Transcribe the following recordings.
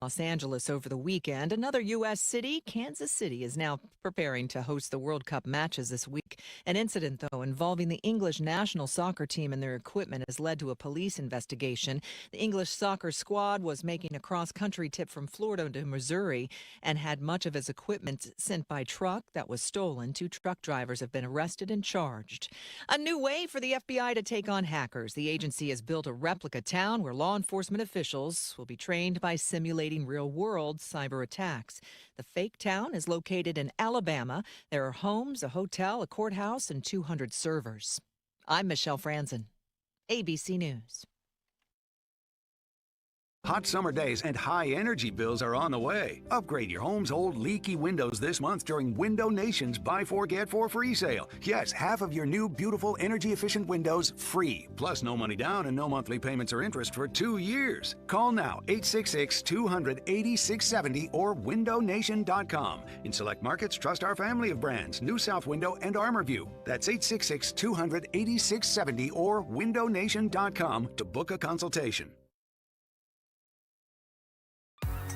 Los Angeles over the weekend. Another U.S. city, Kansas City, is now preparing to host the World Cup matches this week. An incident, though, involving the English national soccer team and their equipment has led to a police investigation. The English soccer squad was making a cross-country trip from Florida to Missouri and had much of his equipment sent by truck that was stolen. Two truck drivers have been arrested and charged. A new way for the FBI to take on hackers. The agency has built a replica town where law enforcement officials will be trained by simulating real-world cyber attacks. The fake town is located in Alabama. There are homes, a hotel, a courthouse, and 200 servers. I'm Michelle Franzen, ABC News. Hot summer days and high energy bills are on the way. Upgrade your home's old leaky windows this month during Window Nation's Buy 4 Get 4 free sale. Yes, half of your new beautiful energy efficient windows free. Plus no money down and no monthly payments or interest for 2 years. Call now 866-200-8670 or windownation.com. In select markets, trust our family of brands, New South Window and ArmorView. That's 866-200-8670 or windownation.com to book a consultation.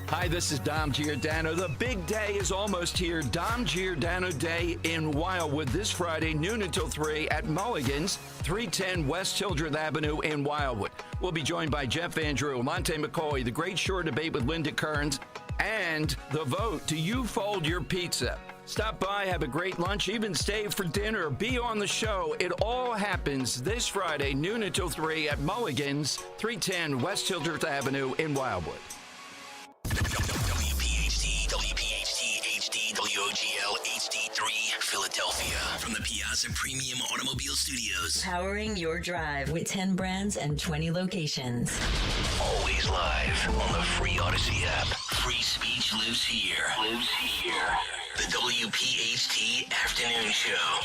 Hi, this is Dom Giordano. The big day is almost here. Dom Giordano Day in Wildwood this Friday, noon until 3 at Mulligan's, 310 West Hildreth Avenue in Wildwood. We'll be joined by Jeff Van Drew, Monte McCoy, The Great Shore Debate with Linda Kearns, and the vote. Do you fold your pizza? Stop by, have a great lunch, even stay for dinner, be on the show. It all happens this Friday, noon until 3 at Mulligan's, 310 West Hildreth Avenue in Wildwood. WPHT, HD, WOGL, HD3, Philadelphia. From the Piazza Premium Automobile Studios. Powering your drive with 10 brands and 20 locations. Always live on the free Odyssey app. Free speech lives here. The WPHT Afternoon Show.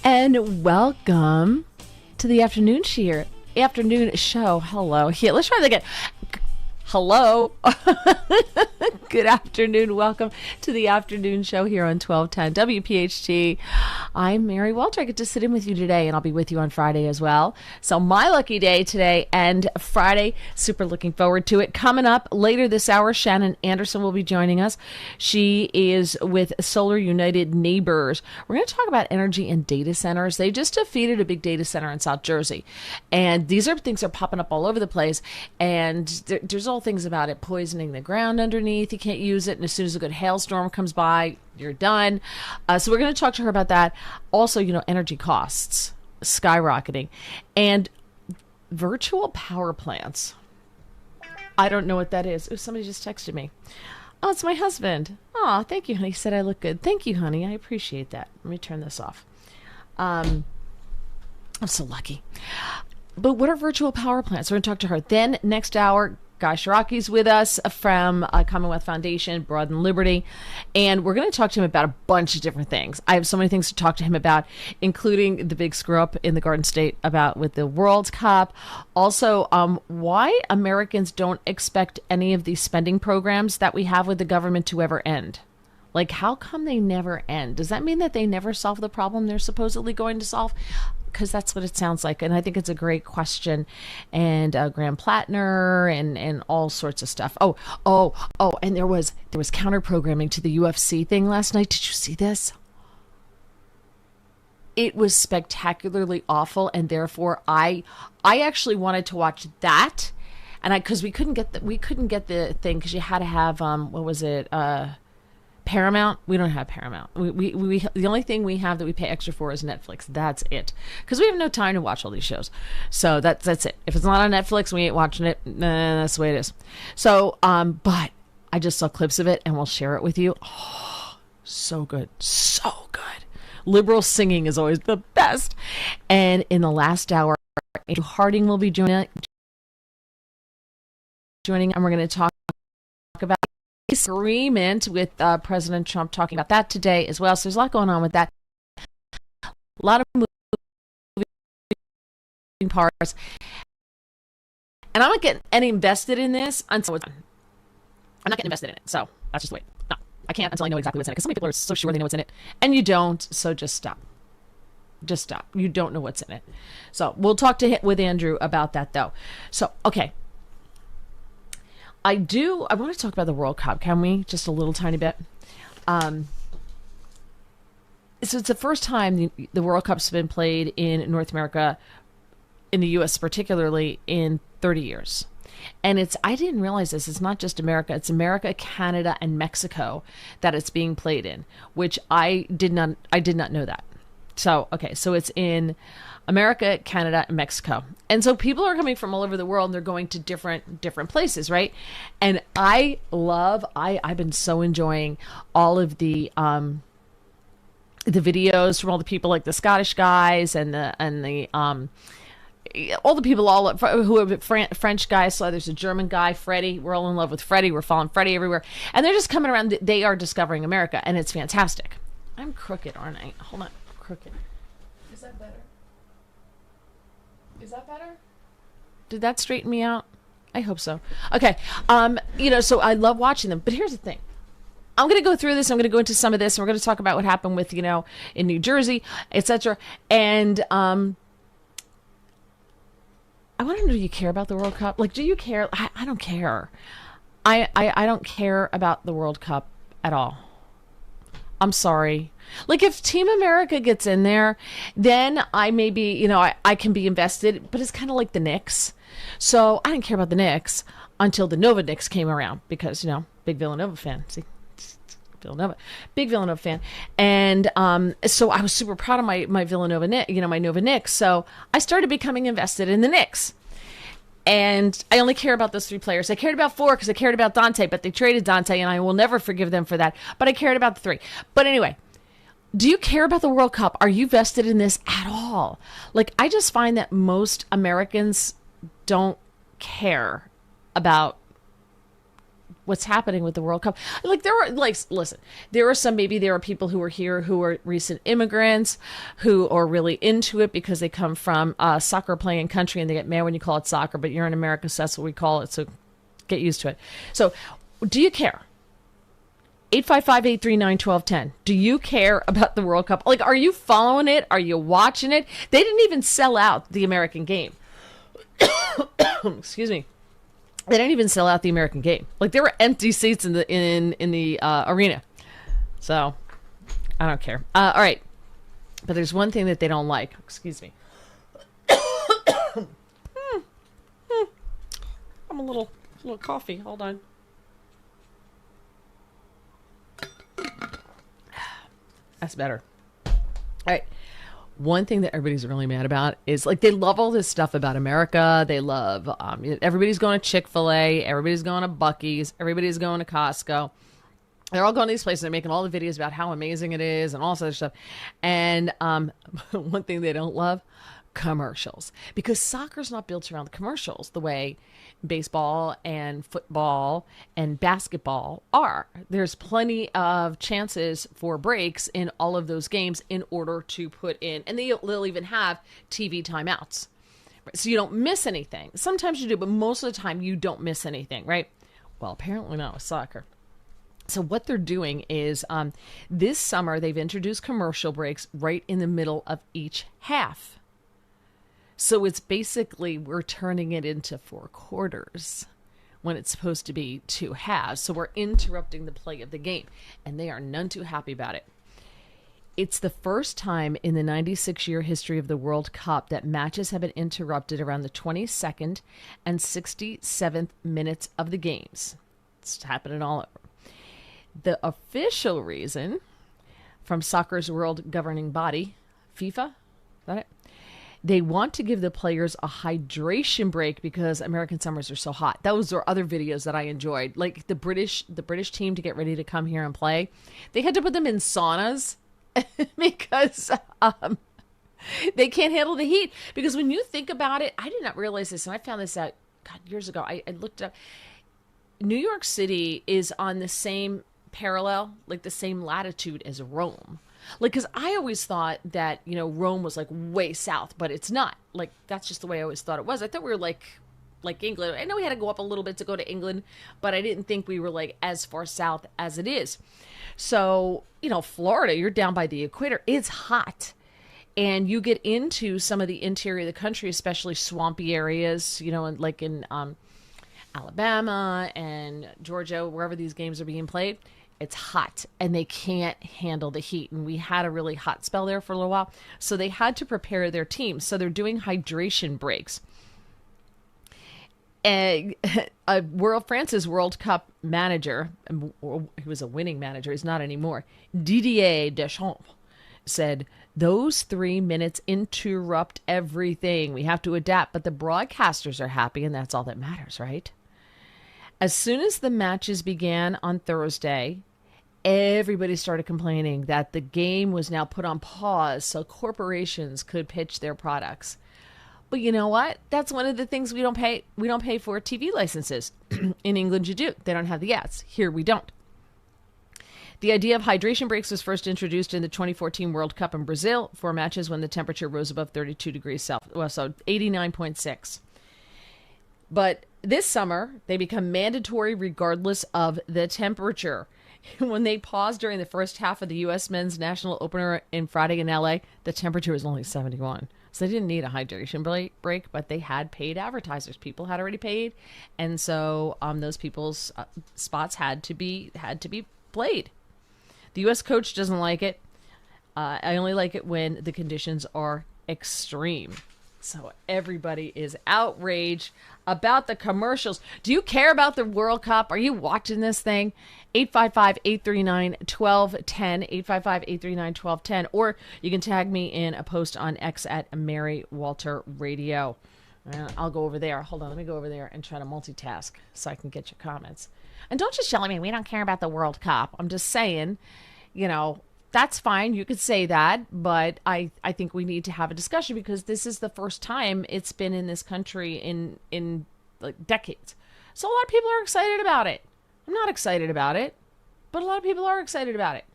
And welcome to the afternoon show. Hello. Here, let's try that again. Hello. Good afternoon. Welcome to the afternoon show here on 1210 WPHT. I'm Mary Walter. I get to sit in with you today, and I'll be with you on Friday as well. So my lucky day today and Friday. Super looking forward to it. Coming up later this hour, Shannon Anderson will be joining us. She is with Solar United Neighbors. We're going to talk about energy and data centers. They just defeated a big data center in South Jersey, and these are things that are popping up all over the place, and there's all things about it poisoning the ground underneath. You can't use it, and as soon as a good hailstorm comes by, you're done. So we're going to talk to her about that. Also, energy costs skyrocketing and virtual power plants. I don't know what that is. Oh, somebody just texted me. Oh, it's my husband. Oh, thank you, honey. He said I look good. Thank you, honey. I appreciate that. Let me turn this off. I'm so lucky. But what are virtual power plants? We're going to talk to her. Then next hour, Guy Shiraki's with us from Commonwealth Foundation, Broaden Liberty, and we're going to talk to him about a bunch of different things. I have so many things to talk to him about, including the big screw up in the Garden State about with the World Cup. Also, why Americans don't expect any of these spending programs that we have with the government to ever end. Like, how come they never end? Does that mean that they never solve the problem they're supposedly going to solve? Because that's what it sounds like. And I think it's a great question. And Graham Plattner and all sorts of stuff. Oh, and there was counter programming to the UFC thing last night. Did you see this? It was spectacularly awful, and therefore I actually wanted to watch that. And because we couldn't get the thing because you had to have what was it? Paramount. We don't have Paramount. We the only thing we have that we pay extra for is Netflix. That's it, because we have no time to watch all these shows. So that's it. If it's not on Netflix, we ain't watching it. That's the way it is. So but I just saw clips of it, and we'll share it with you. Oh, so good. Liberal singing is always the best. And in the last hour, Andrew Harding will be joining, and we're going to talk about agreement with President Trump, talking about that today as well. So there's a lot going on with that. A lot of moving parts. And I'm not getting any invested in this until it's done. I'm not getting invested in it. So that's just the way. No, I can't until I know exactly what's in it. Because some people are so sure they know what's in it. And you don't. So just stop. Just stop. You don't know what's in it. So we'll talk with Andrew about that, though. So, okay. I want to talk about the World Cup. Can we? Just a little tiny bit. So it's the first time the World Cup's been played in North America, in the U.S. particularly, in 30 years. And I didn't realize this. It's not just America. It's America, Canada, and Mexico that it's being played in, which I did not know that. So, okay. So it's in America, Canada, and Mexico. And so people are coming from all over the world and they're going to different places, right? And I've been so enjoying all of the videos from all the people, like the Scottish guys and all the people who are French guys. So there's a German guy, Freddie. We're all in love with Freddie. We're following Freddie everywhere. And they're just coming around. They are discovering America, and it's fantastic. I'm crooked, aren't I? Hold on. Crooked. Is that better? Is that better? Did that straighten me out? I hope so. Okay. So I love watching them. But here's the thing. I'm going to go through this. I'm going to go into some of this. And we're going to talk about what happened with, in New Jersey, etc. And I want to know, do you care about the World Cup? Like, do you care? I don't care. I don't care about the World Cup at all. I'm sorry. Like, if Team America gets in there, then I maybe, I can be invested, but it's kind of like the Knicks. So I didn't care about the Knicks until the Nova Knicks came around because, big Villanova fan. See, big Villanova fan. And so I was super proud of my Villanova, my Nova Knicks. So I started becoming invested in the Knicks. And I only care about those 3 players. I cared about 4 because I cared about Dante, but they traded Dante, and I will never forgive them for that. But I cared about the 3. But anyway, do you care about the World Cup? Are you vested in this at all? Like, I just find that most Americans don't care about what's happening with the World Cup. Like, listen, there are people who are here who are recent immigrants who are really into it because they come from a soccer playing country and they get mad when you call it soccer, but you're in America, so that's what we call it. So get used to it. So do you care? 855-839-1210. Do you care about the World Cup? Like, are you following it? Are you watching it? They didn't even sell out the American game. Excuse me. They didn't even sell out the American game. Like, there were empty seats in the arena. So, I don't care. All right. But there's one thing that they don't like. Excuse me. I'm a little coffee. Hold on. That's better. All right. One thing that everybody's really mad about is, like, they love all this stuff about America. They love, everybody's going to Chick-fil-A. Everybody's going to Buc-ee's. Everybody's going to Costco. They're all going to these places. They're making all the videos about how amazing it is and all sorts of stuff. And one thing they don't love, commercials. Because soccer's not built around the commercials the way baseball and football and basketball are. There's plenty of chances for breaks in all of those games in order to put in, and they'll even have TV timeouts. So you don't miss anything. Sometimes you do, but most of the time you don't miss anything, right? Well, apparently not with soccer. So what they're doing is this summer they've introduced commercial breaks right in the middle of each half. So it's basically, we're turning it into 4 quarters when it's supposed to be 2 halves. So we're interrupting the play of the game, and they are none too happy about it. It's the first time in the 96-year history of the World Cup that matches have been interrupted around the 22nd and 67th minutes of the games. It's happening all over. The official reason from soccer's world governing body, FIFA, is that it? They want to give the players a hydration break because American summers are so hot. Those are other videos that I enjoyed. Like the British team to get ready to come here and play. They had to put them in saunas because they can't handle the heat. Because when you think about it, I did not realize this, and I found this out years ago. I looked up. New York City is on the same parallel, like the same latitude as Rome. Like, because I always thought that, Rome was like way south, but it's not. Like, that's just the way I always thought it was. I thought we were like England. I know we had to go up a little bit to go to England, but I didn't think we were like as far south as it is. So, Florida, you're down by the equator. It's hot. And you get into some of the interior of the country, especially swampy areas, like in Alabama and Georgia, wherever these games are being played, it's hot and they can't handle the heat. And we had a really hot spell there for a little while. So they had to prepare their teams. So they're doing hydration breaks. And France's World Cup manager, he was a winning manager, he's not anymore, Didier Deschamps, said, those 3 minutes interrupt everything. We have to adapt, but the broadcasters are happy, and that's all that matters, right? As soon as the matches began on Thursday, everybody started complaining that the game was now put on pause so corporations could pitch their products. But you know what? That's one of the things we don't pay. We don't pay for TV licenses. In England, you do. They don't have the ads. Here, we don't. The idea of hydration breaks was first introduced in the 2014 World Cup in Brazil for matches when the temperature rose above 32 degrees Celsius, well, so 89.6. But this summer, they become mandatory regardless of the temperature. When they paused during the first half of the U.S. men's national opener in Friday in L.A., the temperature was only 71. So they didn't need a hydration break, but they had paid advertisers. People had already paid, and so those people's spots had to be played. The U.S. coach doesn't like it. I only like it when the conditions are extreme. So everybody is outraged about the commercials. Do you care about the World Cup? Are you watching this thing? 855-839-1210, 855-839-1210, or you can tag me in a post on X at Mary Walter Radio. I'll go over there. Hold on, let me go over there and try to multitask so I can get your comments. And don't just yell at me, we don't care about the World Cup. I'm just saying, that's fine. You could say that, but I think we need to have a discussion because this is the first time it's been in this country in like decades. So a lot of people are excited about it. I'm not excited about it, but a lot of people are excited about it.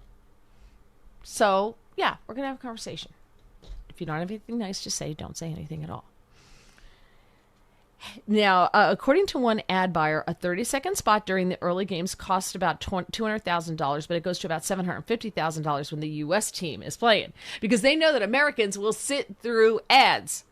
So yeah, we're going to have a conversation. If you don't have anything nice to say, don't say anything at all. Now, according to one ad buyer, a 30-second spot during the early games costs about $200,000, but it goes to about $750,000 when the U.S. team is playing because they know that Americans will sit through ads.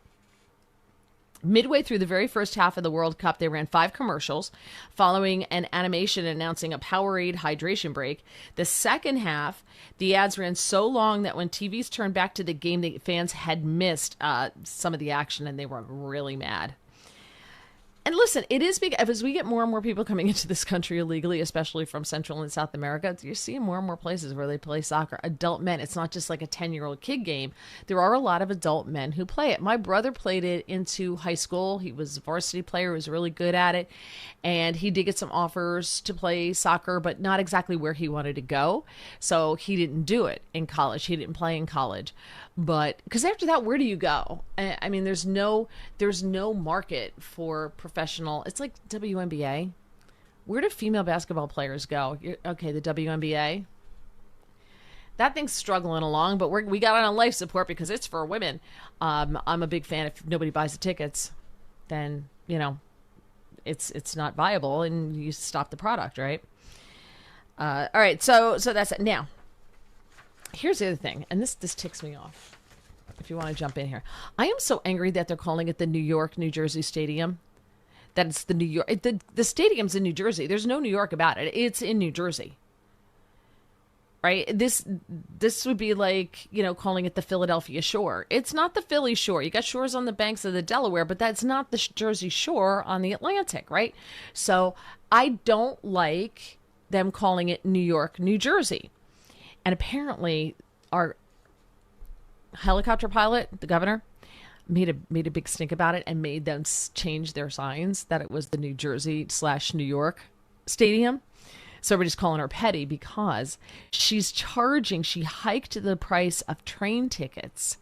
Midway through the very first half of the World Cup, they ran 5 commercials following an animation announcing a Powerade hydration break. The second half, the ads ran so long that when TVs turned back to the game, the fans had missed some of the action and they were really mad. And listen, it is big as we get more and more people coming into this country illegally, especially from Central and South America. You're seeing more and more places where they play soccer. Adult men. It's not just like a 10-year-old kid game. There are a lot of adult men who play it. My brother played it into high school. He was a varsity player. He was really good at it. And he did get some offers to play soccer, but not exactly where he wanted to go. So he didn't do it in college. He didn't play in college. But because after that, where do you go? I mean, there's no market for professional. It's like WNBA. Where do female basketball players go? Okay, the WNBA. That thing's struggling along, but we got on life support because it's for women. I'm a big fan. If nobody buys the tickets, then it's not viable, and you stop the product, right? All right, so that's it. Now, here's the other thing, and this ticks me off. If you want to jump in here, I am so angry that they're calling it the New York, New Jersey Stadium. That it's the New York. The stadium's in New Jersey. There's no New York about it. It's in New Jersey, right? This would be like calling it the Philadelphia Shore. It's not the Philly Shore. You got shores on the banks of the Delaware, but that's not the Jersey Shore on the Atlantic, right? So I don't like them calling it New York, New Jersey. And apparently our helicopter pilot, the governor, made a big stink about it and made them change their signs that it was the New Jersey/New York stadium. So everybody's calling her petty because she hiked the price of train tickets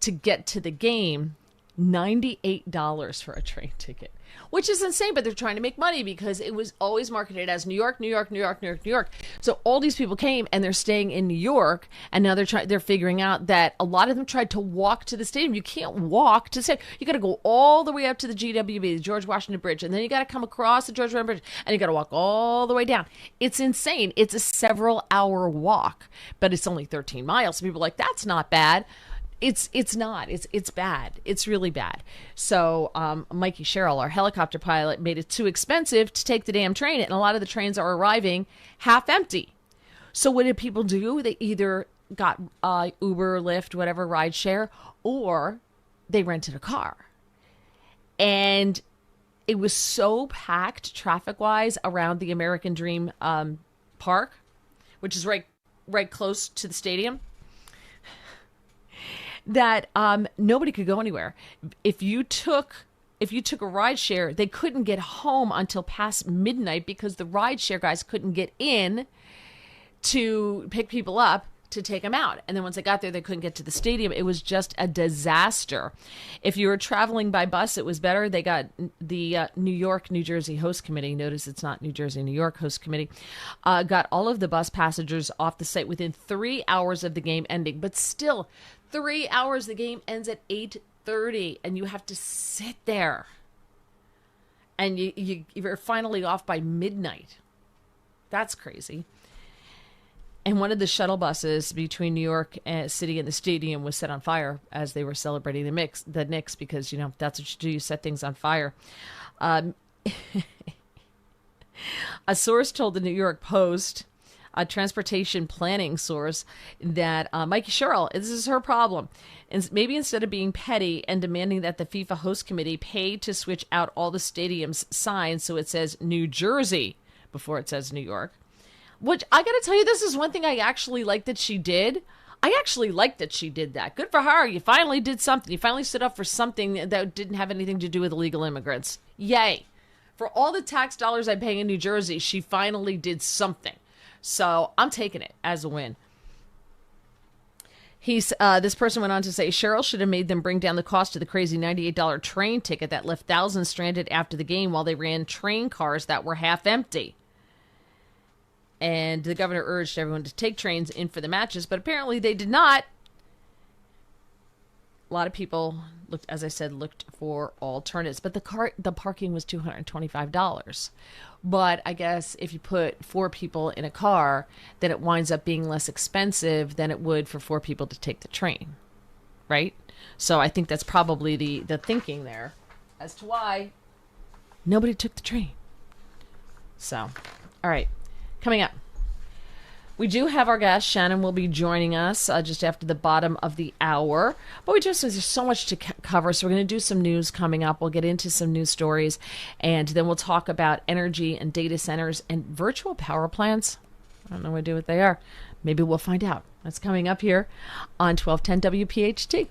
to get to the game, $98 for a train ticket, which is insane, but they're trying to make money because it was always marketed as New York, New York, New York, New York, New York. So all these people came and they're staying in New York, and now they're figuring out that a lot of them tried to walk to the stadium. You can't walk to the stadium. You got to go all the way up to the GWB, the George Washington Bridge, and then you got to come across the George Washington Bridge, and you got to walk all the way down. It's insane. It's a several-hour walk, but it's only 13 miles. So people are like, that's not bad. It's not. It's bad. It's really bad. So Mikey Sherrill, our helicopter pilot, made it too expensive to take the damn train, and a lot of the trains are arriving half empty. So what did people do? They either got Uber, Lyft, whatever, ride share, or they rented a car. And it was so packed traffic-wise around the American Dream Park, which is right close to the stadium, that nobody could go anywhere. If you took a ride share, they couldn't get home until past midnight because the ride share guys couldn't get in to pick people up to take them out. And then once they got there, they couldn't get to the stadium. It was just a disaster. If you were traveling by bus, it was better. They got the New York, New Jersey host committee. Notice it's not New Jersey, New York host committee. Got all of the bus passengers off the site within 3 hours of the game ending. But still, 3 hours, the game ends at 8:30, and you have to sit there. And you're finally off by midnight. That's crazy. And one of the shuttle buses between New York City and the stadium was set on fire as they were celebrating the Knicks, because, that's what you do. You set things on fire. A source told the New York Post, a transportation planning source, that Mikey Sherrill, this is her problem. And maybe instead of being petty and demanding that the FIFA host committee pay to switch out all the stadium's signs so it says New Jersey before it says New York, which I got to tell you, this is one thing I actually like that she did. I actually like that she did that. Good for her. You finally did something. You finally stood up for something that didn't have anything to do with illegal immigrants. Yay. For all the tax dollars I pay in New Jersey, she finally did something. So I'm taking it as a win. This person went on to say, Cheryl should have made them bring down the cost of the crazy $98 train ticket that left thousands stranded after the game while they ran train cars that were half empty. And the governor urged everyone to take trains in for the matches, but apparently they did not. A lot of people looked for alternatives, but the parking was $225. But I guess if you put 4 people in a car, then it winds up being less expensive than it would for 4 people to take the train, right? So I think that's probably the thinking there as to why nobody took the train. So, all right. Coming up, we do have our guest. Shannon will be joining us just after the bottom of the hour. But there's so much to cover, so we're going to do some news coming up. We'll get into some news stories, and then we'll talk about energy and data centers and virtual power plants. I don't know what they are. Maybe we'll find out. That's coming up here on 1210 WPHT.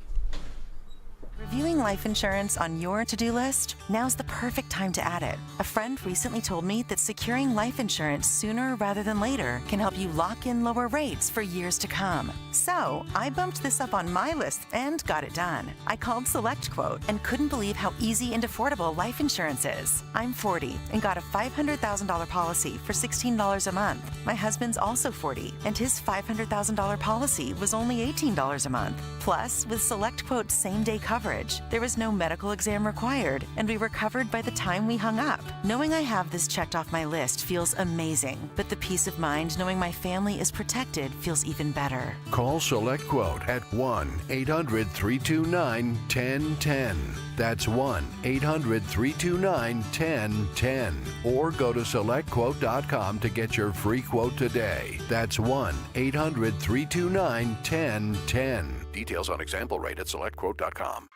Reviewing life insurance on your to-do list? Now's the perfect time to add it. A friend recently told me that securing life insurance sooner rather than later can help you lock in lower rates for years to come. So I bumped this up on my list and got it done. I called SelectQuote and couldn't believe how easy and affordable life insurance is. I'm 40 and got a $500,000 policy for $16 a month. My husband's also 40 and his $500,000 policy was only $18 a month. Plus, with SelectQuote's same-day coverage, there was no medical exam required, and we were covered by the time we hung up. Knowing I have this checked off my list feels amazing, but the peace of mind knowing my family is protected feels even better. Call SelectQuote at 1-800-329-1010. That's 1-800-329-1010. Or go to SelectQuote.com to get your free quote today. That's 1-800-329-1010. Details on example rate at SelectQuote.com.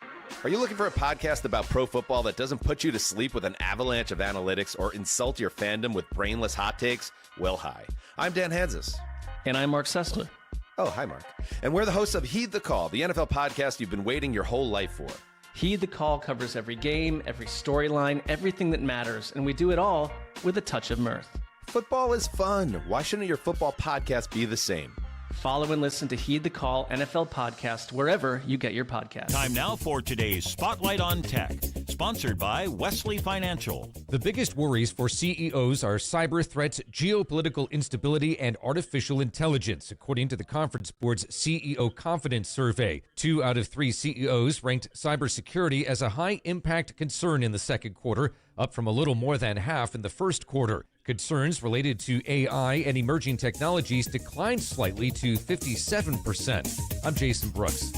Are you looking for a podcast about pro football that doesn't put you to sleep with an avalanche of analytics or insult your fandom with brainless hot takes? Well, hi. I'm Dan Hansis. And I'm Mark Sessler. Oh, hi, Mark. And we're the hosts of Heed the Call, the NFL podcast you've been waiting your whole life for. Heed the Call covers every game, every storyline, everything that matters, and we do it all with a touch of mirth. Football is fun. Why shouldn't your football podcast be the same? Follow and listen to Heed the Call NFL podcast wherever you get your podcasts. Time now for today's Spotlight on Tech, sponsored by Wesley Financial. The biggest worries for CEOs are cyber threats, geopolitical instability, and artificial intelligence, according to the Conference Board's CEO Confidence Survey. 2 out of 3 CEOs ranked cybersecurity as a high-impact concern in the second quarter, up from a little more than half in the first quarter. Concerns related to AI and emerging technologies declined slightly to 57%. I'm Jason Brooks.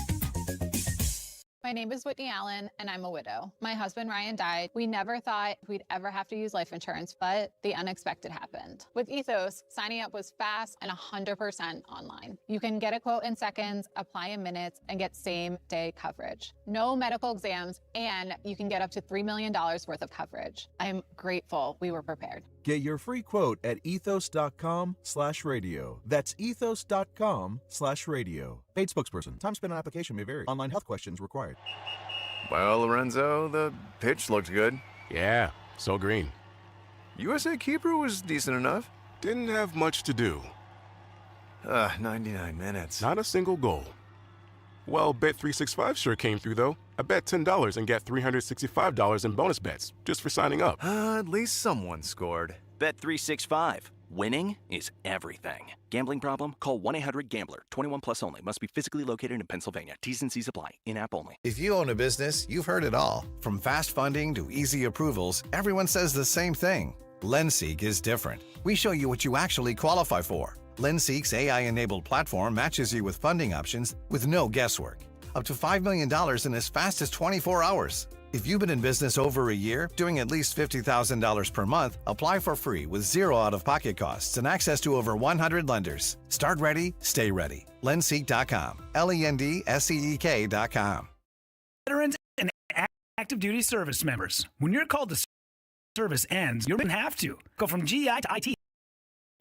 My name is Whitney Allen, and I'm a widow. My husband, Ryan, died. We never thought we'd ever have to use life insurance, but the unexpected happened. With Ethos, signing up was fast and 100% online. You can get a quote in seconds, apply in minutes, and get same-day coverage. No medical exams, and you can get up to $3 million worth of coverage. I'm grateful we were prepared. Get your free quote at ethos.com/radio. That's ethos.com/radio. Paid spokesperson. Time spent on application may vary. Online health questions required. Well, Lorenzo, the pitch looked good. Yeah, so green. USA keeper was decent enough. Didn't have much to do. 99 minutes. Not a single goal. Well, Bet365 sure came through, though. I bet $10 and got $365 in bonus bets just for signing up. At least someone scored. Bet365. Winning is everything. Gambling problem? Call 1-800-GAMBLER. 21 plus only. Must be physically located in Pennsylvania. T's and C's apply. In-app only. If you own a business, you've heard it all. From fast funding to easy approvals, everyone says the same thing. LendSeek is different. We show you what you actually qualify for. LendSeek's AI-enabled platform matches you with funding options with no guesswork. Up to $5 million in as fast as 24 hours. If you've been in business over a year, doing at least $50,000 per month, apply for free with zero out-of-pocket costs and access to over 100 lenders. Start ready, stay ready. Lendseek.com. LENDSEEK.com. Veterans and active duty service members. When your call to service ends, you don't have to. Go from GI to IT in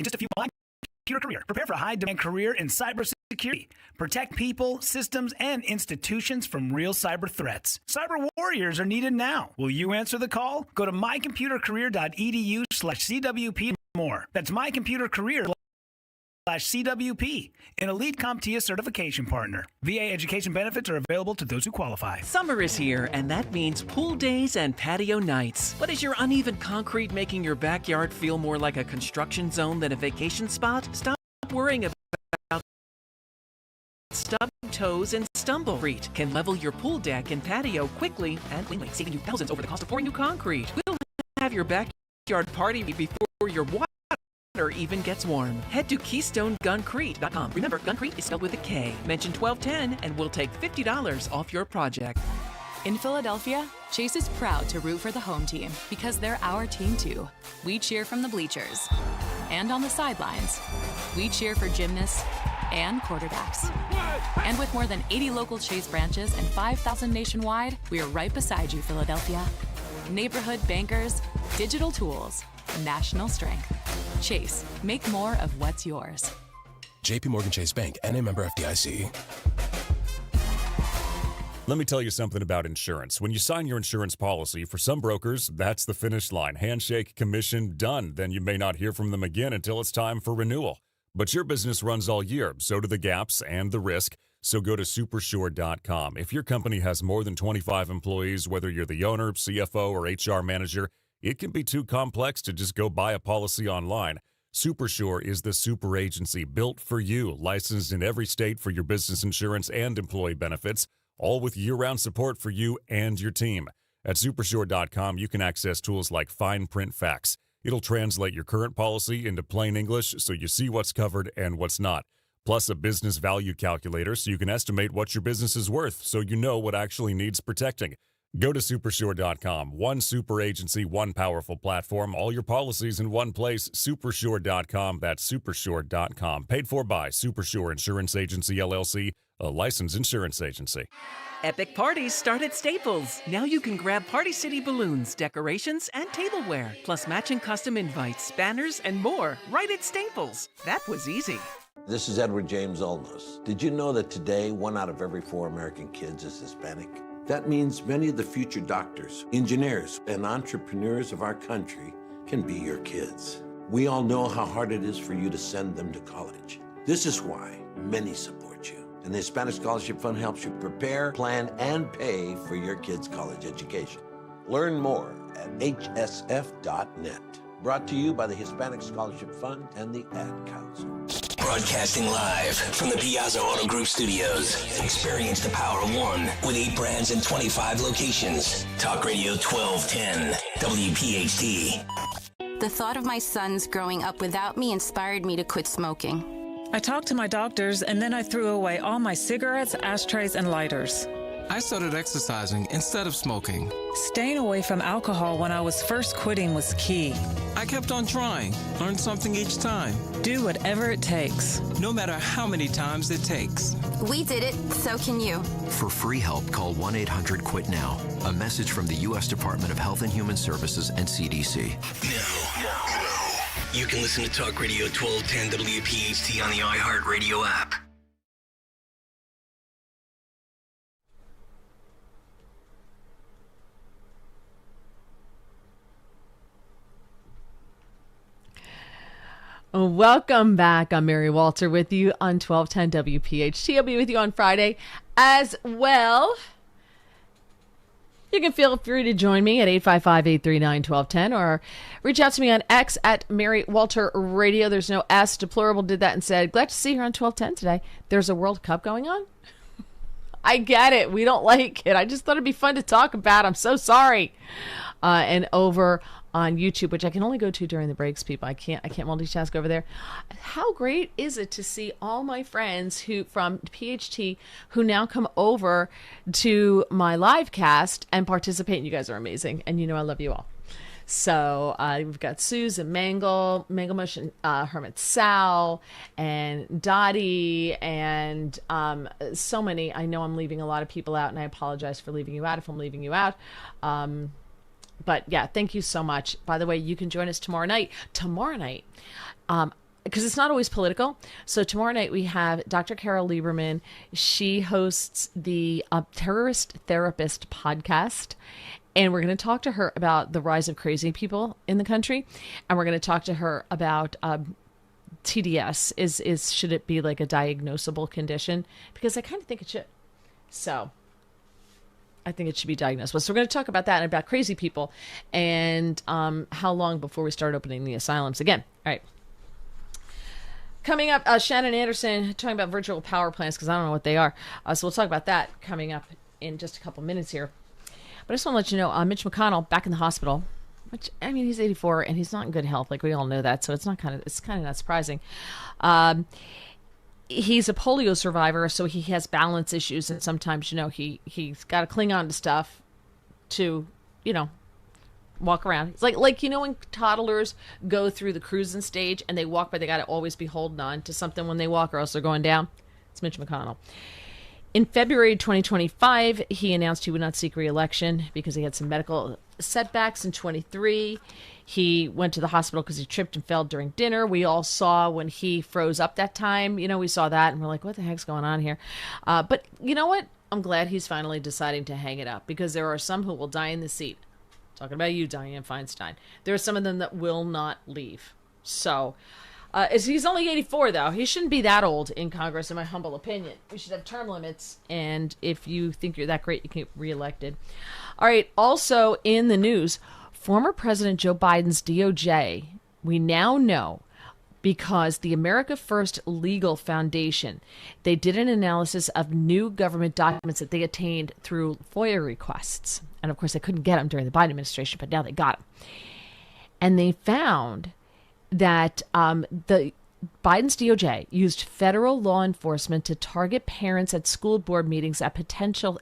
just a few months. Your career. Prepare for a high-demand career in cybersecurity. Protect people, systems, and institutions from real cyber threats. Cyber warriors are needed now. Will you answer the call? Go to mycomputercareer.edu/CWP and more. That's mycomputercareer.edu/CWP, an elite CompTIA certification partner. VA education benefits are available to those who qualify. Summer is here, and that means pool days and patio nights. But is your uneven concrete making your backyard feel more like a construction zone than a vacation spot? Stop worrying about stub toes and stumble. Concrete can level your pool deck and patio quickly and cleanly, saving you thousands over the cost of pouring new concrete. We'll have your backyard party before your water even gets warm. Head to KeystoneGuncrete.com. Remember, Guncrete is spelled with a K. Mention 1210 and we'll take $50 off your project. In Philadelphia, Chase is proud to root for the home team because they're our team too. We cheer from the bleachers and on the sidelines. We cheer for gymnasts and quarterbacks. And with more than 80 local Chase branches and 5,000 nationwide, we are right beside you, Philadelphia. Neighborhood bankers, digital tools, national strength. Chase, make more of what's yours. JP Morgan Chase Bank, N.A. member FDIC. Let me tell you something about insurance. When you sign your insurance policy, for some brokers, that's the finish line. Handshake, commission, done. Then you may not hear from them again until it's time for renewal. But your business runs all year, so do the gaps and the risk. So go to Supersure.com. If your company has more than 25 employees, whether you're the owner, CFO, or HR manager, it can be too complex to just go buy a policy online. Supersure is the super agency built for you, licensed in every state for your business insurance and employee benefits, all with year-round support for you and your team. At Supersure.com, you can access tools like fine print facts. It'll translate your current policy into plain English so you see what's covered and what's not. Plus a business value calculator so you can estimate what your business is worth so you know what actually needs protecting. Go to Supersure.com. One super agency, one powerful platform, all your policies in one place. Supersure.com. That's Supersure.com. Paid for by Supersure Insurance Agency, LLC, a licensed insurance agency. Epic parties start at Staples. Now you can grab Party City balloons, decorations, and tableware, plus matching custom invites, banners, and more right at Staples. That was easy. This is Edward James Olmos. Did you know that today 1 out of every 4 American kids is Hispanic? That means many of the future doctors, engineers, and entrepreneurs of our country can be your kids. We all know how hard it is for you to send them to college. This is why many support you. And the Hispanic Scholarship Fund helps you prepare, plan, and pay for your kids' college education. Learn more at hsf.net. Brought to you by the Hispanic Scholarship Fund and the Ad Council. Broadcasting live from the Piazza Auto Group studios. Experience the power of one with 8 brands and 25 locations. Talk Radio 1210, WPHT. The thought of my sons growing up without me inspired me to quit smoking. I talked to my doctors, and then I threw away all my cigarettes, ashtrays, and lighters. I started exercising instead of smoking. Staying away from alcohol when I was first quitting was key. I kept on trying, learned something each time. Do whatever it takes. No matter how many times it takes. We did it, so can you. For free help, call 1-800-QUIT-NOW. A message from the U.S. Department of Health and Human Services and CDC. You can listen to Talk Radio 1210 WPHT on the iHeartRadio app. Welcome back. I'm Mary Walter with you on 1210 WPHT. I'll be with you on Friday as well. You can feel free to join me at 855-839-1210 or reach out to me on X at Mary Walter Radio. There's no S. Deplorable did that and said, glad to see her on 1210 today. There's a World Cup going on? I get it. We don't like it. I just thought it'd be fun to talk about. I'm so sorry. And over on YouTube, which I can only go to during the breaks, people. I can't multitask over there. How great is it to see all my friends who from PHT who now come over to my live cast and participate? You guys are amazing, and you know I love you all. So we've got Susan Mangle Mush, and Hermit Sal, and Dottie, and so many. I know I'm leaving a lot of people out, and I apologize for leaving you out if I'm leaving you out. But yeah, thank you so much. By the way, you can join us tomorrow night. Because it's not always political. So tomorrow night we have Dr. Carol Lieberman. She hosts the Terrorist Therapist podcast. And we're going to talk to her about the rise of crazy people in the country. And we're going to talk to her about TDS. Should it be like a diagnosable condition? Because I kind of think it should. So I think it should be diagnosed. So we're going to talk about that and about crazy people and how long before we start opening the asylums again. All right. Coming up, Shannon Anderson talking about virtual power plants because I don't know what they are. So we'll talk about that coming up in just a couple minutes here. But I just want to let you know, Mitch McConnell back in the hospital, which, I mean, he's 84 and he's not in good health. Like we all know that. So it's kind of not surprising. He's a polio survivor, so he has balance issues, and sometimes, he's got to cling on to stuff to, walk around. It's like when toddlers go through the cruising stage and they walk, but they got to always be holding on to something when they walk, or else they're going down. It's Mitch McConnell. In February 2025, he announced he would not seek re-election because he had some medical setbacks in 23. He went to the hospital because he tripped and fell during dinner. We all saw when he froze up that time. We saw that and we're like, what the heck's going on here? But you know what? I'm glad he's finally deciding to hang it up because there are some who will die in the seat. Talking about you, Dianne Feinstein. There are some of them that will not leave. So he's only 84, though. He shouldn't be that old in Congress, in my humble opinion. We should have term limits. And if you think you're that great, you can get reelected. All right. Also in the news, former President Joe Biden's DOJ, we now know because the America First Legal Foundation, they did an analysis of new government documents that they obtained through FOIA requests. And of course, they couldn't get them during the Biden administration, but now they got them. And they found that the Biden's DOJ used federal law enforcement to target parents at school board meetings as potential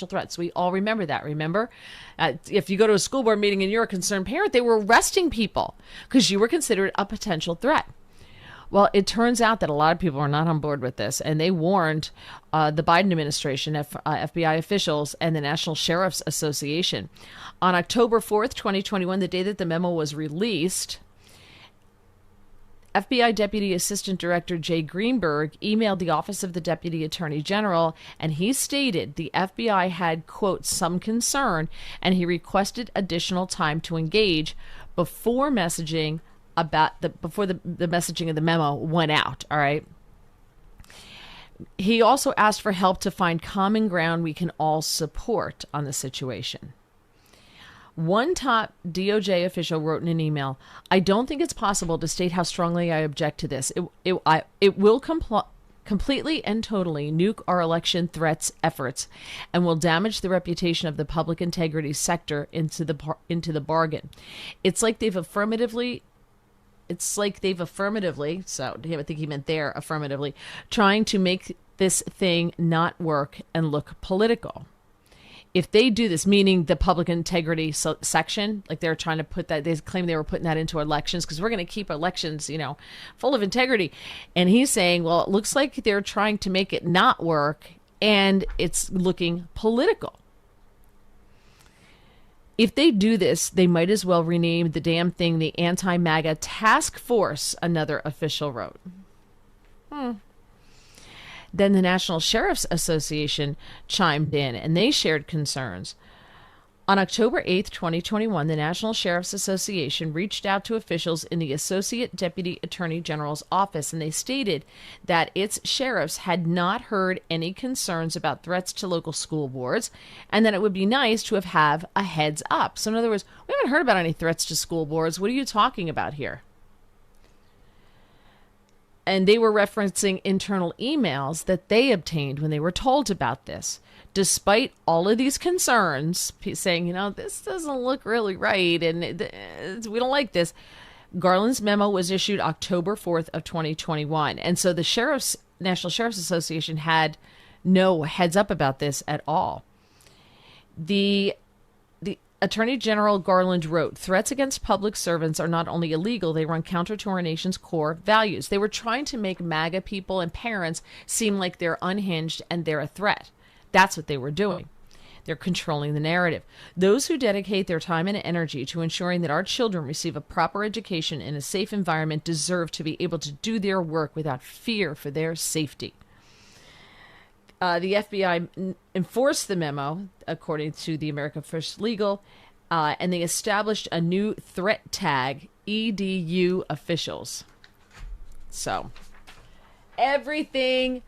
threats. We all remember that. Remember, if you go to a school board meeting and you're a concerned parent, they were arresting people because you were considered a potential threat. Well, it turns out that a lot of people are not on board with this, and they warned the Biden administration, FBI officials, and the National Sheriff's Association. On October 4th, 2021, the day that the memo was released, FBI Deputy Assistant Director Jay Greenberg emailed the Office of the Deputy Attorney General, and he stated the FBI had, quote, some concern, and he requested additional time to engage before messaging before the messaging of the memo went out. All right. He also asked for help to find common ground we can all support on the situation. One top DOJ official wrote in an email, I don't think it's possible to state how strongly I object to this. It will completely and totally nuke our election threats efforts and will damage the reputation of the public integrity sector into the bargain. It's like they've affirmatively, so I think he meant there affirmatively, trying to make this thing not work and look political. if they do this, meaning the public integrity section, like they're trying to put that, they claim they were putting that into elections because we're going to keep elections, full of integrity. And he's saying, well, it looks like they're trying to make it not work and it's looking political. If they do this, they might as well rename the damn thing the Anti-MAGA Task Force, another official wrote. Then the National Sheriff's Association chimed in and they shared concerns. On October 8th, 2021, the National Sheriff's Association reached out to officials in the Associate Deputy Attorney General's office, and they stated that its sheriffs had not heard any concerns about threats to local school boards, and that it would be nice to have a heads up. So in other words, we haven't heard about any threats to school boards. What are you talking about here? And they were referencing internal emails that they obtained when they were told about this. Despite all of these concerns, saying, this doesn't look really right and we don't like this, Garland's memo was issued October 4th of 2021. And so the National Sheriff's Association had no heads up about this at all. The Attorney General Garland wrote, threats against public servants are not only illegal, they run counter to our nation's core values. They were trying to make MAGA people and parents seem like they're unhinged and they're a threat. That's what they were doing. They're controlling the narrative. Those who dedicate their time and energy to ensuring that our children receive a proper education in a safe environment deserve to be able to do their work without fear for their safety. The FBI enforced the memo, according to the America First Legal, and they established a new threat tag, EDU officials. So, everything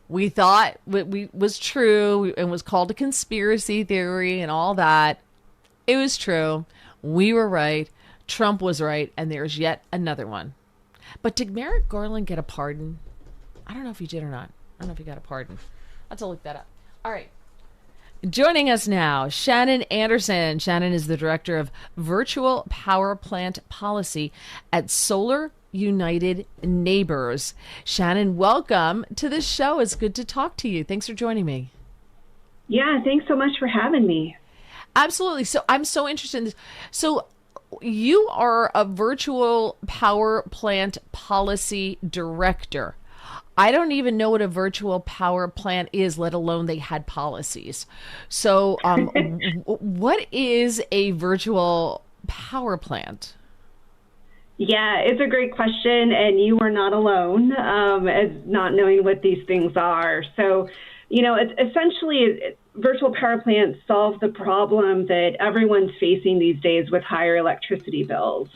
we thought was true and was called a conspiracy theory and all that, it was true. We were right. Trump was right. And there's yet another one. But did Merrick Garland get a pardon? I don't know if he did or not. I don't know if he got a pardon. I'll have to look that up. All right. Joining us now, Shannon Anderson. Shannon is the director of Virtual Power Plant Policy at Solar United Neighbors. Shannon, welcome to the show. It's good to talk to you. Thanks for joining me. Yeah, thanks so much for having me. Absolutely. So I'm so interested in this. So you are a virtual power plant policy director. I don't even know what a virtual power plant is, let alone they had policies. So what is a virtual power plant? Yeah, it's a great question, and you are not alone as not knowing what these things are. So, it's essentially virtual power plants solve the problem that everyone's facing these days with higher electricity bills.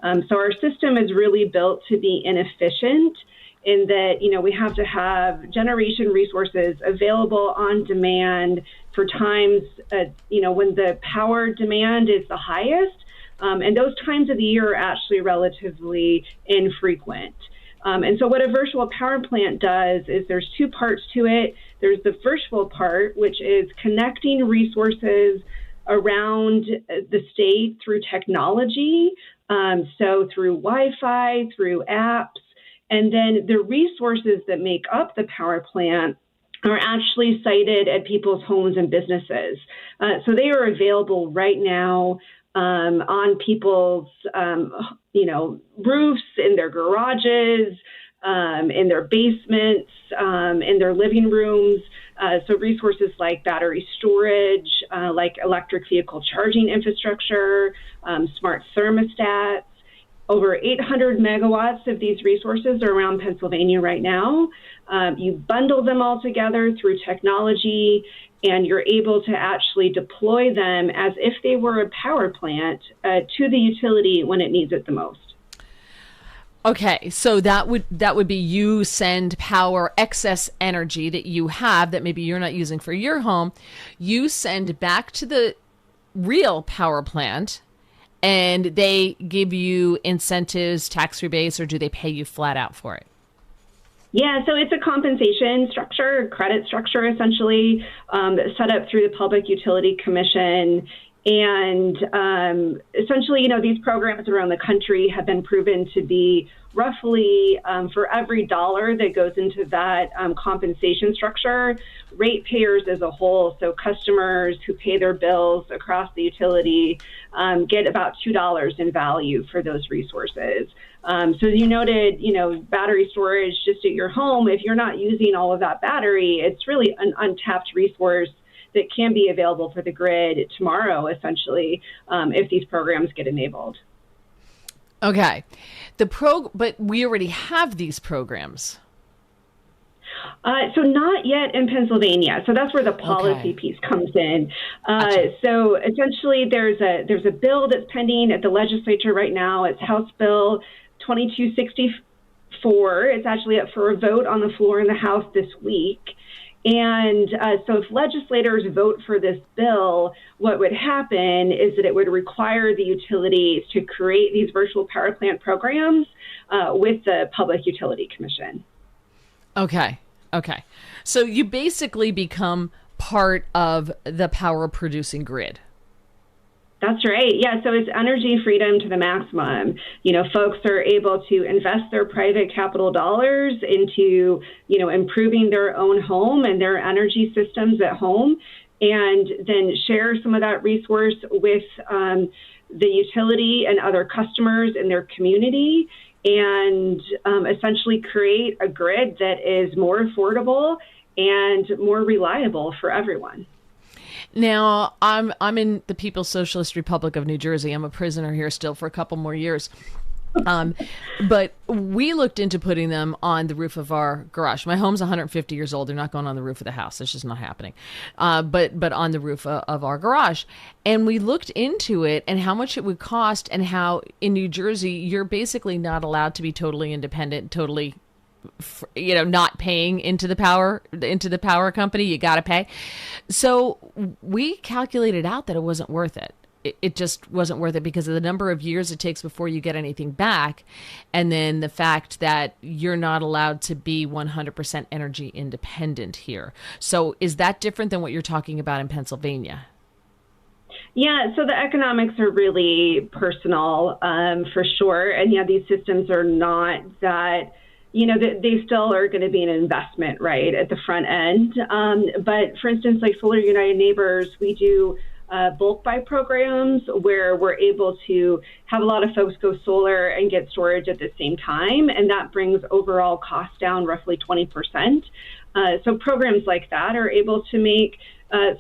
So our system is really built to be inefficient in that, we have to have generation resources available on demand for times, when the power demand is the highest. And those times of the year are actually relatively infrequent. And so what a virtual power plant does is there's two parts to it. There's the virtual part, which is connecting resources around the state through technology. So through Wi-Fi, through apps, and then the resources that make up the power plant are actually sited at people's homes and businesses. So they are available right now on people's, roofs, in their garages, in their basements, in their living rooms. So resources like battery storage, like electric vehicle charging infrastructure, smart thermostats. Over 800 megawatts of these resources are around Pennsylvania right now. You bundle them all together through technology, and you're able to actually deploy them as if they were a power plant to the utility when it needs it the most. Okay, so that would be you send power, excess energy that you have that maybe you're not using for your home, you send back to the real power plant, and they give you incentives, tax rebates, or do they pay you flat out for it? Yeah, so it's a compensation structure, credit structure, essentially, set up through the Public Utility Commission. And essentially, these programs around the country have been proven to be roughly for every dollar that goes into that compensation structure, ratepayers as a whole, so customers who pay their bills across the utility, get about $2 in value for those resources. So as you noted, battery storage just at your home, if you're not using all of that battery, it's really an untapped resource that can be available for the grid tomorrow, essentially, if these programs get enabled. Okay. But we already have these programs. So not yet in Pennsylvania. So that's where the policy piece comes in. So essentially, there's a bill that's pending at the legislature right now. It's House Bill 2264. It's actually up for a vote on the floor in the House this week. And so if legislators vote for this bill, what would happen is that it would require the utilities to create these virtual power plant programs with the Public Utility Commission. Okay. So you basically become part of the power producing grid. That's right. Yeah. So it's energy freedom to the maximum. Folks are able to invest their private capital dollars into, improving their own home and their energy systems at home, and then share some of that resource with the utility and other customers in their community, and essentially create a grid that is more affordable and more reliable for everyone. Now, I'm in the People's Socialist Republic of New Jersey. I'm a prisoner here still for a couple more years. But we looked into putting them on the roof of our garage. My home's 150 years old. They're not going on the roof of the house. It's just not happening. But on the roof of our garage. And we looked into it and how much it would cost, and how in New Jersey, you're basically not allowed to be totally independent, totally not paying into the power company. You got to pay. So we calculated out that it wasn't worth it. It just wasn't worth it because of the number of years it takes before you get anything back. And then the fact that you're not allowed to be 100% energy independent here. So is that different than what you're talking about in Pennsylvania? Yeah, so the economics are really personal, for sure. And yeah, these systems are not that, they still are going to be an investment, right, at the front end. But for instance, like Solar United Neighbors, we do bulk buy programs where we're able to have a lot of folks go solar and get storage at the same time. And that brings overall costs down roughly 20%. So programs like that are able to make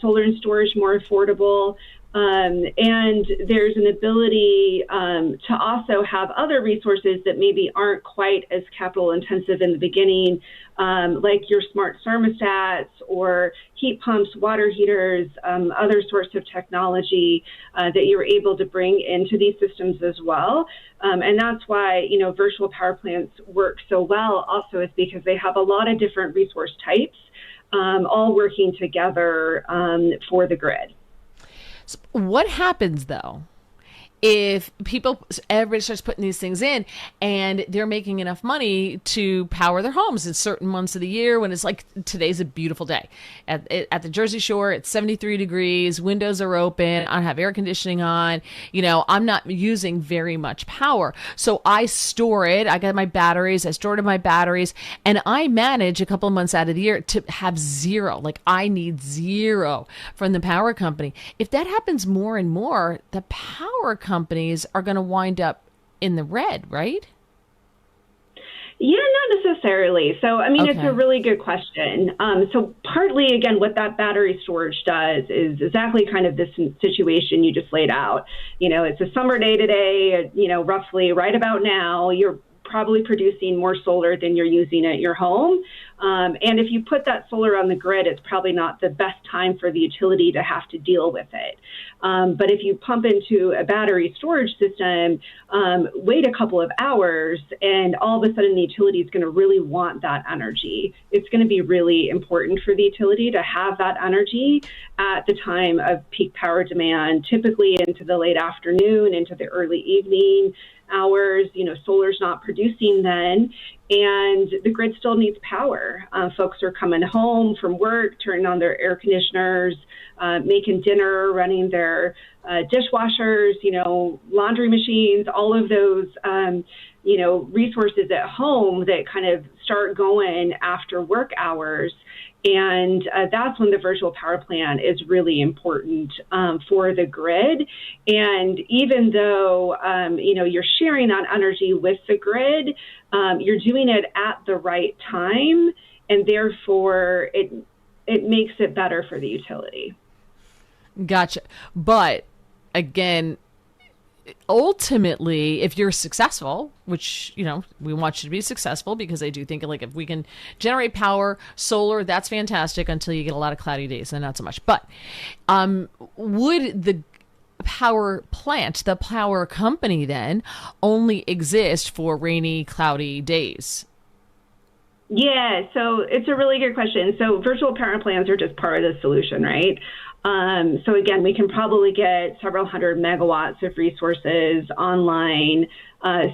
solar and storage more affordable. And there's an ability to also have other resources that maybe aren't quite as capital intensive in the beginning, like your smart thermostats or heat pumps, water heaters, other sorts of technology that you're able to bring into these systems as well. And that's why, virtual power plants work so well also, is because they have a lot of different resource types all working together for the grid. So what happens, though, if everybody starts putting these things in and they're making enough money to power their homes in certain months of the year when it's like today's a beautiful day at the Jersey Shore, it's 73 degrees, windows are open, I have air conditioning on, I'm not using very much power. So I store it. I got my batteries. I stored my batteries, and I manage a couple of months out of the year to have zero. Like I need zero from the power company. If that happens more and more, the power companies are going to wind up in the red, right? Yeah, not necessarily. So, It's a really good question. So partly, again, what that battery storage does is exactly kind of this situation you just laid out. It's a summer day today, roughly right about now, you're probably producing more solar than you're using at your home. And if you put that solar on the grid, it's probably not the best time for the utility to have to deal with it. But if you pump into a battery storage system, wait a couple of hours, and all of a sudden the utility is going to really want that energy. It's going to be really important for the utility to have that energy at the time of peak power demand, typically into the late afternoon, into the early evening hours. Solar's not producing then, and the grid still needs power. Folks are coming home from work, turning on their air conditioners, making dinner, running their dishwashers, laundry machines, all of those, resources at home that kind of start going after work hours. And that's when the virtual power plant is really important for the grid. And even though, you're sharing that energy with the grid, you're doing it at the right time. And therefore, it makes it better for the utility. Gotcha. But again, ultimately, if you're successful, which, we want you to be successful, because I do think like if we can generate power, solar, that's fantastic until you get a lot of cloudy days and not so much. But would the power plant, the power company then only exist for rainy, cloudy days? Yeah, so it's a really good question. So virtual power plants are just part of the solution, right? So again, we can probably get several hundred megawatts of resources online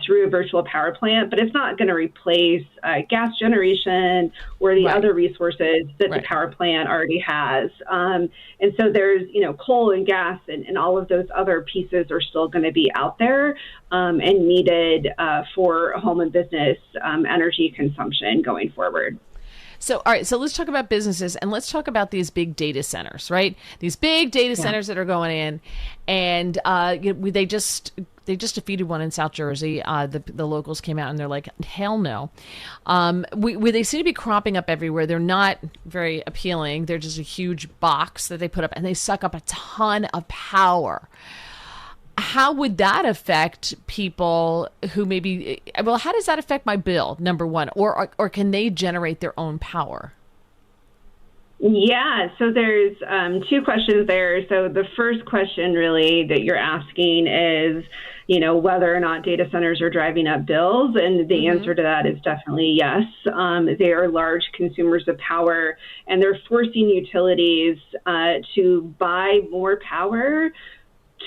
through a virtual power plant, but it's not going to replace gas generation or the other resources that the power plant already has. And so there's, coal and gas and all of those other pieces are still going to be out there and needed for home and business energy consumption going forward. So, all right, so let's talk about businesses and let's talk about these big data centers, right? These big data centers that are going in, and they just defeated one in South Jersey. The locals came out and they're like, hell no. They seem to be cropping up everywhere. They're not very appealing. They're just a huge box that they put up, and they suck up a ton of power. How would that affect people who maybe, how does that affect my bill, number one? Or can they generate their own power? Yeah, so there's two questions there. So the first question really that you're asking is, whether or not data centers are driving up bills. And the answer to that is definitely yes. They are large consumers of power, and they're forcing utilities to buy more power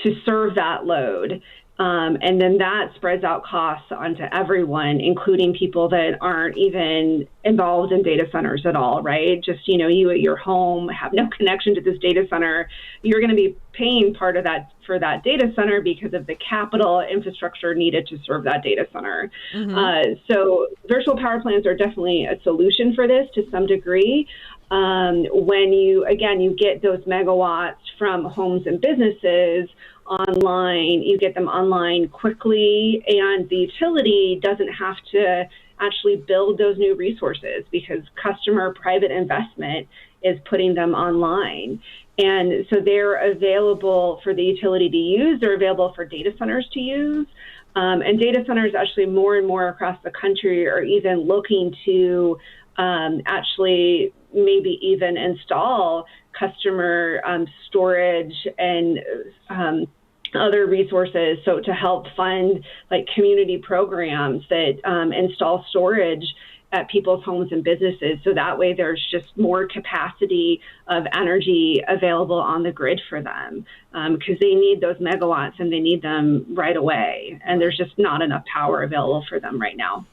to serve that load. And then that spreads out costs onto everyone, including people that aren't even involved in data centers at all, right? Just, you at your home have no connection to this data center. You're going to be paying part of that for that data center because of the capital infrastructure needed to serve that data center. So virtual power plants are definitely a solution for this to some degree. When you get those megawatts from homes and businesses online, you get them online quickly, and the utility doesn't have to actually build those new resources because customer private investment is putting them online. And so they're available for the utility to use, they're available for data centers to use. And data centers actually more and more across the country are even looking to actually maybe even install customer storage and other resources, so to help fund like community programs that install storage at people's homes and businesses. So that way there's just more capacity of energy available on the grid for them because they need those megawatts and they need them right away. And there's just not enough power available for them right now.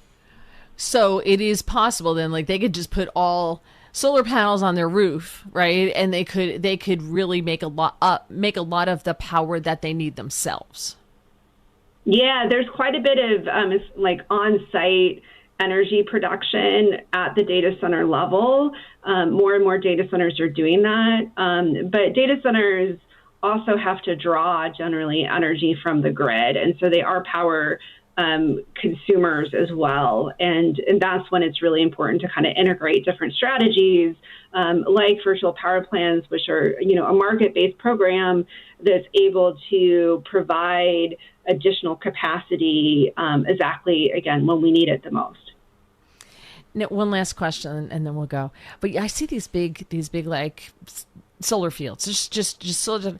So it is possible then, like they could just put all solar panels on their roof, right? And they could really make a lot of the power that they need themselves. Yeah, there's quite a bit of like on-site energy production at the data center level. More and more data centers are doing that. But data centers also have to draw generally energy from the grid. And so they are power consumers as well. And that's when it's really important to kind of integrate different strategies like virtual power plants, which are, a market-based program that's able to provide additional capacity exactly, again, when we need it the most. Now, one last question and then we'll go. But I see these big like solar fields, just solar.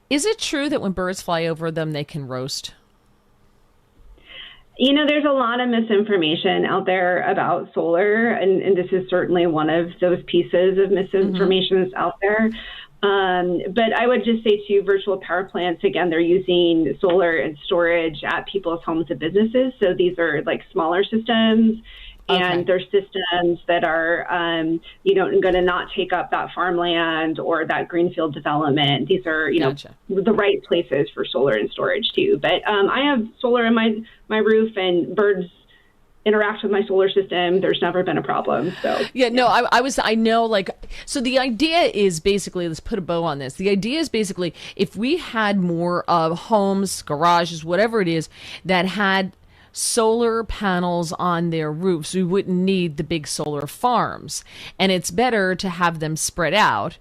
Is it true that when birds fly over them, they can roast? There's a lot of misinformation out there about solar, and this is certainly one of those pieces of misinformation that's out there. But I would just say too, virtual power plants, again, they're using solar and storage at people's homes and businesses. So these are like smaller systems, and there's systems that are, going to not take up that farmland or that greenfield development. These are, the right places for solar and storage too. But I have solar in my roof, and birds interact with my solar system. There's never been a problem. So so the idea is basically, let's put a bow on this. The idea is basically, if we had more homes, garages, whatever it is, that had solar panels on their roofs, we wouldn't need the big solar farms. And it's better to have them spread out,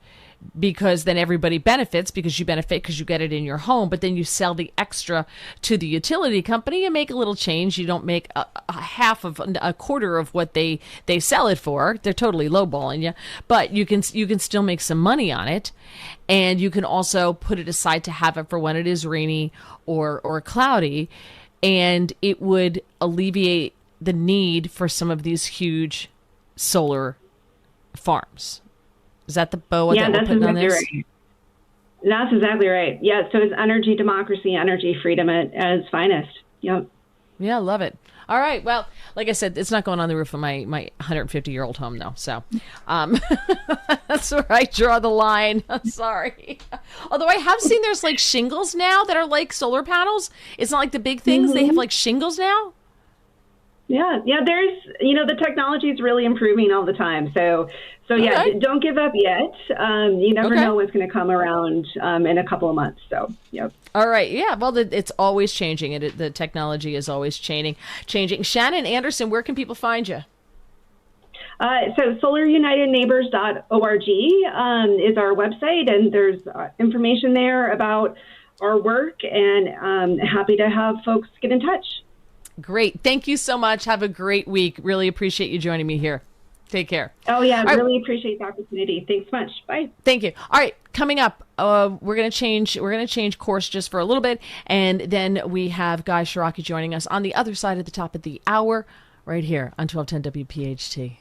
because then everybody benefits, because you benefit because you get it in your home, but then you sell the extra to the utility company and make a little change. You don't make a quarter of what they sell it for. They're totally lowballing you, but you can still make some money on it, and you can also put it aside to have it for when it is rainy or cloudy, and it would alleviate the need for some of these huge solar farms. Is that the bow that we're putting on this? Right. That's exactly right. Yeah, so it's energy democracy, energy freedom at its finest. Yep. Yeah, love it. All right. Well, like I said, it's not going on the roof of my 150-year-old home, though. So that's where I draw the line. I'm sorry. Although I have seen there's like shingles now that are like solar panels. It's not like the big things. Mm-hmm. They have like shingles now. Yeah. There's, the technology is really improving all the time. So yeah, don't give up yet. You never know what's going to come around in a couple of months. So, yep. All right. Yeah. Well, it's always changing. The technology is always changing. Shannon Anderson, where can people find you? So solarunitedneighbors.org is our website, and there's information there about our work, and happy to have folks get in touch. Great. Thank you so much. Have a great week. Really appreciate you joining me here. Take care. Oh, yeah. Really appreciate the opportunity. Thanks much. Bye. Thank you. All right. Coming up, we're going to change course just for a little bit. And then we have Guy Shiraki joining us on the other side at the top of the hour right here on 1210 WPHT.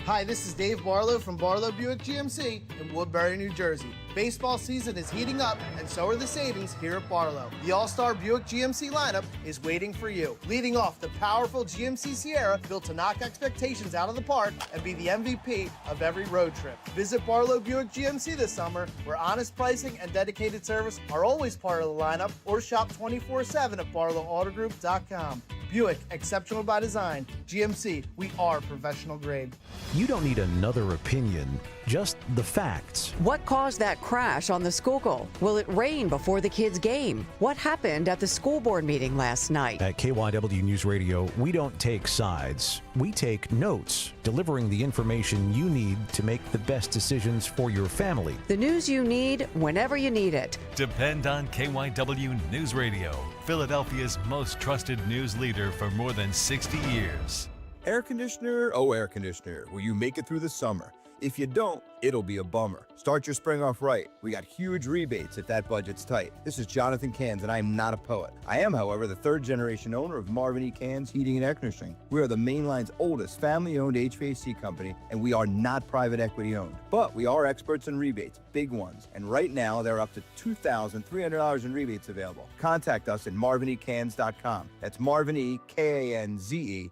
Hi, this is Dave Barlow from Barlow Buick GMC in Woodbury, New Jersey. Baseball season is heating up, and so are the savings here at Barlow. The All-Star Buick GMC lineup is waiting for you. Leading off, the powerful GMC Sierra, built to knock expectations out of the park and be the MVP of every road trip. Visit Barlow Buick GMC this summer, where honest pricing and dedicated service are always part of the lineup, or shop 24/7 at barlowautogroup.com. Buick, exceptional by design. GMC, we are professional grade. You don't need another opinion, just the facts. What caused that crash on the Schuylkill? Will it rain before the kids' game? What happened at the school board meeting last night? At KYW News Radio, we don't take sides. We take notes, delivering the information you need to make the best decisions for your family. The news you need whenever you need it. Depend on KYW News Radio, Philadelphia's most trusted news leader for more than 60 years. Air conditioner, oh air conditioner, will you make it through the summer? If you don't, it'll be a bummer. Start your spring off right. We got huge rebates if that budget's tight. This is Jonathan Cans, and I am not a poet. I am, however, the third-generation owner of Marvin E. Cans Heating and Air Conditioning. We are the mainline's oldest family-owned HVAC company, and we are not private equity-owned. But we are experts in rebates, big ones. And right now, there are up to $2,300 in rebates available. Contact us at marvinecans.com. That's marvinekanze.com.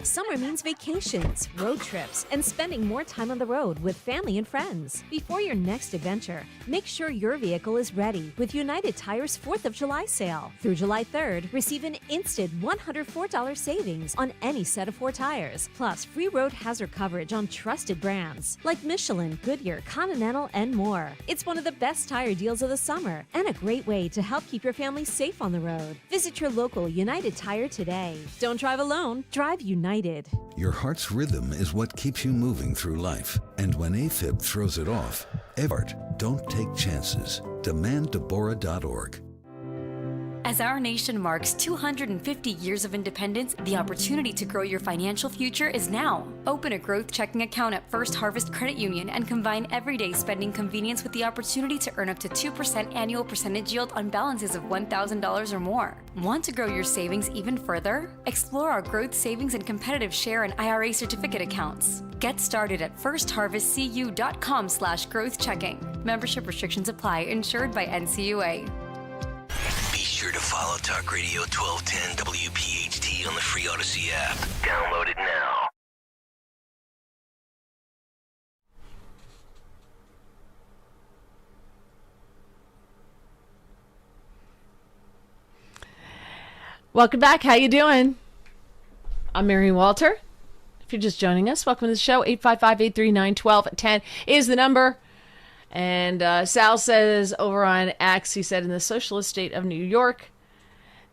Summer means vacations, road trips, and spending more time on the road with family and friends. Before your next adventure, make sure your vehicle is ready with United Tire's 4th of July sale. Through July 3rd, receive an instant $104 savings on any set of 4 tires, plus free road hazard coverage on trusted brands like Michelin, Goodyear, Continental, and more. It's one of the best tire deals of the summer and a great way to help keep your family safe on the road. Visit your local United Tire today. Don't drive alone. Drive United. Your heart's rhythm is what keeps you moving through life. And when AFib throws it off, don't take chances. DemandDeborah.org. As our nation marks 250 years of independence, the opportunity to grow your financial future is now. Open a growth checking account at First Harvest Credit Union and combine everyday spending convenience with the opportunity to earn up to 2% annual percentage yield on balances of $1,000 or more. Want to grow your savings even further? Explore our growth savings and competitive share and IRA certificate accounts. Get started at firstharvestcu.com/growth checking. Membership restrictions apply. Insured by NCUA. Be sure sure to follow Talk Radio 1210 WPHT on the free Odyssey app. Download it now. Welcome back. How you doing? I'm Mary Walter. If you're just joining us, welcome to the show. 855-839-1210 is the number. And Sal says over on X, he said, in the socialist state of New York,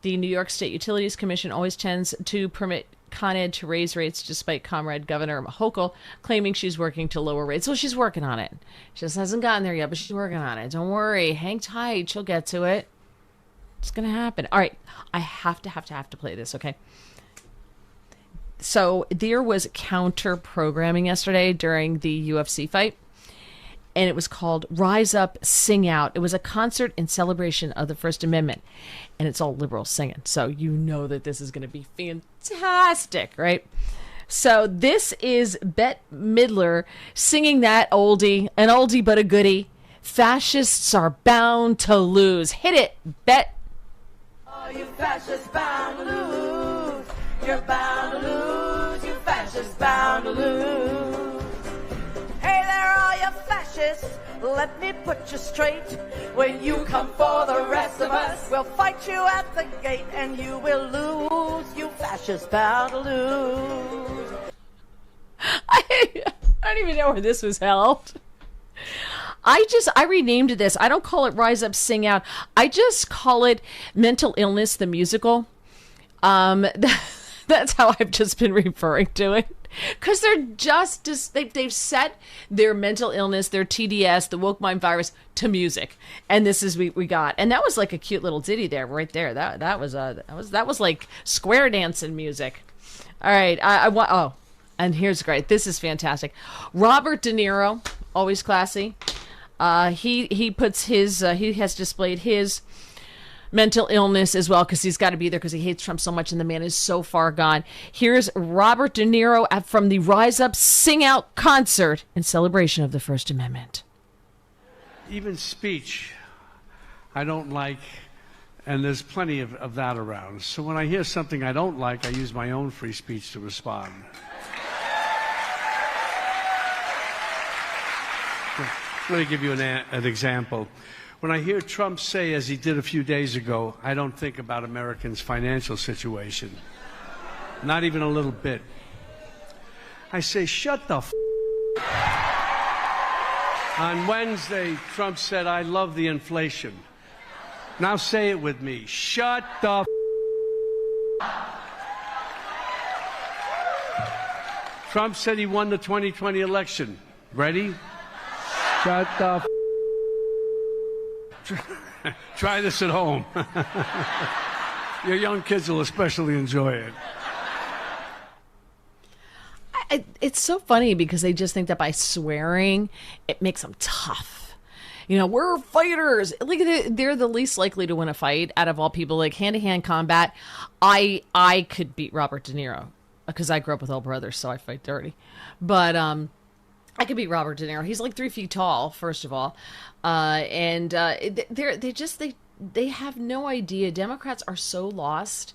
the New York State Utilities Commission always tends to permit Con Ed to raise rates despite Comrade Governor Hochul claiming she's working to lower rates. Well, she's working on it. She just hasn't gotten there yet, but she's working on it. Don't worry. Hang tight. She'll get to it. It's going to happen. All right. I have to play this, okay? So there was counter programming yesterday during the UFC fight, and it was called Rise Up, Sing Out. It was a concert in celebration of the First Amendment, and it's all liberals singing. So you know that this is going to be fantastic, right? So this is Bette Midler singing that oldie, an oldie but a goodie. Fascists are bound to lose. Hit it, Bette. Oh, you fascists bound to lose. You're bound to lose. You fascists bound to lose. Hey there, all you fascists. Let me put you straight. When you come for the rest of us, we'll fight you at the gate and you will lose. You fascists bound to lose. I don't even know where this was held. I renamed this. I don't call it Rise Up, Sing Out. I just call it Mental Illness, the musical. That's how I've just been referring to it. Because they're they've set their mental illness, their TDS, the woke mind virus to music. And this is we got. And that was like a cute little ditty there, right there. That was like square dancing music. All right. And here's great. This is fantastic. Robert De Niro, always classy. He puts his he has displayed his mental illness as well because he's got to be there because he hates Trump so much and the man is so far gone. Here's Robert De Niro from the Rise Up, Sing Out concert in celebration of the First Amendment. Even speech I don't like, and there's plenty of that around. So when I hear something I don't like, I use my own free speech to respond. Let me give you an example. When I hear Trump say, as he did a few days ago, I don't think about Americans' financial situation. Not even a little bit. I say, shut the f***. On Wednesday, Trump said, I love the inflation. Now say it with me. Shut the f***. Trump said he won the 2020 election. Ready? Shut the f***. Try this at home. Your young kids will especially enjoy it. It's so funny because they just think that by swearing, it makes them tough. You know, we're fighters. Like they're the least likely to win a fight out of all people. Like hand-to-hand combat, I could beat Robert De Niro because I grew up with all brothers, so I fight dirty. But I could beat Robert De Niro. He's like 3 feet tall, first of all. And they have no idea. Democrats are so lost,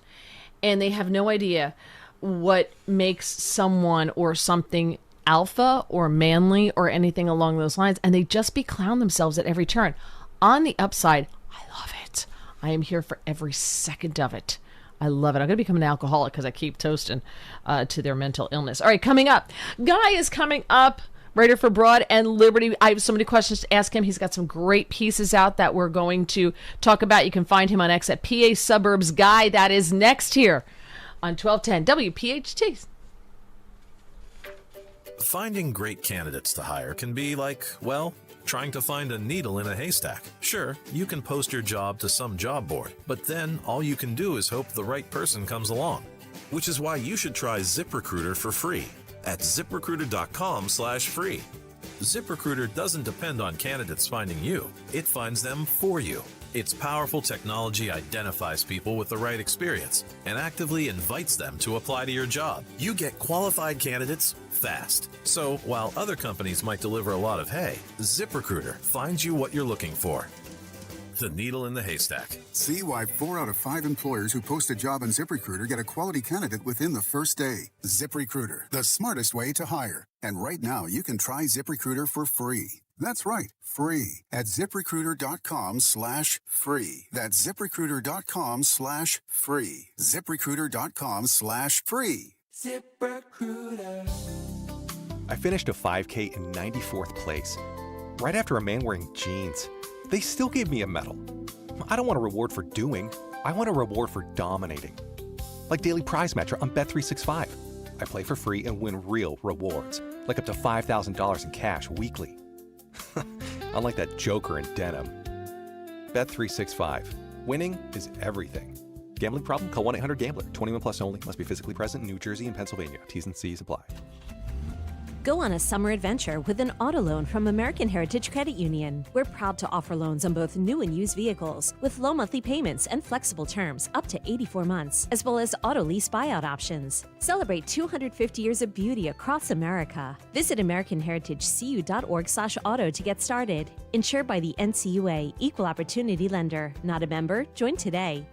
and they have no idea what makes someone or something alpha or manly or anything along those lines. And they just beclown themselves at every turn. On the upside, I love it. I am here for every second of it. I love it. I'm going to become an alcoholic because I keep toasting to their mental illness. All right, coming up. Guy is coming up. Writer for Broad and Liberty. I have so many questions to ask him. He's got some great pieces out that we're going to talk about. You can find him on X at PA Suburbs Guy. That is next here on 1210 WPHT. Finding great candidates to hire can be like, well, trying to find a needle in a haystack. Sure, you can post your job to some job board, but then all you can do is hope the right person comes along. Which is why you should try ZipRecruiter for free at ZipRecruiter.com/free. ZipRecruiter doesn't depend on candidates finding you. It finds them for you. Its powerful technology identifies people with the right experience and actively invites them to apply to your job. You get qualified candidates fast. So while other companies might deliver a lot of hay, ZipRecruiter finds you what you're looking for. the needle in the haystack. See why 4 out of 5 employers who post a job on ZipRecruiter get a quality candidate within the first day. ZipRecruiter, the smartest way to hire. And right now, you can try ZipRecruiter for free. That's right, free at ZipRecruiter.com/free. That's ZipRecruiter.com/free. ZipRecruiter.com/free. ZipRecruiter. I finished a 5K in 94th place, right after a man wearing jeans. They still gave me a medal. I don't want a reward for doing. I want a reward for dominating. Like Daily Prize Matcher on Bet365. I play for free and win real rewards, like up to $5,000 in cash weekly. Unlike that joker in denim. Bet365. Winning is everything. Gambling problem? Call 1-800-GAMBLER. 21 plus only. Must be physically present in New Jersey and Pennsylvania. T's and C's apply. Go on a summer adventure with an auto loan from American Heritage Credit Union. We're proud to offer loans on both new and used vehicles with low monthly payments and flexible terms up to 84 months, as well as auto lease buyout options. Celebrate 250 years of beauty across America. Visit AmericanHeritageCU.org/auto to get started. Insured by the NCUA, Equal Opportunity Lender. Not a member? Join today.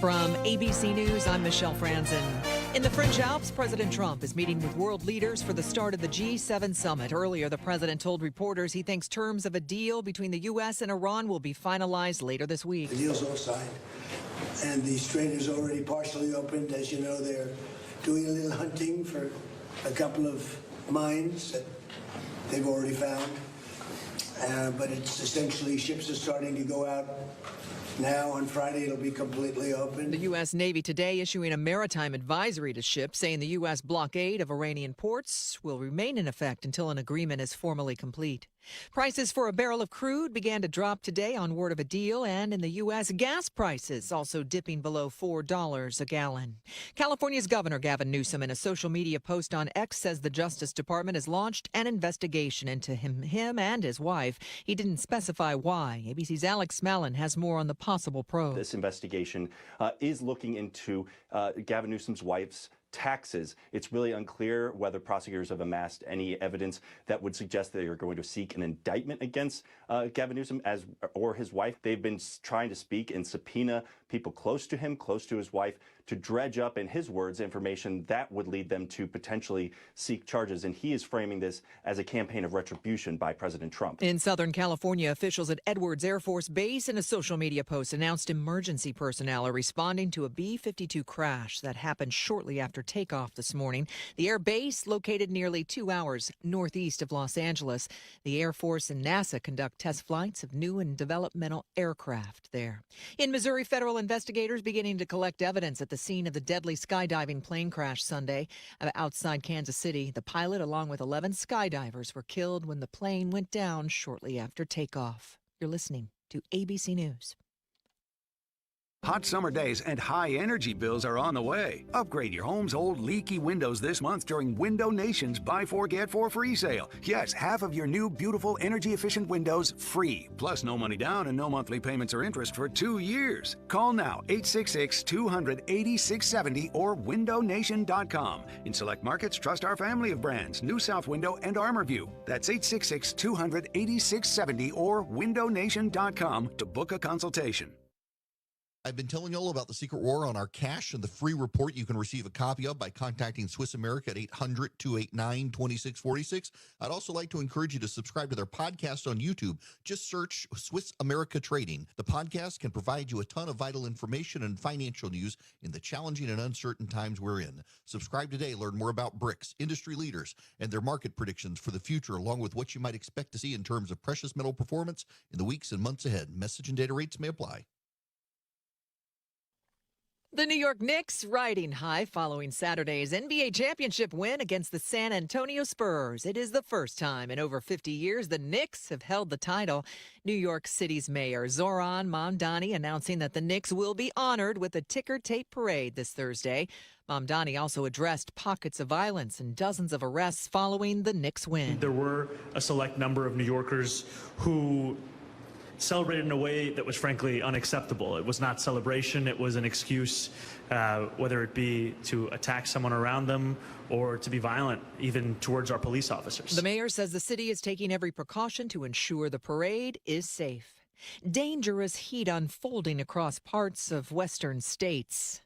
From ABC News, I'm Michelle Franzen. In the French Alps, President Trump is meeting with world leaders for the start of the G7 summit. Earlier, the president told reporters he thinks terms of a deal between the U.S. and Iran will be finalized later this week. The deal's all signed, and the strait is already partially opened. As you know, they're doing a little hunting for a couple of mines that they've already found. But it's essentially ships are starting to go out. Now, on Friday, it'll be completely open. The U.S. Navy today issuing a maritime advisory to ships saying the U.S. blockade of Iranian ports will remain in effect until an agreement is formally complete. Prices for a barrel of crude began to drop today on word of a deal, and in the U.S., gas prices also dipping below $4 a gallon. California's Governor Gavin Newsom, in a social media post on X, says the Justice Department has launched an investigation into him and his wife. He didn't specify why. ABC's Alex Mallon has more on the possible probe. This investigation is looking into Gavin Newsom's wife's taxes. It's really unclear whether prosecutors have amassed any evidence that would suggest they are going to seek an indictment against Gavin Newsom or his wife. They've been trying to speak and subpoena people close to him, close to his wife, to dredge up, in his words, information that would lead them to potentially seek charges. And he is framing this as a campaign of retribution by President Trump. In Southern California, officials at Edwards Air Force Base in a social media post announced emergency personnel are responding to a B-52 crash that happened shortly after takeoff this morning. The air base, located nearly 2 hours northeast of Los Angeles. The Air Force and NASA conduct test flights of new and developmental aircraft there. In Missouri, federal investigators beginning to collect evidence at the scene of the deadly skydiving plane crash Sunday outside Kansas City. The pilot, along with 11 skydivers, were killed when the plane went down shortly after takeoff. You're listening to ABC News. Hot summer days and high energy bills are on the way. Upgrade your home's old leaky windows this month during Window Nation's Buy 4 Get 4 free sale. Yes, half of your new beautiful energy efficient windows free. Plus no money down and no monthly payments or interest for 2 years. Call now 866-200-8670 or windownation.com. In select markets, trust our family of brands, New South Window and ArmorView. That's 866-200-8670 or windownation.com to book a consultation. I've been telling you all about the secret war on our cash and the free report you can receive a copy of by contacting Swiss America at 800-289-2646. I'd also like to encourage you to subscribe to their podcast on YouTube. Just search Swiss America Trading. The podcast can provide you a ton of vital information and financial news in the challenging and uncertain times we're in. Subscribe today. Learn more about BRICS, industry leaders, and their market predictions for the future, along with what you might expect to see in terms of precious metal performance in the weeks and months ahead. Message and data rates may apply. The New York Knicks riding high following Saturday's NBA championship win against the San Antonio Spurs. It is the first time in over 50 years the Knicks have held the title. New York City's mayor, Zoran Mamdani, announcing that the Knicks will be honored with a ticker tape parade this Thursday. Mamdani also addressed pockets of violence and dozens of arrests following the Knicks win. There were a select number of New Yorkers who celebrated in a way that was frankly unacceptable. It was not celebration. It was an excuse, whether it be to attack someone around them or to be violent, even towards our police officers. The mayor says the city is taking every precaution to ensure the parade is safe. Dangerous heat unfolding across parts of western states.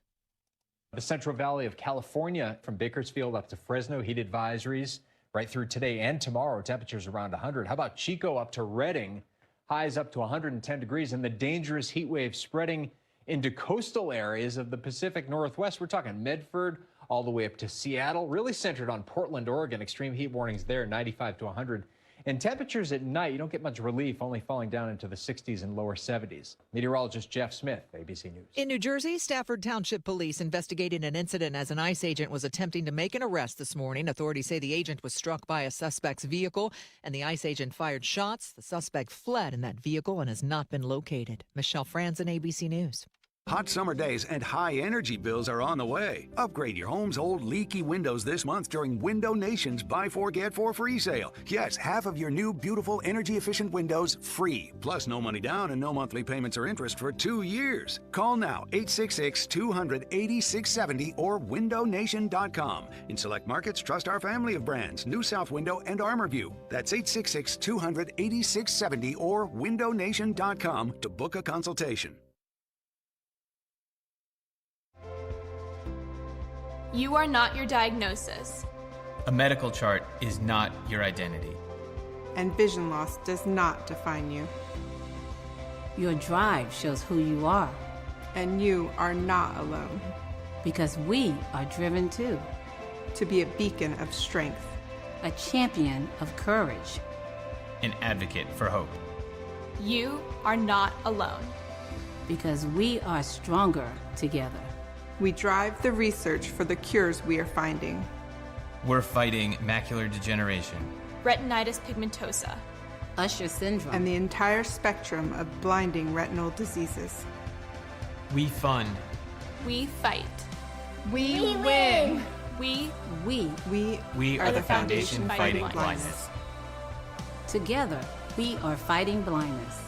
The Central Valley of California, from Bakersfield up to Fresno, heat advisories right through today and tomorrow. Temperatures around 100. How about Chico up to Redding? Highs up to 110 degrees, and the dangerous heat wave spreading into coastal areas of the Pacific Northwest. We're talking Medford all the way up to Seattle, really centered on Portland, Oregon. Extreme heat warnings there, 95 to 100. And temperatures at night, you don't get much relief, only falling down into the 60s and lower 70s. Meteorologist Jeff Smith, ABC News. In New Jersey, Stafford Township Police investigating an incident as an ICE agent was attempting to make an arrest this morning. Authorities say the agent was struck by a suspect's vehicle, and the ICE agent fired shots. The suspect fled in that vehicle and has not been located. Michelle Franzen, ABC News. Hot summer days and high energy bills are on the way. Upgrade your home's old leaky windows this month during Window Nation's Buy 4 Get 4 free sale. Yes, half of your new beautiful energy efficient windows free. Plus no money down and no monthly payments or interest for 2 years. Call now 866-200-8670 or windownation.com. In select markets, trust our family of brands, New South Window and ArmorView. That's 866-200-8670 or windownation.com to book a consultation. You are not your diagnosis. A medical chart is not your identity. And vision loss does not define you. Your drive shows who you are. And you are not alone. Because we are driven too. To be a beacon of strength. A champion of courage. An advocate for hope. You are not alone. Because we are stronger together. We drive the research for the cures we are finding. We're fighting macular degeneration, retinitis pigmentosa, Usher syndrome, and the entire spectrum of blinding retinal diseases. We fund. We fight. We win. We are the foundation fighting blindness. Together, we are fighting blindness.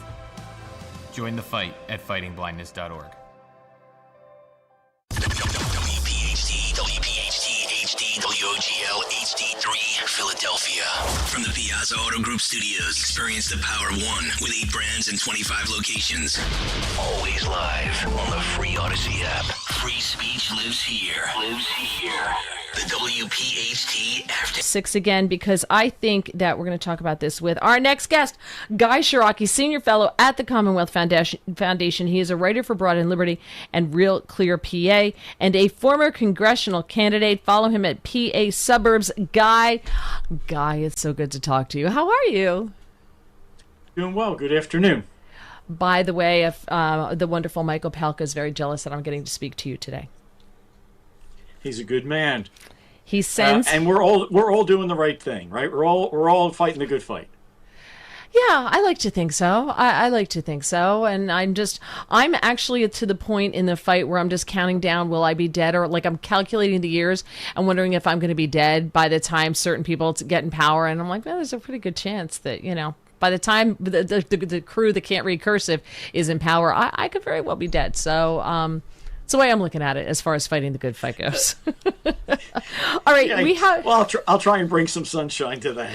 Join the fight at fightingblindness.org. WOGL HD3 Philadelphia. From the Piazza Auto Group Studios, experience the power of one with 8 brands and 25 locations. Always live on the free Odyssey app. Free speech lives here. The WPHT After 6 again, because I think that we're going to talk about this with our next guest, Guy Shiraki, Senior Fellow at the Commonwealth Foundation. He is a writer for Broad and Liberty and Real Clear PA and a former congressional candidate. Follow him at PA Suburbs. Guy, it's so good to talk to you. How are you? Doing well. Good afternoon. By the way, the wonderful Michael Palka is very jealous that I'm getting to speak to you today. He's a good man. He sends, and we're all doing the right thing, right? We're all fighting the good fight. Yeah, I like to think so. I like to think so, and I'm actually to the point in the fight where I'm just counting down. Will I be dead, or like I'm calculating the years and wondering if I'm going to be dead by the time certain people get in power, and I'm like, well, there's a pretty good chance that by the time the crew that can't read cursive is in power, I could very well be dead. So. It's the way I'm looking at it as far as fighting the good fight goes. All right, yeah, Well, I'll try and bring some sunshine to that.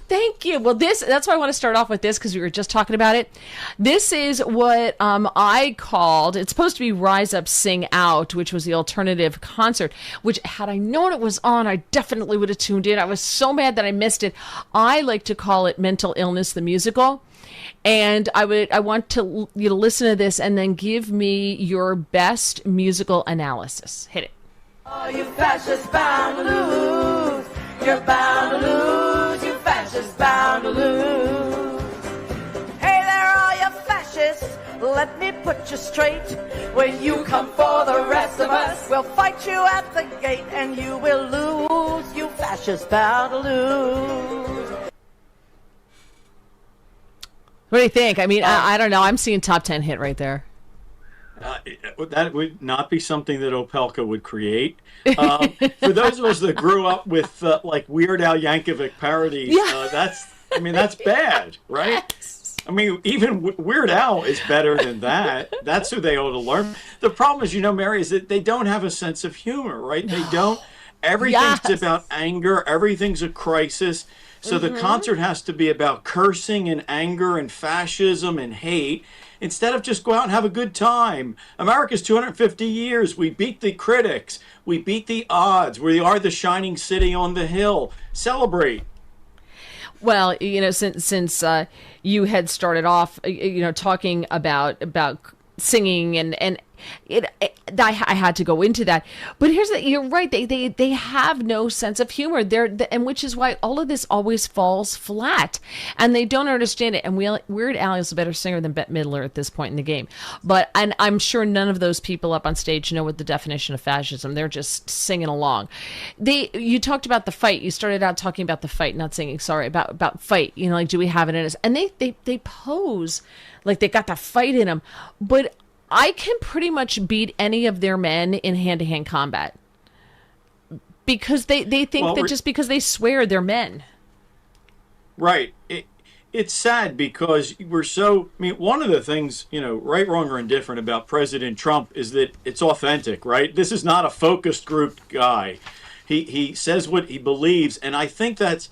Thank you. Well, that's why I want to start off with this, because we were just talking about it. This is what I called, it's supposed to be Rise Up, Sing Out, which was the alternative concert, which had I known it was on, I definitely would have tuned in. I was so mad that I missed it. I like to call it Mental Illness, the musical. And I want you to listen to this and then give me your best musical analysis. Hit it. Oh, you fascists bound to lose. You're bound to lose. You fascists bound to lose. Hey there, all you fascists. Let me put you straight. When you come for the rest of us, we'll fight you at the gate and you will lose. You fascists bound to lose. What do you think? I mean, I don't know. I'm seeing top 10 hit right there. That would not be something that Opelka would create. For those of us that grew up with like Weird Al Yankovic parodies, that's bad, right? I mean, even Weird Al is better than that. That's who they ought to learn. The problem is, Mary, is that they don't have a sense of humor, right? They don't. Everything's about anger. Everything's a crisis. So the concert has to be about cursing and anger and fascism and hate, instead of just go out and have a good time. America's 250 years. We beat the critics. We beat the odds. We are the shining city on the hill. Celebrate. Well, since you had started off, talking about singing and I had to go into that. But you're right. They have no sense of humor there, and which is why all of this always falls flat, and they don't understand it. And Weird Al is a better singer than Bette Midler at this point in the game. And I'm sure none of those people up on stage know what the definition of fascism. They're just singing along. You talked about the fight. You started out talking about the fight, not singing. Sorry, about fight. Like, do we have it in us? And they pose like they got the fight in them, but I can pretty much beat any of their men in hand-to-hand combat because they think that just because they swear they're men. Right. It's sad because we're so, one of the things, right, wrong, or indifferent about President Trump is that it's authentic, right? This is not a focused group guy. He says what he believes, and I think that's,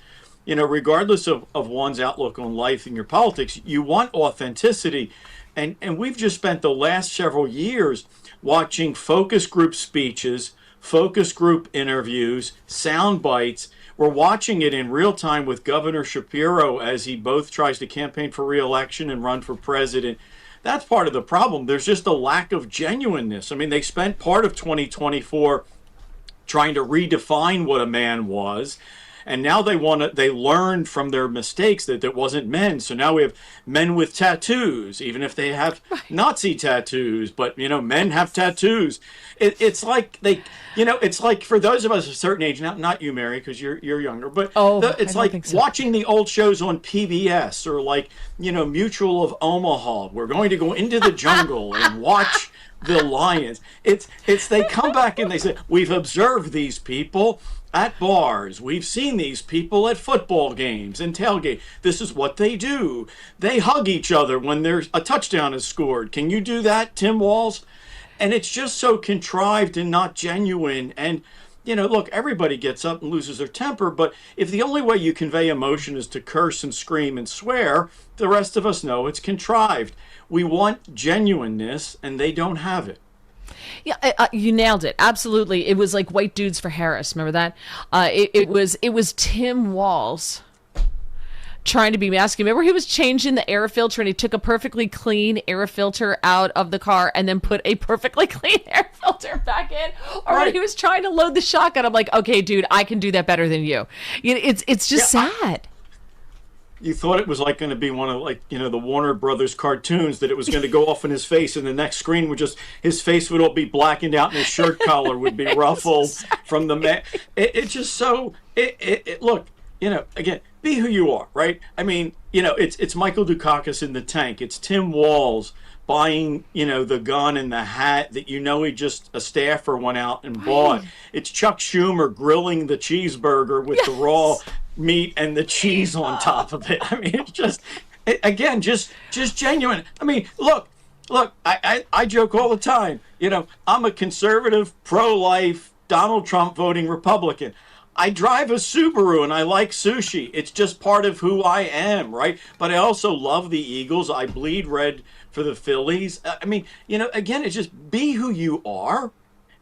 regardless of one's outlook on life and your politics, you want authenticity. And we've just spent the last several years watching focus group speeches, focus group interviews, sound bites. We're watching it in real time with Governor Shapiro as he both tries to campaign for re-election and run for president. That's part of the problem. There's just a lack of genuineness. They spent part of 2024 trying to redefine what a man was. And now they learned from their mistakes that it wasn't men. So now we have men with tattoos, even if they have Nazi tattoos. But, men have tattoos. It's like it's like for those of us of a certain age, not you, Mary, because you're younger, but it's like watching the old shows on PBS or like, Mutual of Omaha. We're going to go into the jungle and watch the lions. They come back and they say, we've observed these people at bars. We've seen these people at football games and tailgate. This is what they do. They hug each other when there's a touchdown is scored. Can you do that, Tim Walz? And it's just so contrived and not genuine. And, look, everybody gets up and loses their temper, but if the only way you convey emotion is to curse and scream and swear, the rest of us know it's contrived. We want genuineness, and they don't have it. Yeah, you nailed it. Absolutely. It was like White Dudes for Harris. Remember that? It was Tim Walz trying to be masculine. Remember he was changing the air filter and he took a perfectly clean air filter out of the car and then put a perfectly clean air filter back in? Or when he was trying to load the shotgun, I'm like, okay, dude, I can do that better than you. It's just sad. You thought it was like going to be one of the Warner Brothers cartoons, that it was going to go off in his face and the next screen would just, his face would all be blackened out and his shirt collar would be ruffled from the man. It's just so, look, again, be who you are, right? It's Michael Dukakis in the tank. It's Tim Walz buying, the gun and the hat that he just, a staffer went out and bought. It's Chuck Schumer grilling the cheeseburger with the raw meat and the cheese on top of it. It's just, again, just genuine. Look, I joke all the time. I'm a conservative, pro-life, Donald Trump voting Republican. I drive a Subaru and I like sushi. It's just part of who I am, right? But I also love the Eagles. I bleed red for the Phillies. Again, it's just be who you are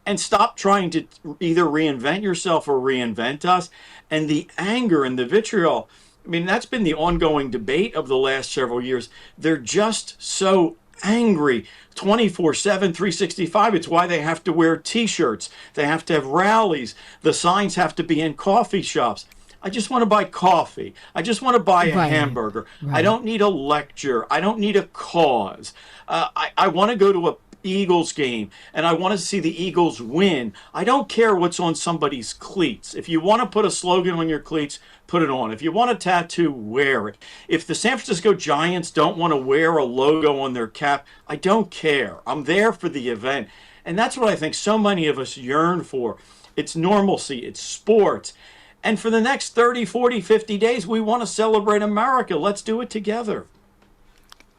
and stop trying to either reinvent yourself or reinvent us. And the anger and the vitriol, that's been the ongoing debate of the last several years. They're just so angry 24/7, 365. It's why they have to wear T-shirts. They have to have rallies. The signs have to be in coffee shops. I just want to buy coffee. I just want to buy a hamburger. I don't need a lecture. I don't need a cause. I want to go to a Eagles game and I want to see the Eagles win. I don't care what's on somebody's cleats. If you want to put a slogan on your cleats, put it on. If you want a tattoo, wear it. If the San Francisco Giants don't want to wear a logo on their cap, I don't care. I'm there for the event. And that's what I think so many of us yearn for. It's normalcy, it's sports. And for the next 30, 40, 50 days, we want to celebrate America. Let's do it together.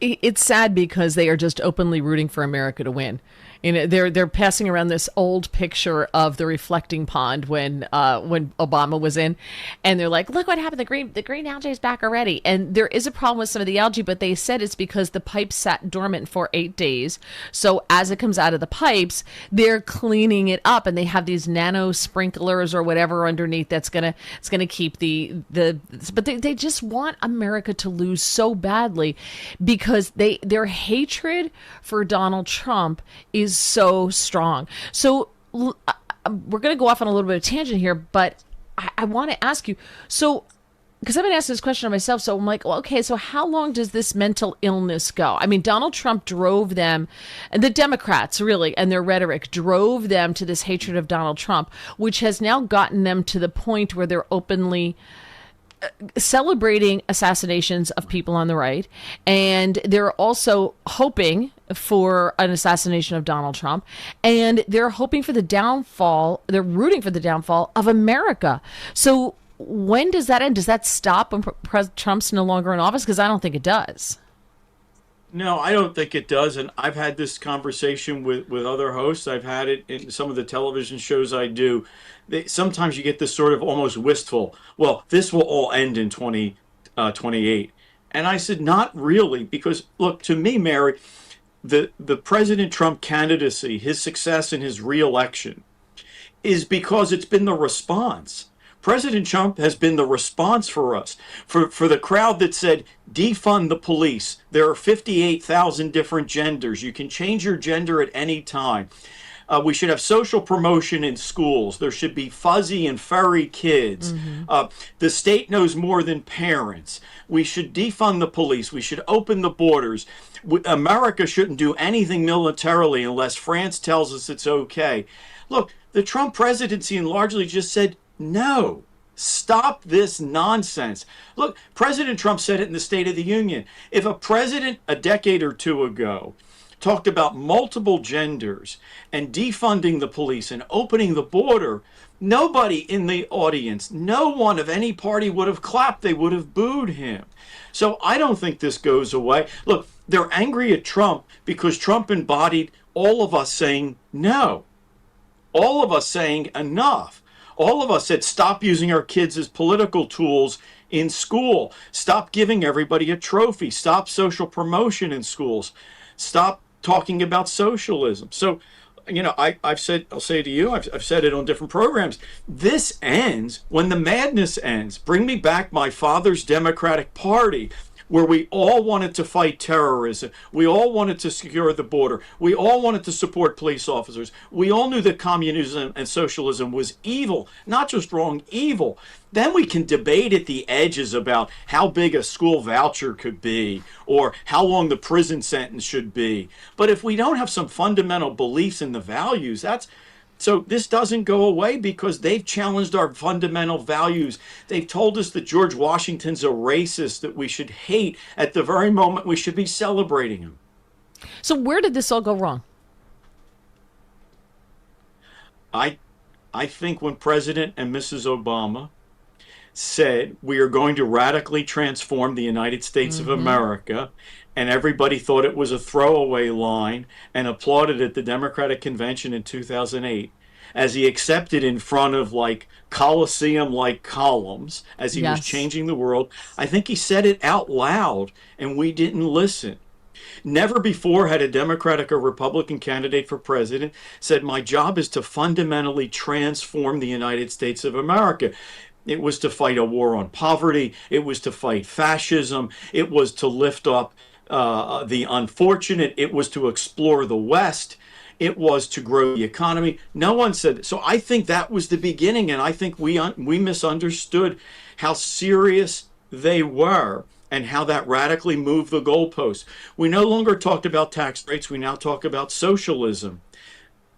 It's sad because they are just openly rooting for America to win. You know, they're passing around this old picture of the reflecting pond when Obama was in, and they're like, "Look what happened! The green algae is back already." And there is a problem with some of the algae, but they said it's because the pipes sat dormant for 8 days. So as it comes out of the pipes, they're cleaning it up, and they have these nano sprinklers or whatever underneath that's gonna keep the. But they just want America to lose so badly because their hatred for Donald Trump is so strong. So we're going to go off on a little bit of tangent here, but I want to ask you, so because I've been asking this question of myself, so I'm like, well, okay, so how long does this mental illness go? I mean, Donald Trump drove them, and the Democrats really, and their rhetoric drove them to this hatred of Donald Trump, which has now gotten them to the point where they're openly celebrating assassinations of people on the right, and they're also hoping for an assassination of Donald Trump, and they're hoping for the downfall, they're rooting for the downfall of America. So when does that end? Does that stop when Trump's no longer in office? Because I don't think it does. No, I don't think it does. And I've had this conversation with other hosts. I've had it in some of the television shows I do. Sometimes you get this sort of almost wistful, well, this will all end in 2028. And I said, not really, because look, to me, Mary, the President Trump candidacy, his success in his reelection is because it's been the response. President Trump has been the response for us, for the crowd that said, defund the police. There are 58,000 different genders. You can change your gender at any time. We should have social promotion in schools. There should be fuzzy and furry kids. The state knows more than parents. We should defund the police. We should open the borders. America shouldn't do anything militarily unless France tells us it's okay. Look, the Trump presidency largely just said, no, stop this nonsense. Look, President Trump said it in the State of the Union. If a president a decade or two ago talked about multiple genders and defunding the police and opening the border, nobody in the audience, no one of any party would have clapped. They would have booed him. So I don't think this goes away. Look, they're angry at Trump because Trump embodied all of us saying no, all of us saying enough. All of us said, stop using our kids as political tools in school. Stop giving everybody a trophy. Stop social promotion in schools. Stop talking about socialism. So, you know, I've said, I'll say to you, I've said it on different programs. This ends when the madness ends. Bring me back my father's Democratic Party, where we all wanted to fight terrorism. We all wanted to secure the border. We all wanted to support police officers. We all knew that communism and socialism was evil, not just wrong, evil. Then we can debate at the edges about how big a school voucher could be or how long the prison sentence should be. But if we don't have some fundamental beliefs in the values, so this doesn't go away because they've challenged our fundamental values. They've told us that George Washington's a racist that we should hate at the very moment we should be celebrating him. So where did this all go wrong? I think when President and Mrs. Obama said we are going to radically transform the United States of America, and everybody thought it was a throwaway line and applauded at the Democratic Convention in 2008 as he accepted in front of like Colosseum-like columns as he was changing the world. I think he said it out loud and we didn't listen. Never before had a Democratic or Republican candidate for president said, my job is to fundamentally transform the United States of America. It was to fight a war on poverty. It was to fight fascism. It was to lift up the unfortunate. It was to explore the West. It was to grow the economy. No one said it. So I think that was the beginning, and I think we misunderstood how serious they were and how that radically moved the goalposts. We no longer talked about tax rates. We now talk about socialism.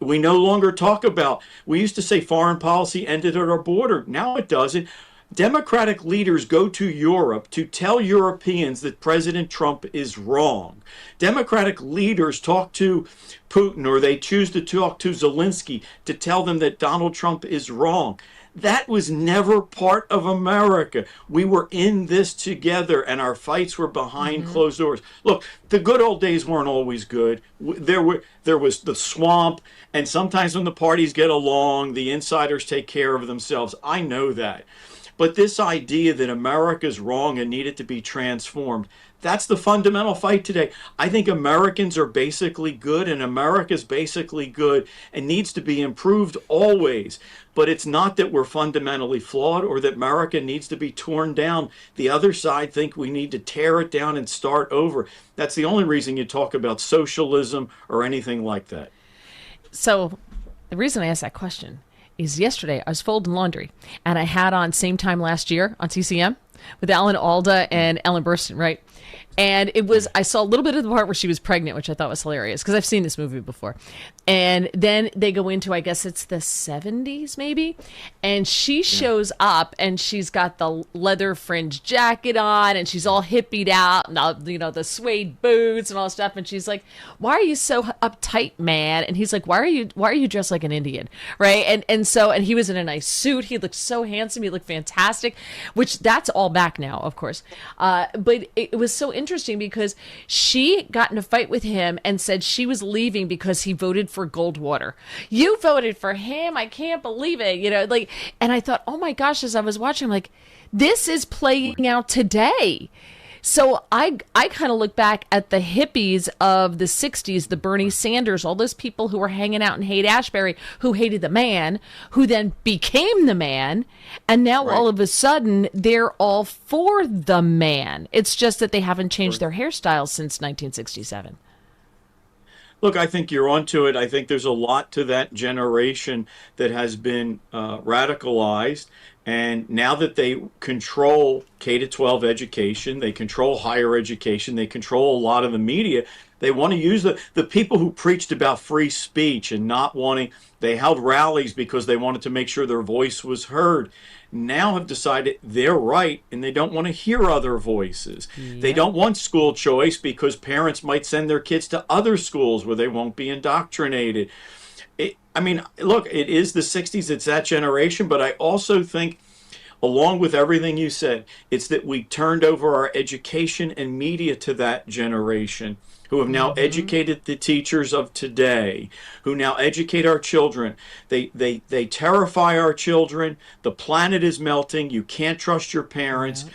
We no longer talk about, we used to say foreign policy ended at our border. Now it doesn't. Democratic leaders go to Europe to tell Europeans that President Trump is wrong. Democratic leaders talk to Putin, or they choose to talk to Zelensky to tell them that Donald Trump is wrong. That was never part of America. We were in this together, and our fights were behind closed doors. Look, the good old days weren't always good. There was the swamp, and sometimes when the parties get along, the insiders take care of themselves. I know that. But this idea that America's wrong and needed to be transformed, that's the fundamental fight today. I think Americans are basically good, and America's basically good and needs to be improved always. But it's not that we're fundamentally flawed or that America needs to be torn down. The other side think we need to tear it down and start over. That's the only reason you talk about socialism or anything like that. So the reason I asked that question is yesterday I was folding laundry, and I had on Same Time Last Year on CCM with Alan Alda and Ellen Burstyn, right? And it was, I saw a little bit of the part where she was pregnant, which I thought was hilarious because I've seen this movie before. And then they go into, I guess it's the 70s maybe. And she shows up and she's got the leather fringe jacket on and she's all hippied out and all, you know, the suede boots and all stuff. And she's like, "Why are you so uptight, man?" And he's like, why are you dressed like an Indian? Right. And he was in a nice suit. He looked so handsome. He looked fantastic, which that's all back now, of course. But it was so interesting because she got in a fight with him and said she was leaving because he voted for Goldwater. You voted for him? I can't believe it. You know, like, and I thought, oh my gosh, as I was watching, I'm like, this is playing out today. So I kind of look back at the hippies of the 60s, the Bernie Sanders, all those people who were hanging out in Haight-Ashbury who hated the man, who then became the man, and now all of a sudden they're all for the man. It's just that they haven't changed their hairstyles since 1967. Look, I think you're onto it. I think there's a lot to that generation that has been radicalized. And now that they control K-12 education, they control higher education, they control a lot of the media, they want to use the people who preached about free speech and not wanting, they held rallies because they wanted to make sure their voice was heard, now have decided they're right and they don't want to hear other voices. Yeah. They don't want school choice because parents might send their kids to other schools where they won't be indoctrinated. I mean, look, it is the 60s, it's that generation, but I also think, along with everything you said, it's that we turned over our education and media to that generation who have now educated the teachers of today, who now educate our children. They terrify our children. The planet is melting. You can't trust your parents.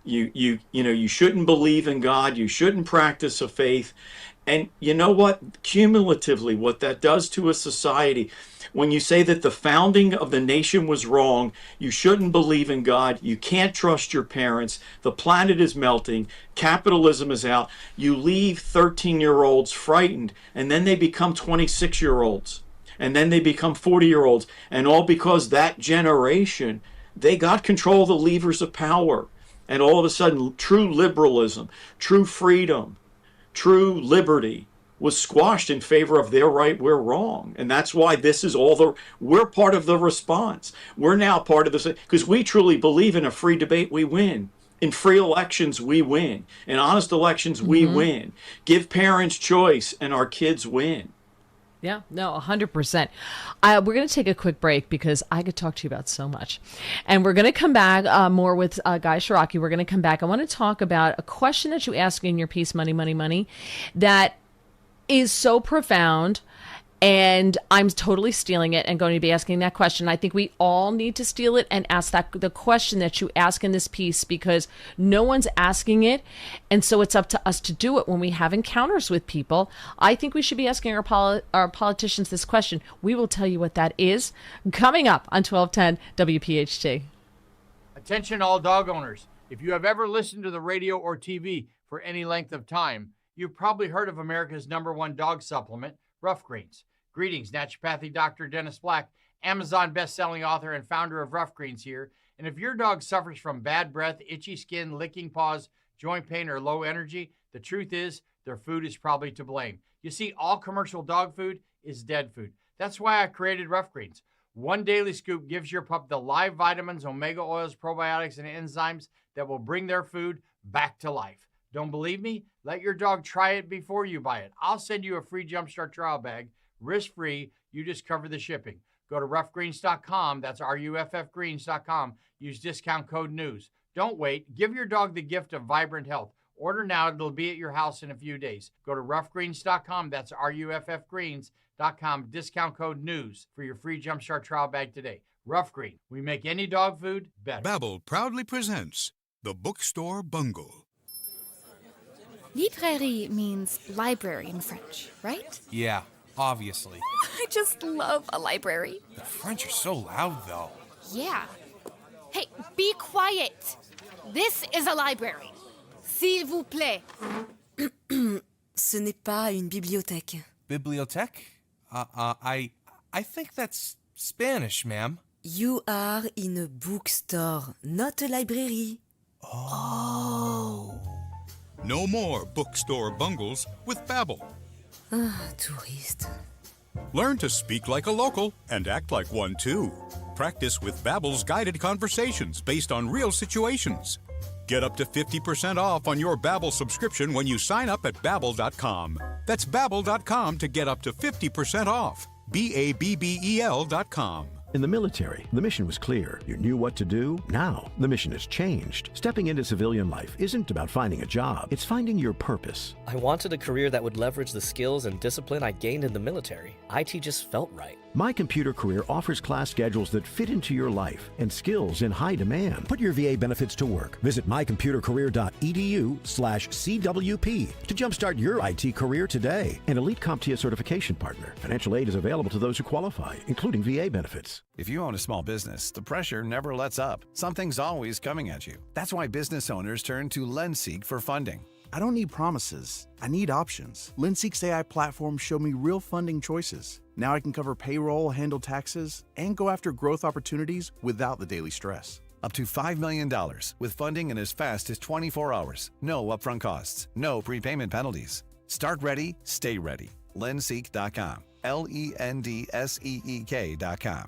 You know, you shouldn't believe in God. You shouldn't practice a faith. And you know what? Cumulatively, what that does to a society, when you say that the founding of the nation was wrong, you shouldn't believe in God, you can't trust your parents, the planet is melting, capitalism is out, you leave 13-year-olds frightened, and then they become 26-year-olds, and then they become 40-year-olds, and all because that generation, they got control of the levers of power. And all of a sudden, true liberalism, true freedom, true liberty was squashed in favor of their right, we're wrong. And that's why this is we're part of the response. We're now part of this, because we truly believe in a free debate, we win. In free elections, we win. In honest elections, we win. Give parents choice and our kids win. Yeah, no, 100%. We're going to take a quick break because I could talk to you about so much. And we're going to come back more with Guy Shiraki. We're going to come back. I want to talk about a question that you ask in your piece, Money, Money, Money, that is so profound. And I'm totally stealing it and going to be asking that question. I think we all need to steal it and ask the question that you ask in this piece because no one's asking it. And so it's up to us to do it when we have encounters with people. I think we should be asking our politicians this question. We will tell you what that is coming up on 1210 WPHT. Attention all dog owners. If you have ever listened to the radio or TV for any length of time, you've probably heard of America's #1 dog supplement, Rough Greens. Greetings, naturopathy Dr. Dennis Black, Amazon best-selling author and founder of Rough Greens here. And if your dog suffers from bad breath, itchy skin, licking paws, joint pain, or low energy, the truth is their food is probably to blame. You see, all commercial dog food is dead food. That's why I created Rough Greens. One daily scoop gives your pup the live vitamins, omega oils, probiotics, and enzymes that will bring their food back to life. Don't believe me? Let your dog try it before you buy it. I'll send you a free Jumpstart trial bag, risk-free. You just cover the shipping. Go to roughgreens.com. That's ruffgreens.com. Use discount code NEWS. Don't wait. Give your dog the gift of vibrant health. Order now. It'll be at your house in a few days. Go to roughgreens.com. That's ruffgreens.com. Discount code NEWS for your free Jumpstart trial bag today. Rough Green. We make any dog food better. Babbel proudly presents The Bookstore Bungle. Librairie means library in French, right? Yeah, obviously. I just love a library. The French are so loud, though. Yeah. Hey, be quiet. This is a library. S'il vous plaît. Ce n'est pas une bibliothèque. Bibliothèque? I think that's Spanish, ma'am. You are in a bookstore, not a library. Oh. No more bookstore bungles with Babbel. Ah, touriste. Learn to speak like a local and act like one too. Practice with Babbel's guided conversations based on real situations. Get up to 50% off on your Babbel subscription when you sign up at Babbel.com. That's Babbel.com to get up to 50% off. BABBEL.com. In the military, the mission was clear. You knew what to do. Now, the mission has changed. Stepping into civilian life isn't about finding a job. It's finding your purpose. I wanted a career that would leverage the skills and discipline I gained in the military. IT just felt right. My Computer Career offers class schedules that fit into your life and skills in high demand. Put your VA benefits to work. Visit mycomputercareer.edu/CWP to jumpstart your IT career today. An elite CompTIA certification partner. Financial aid is available to those who qualify, including VA benefits. If you own a small business, the pressure never lets up. Something's always coming at you. That's why business owners turn to LendSeek for funding. I don't need promises. I need options. LendSeek's AI platform showed me real funding choices. Now I can cover payroll, handle taxes, and go after growth opportunities without the daily stress. Up to $5 million with funding in as fast as 24 hours. No upfront costs. No prepayment penalties. Start ready, stay ready. LendSeek.com. LENDSEEK.com.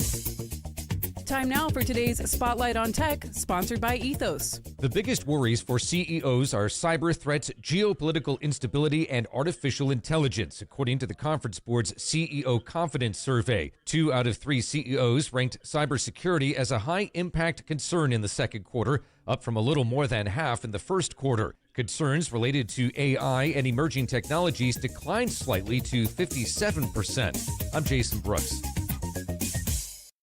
Time now for today's Spotlight on Tech, sponsored by Ethos. The biggest worries for CEOs are cyber threats, geopolitical instability, and artificial intelligence, according to the Conference Board's CEO Confidence Survey. 2 out of 3 CEOs ranked cybersecurity as a high-impact concern in the second quarter, up from a little more than half in the first quarter. Concerns related to AI and emerging technologies declined slightly to 57%. I'm Jason Brooks.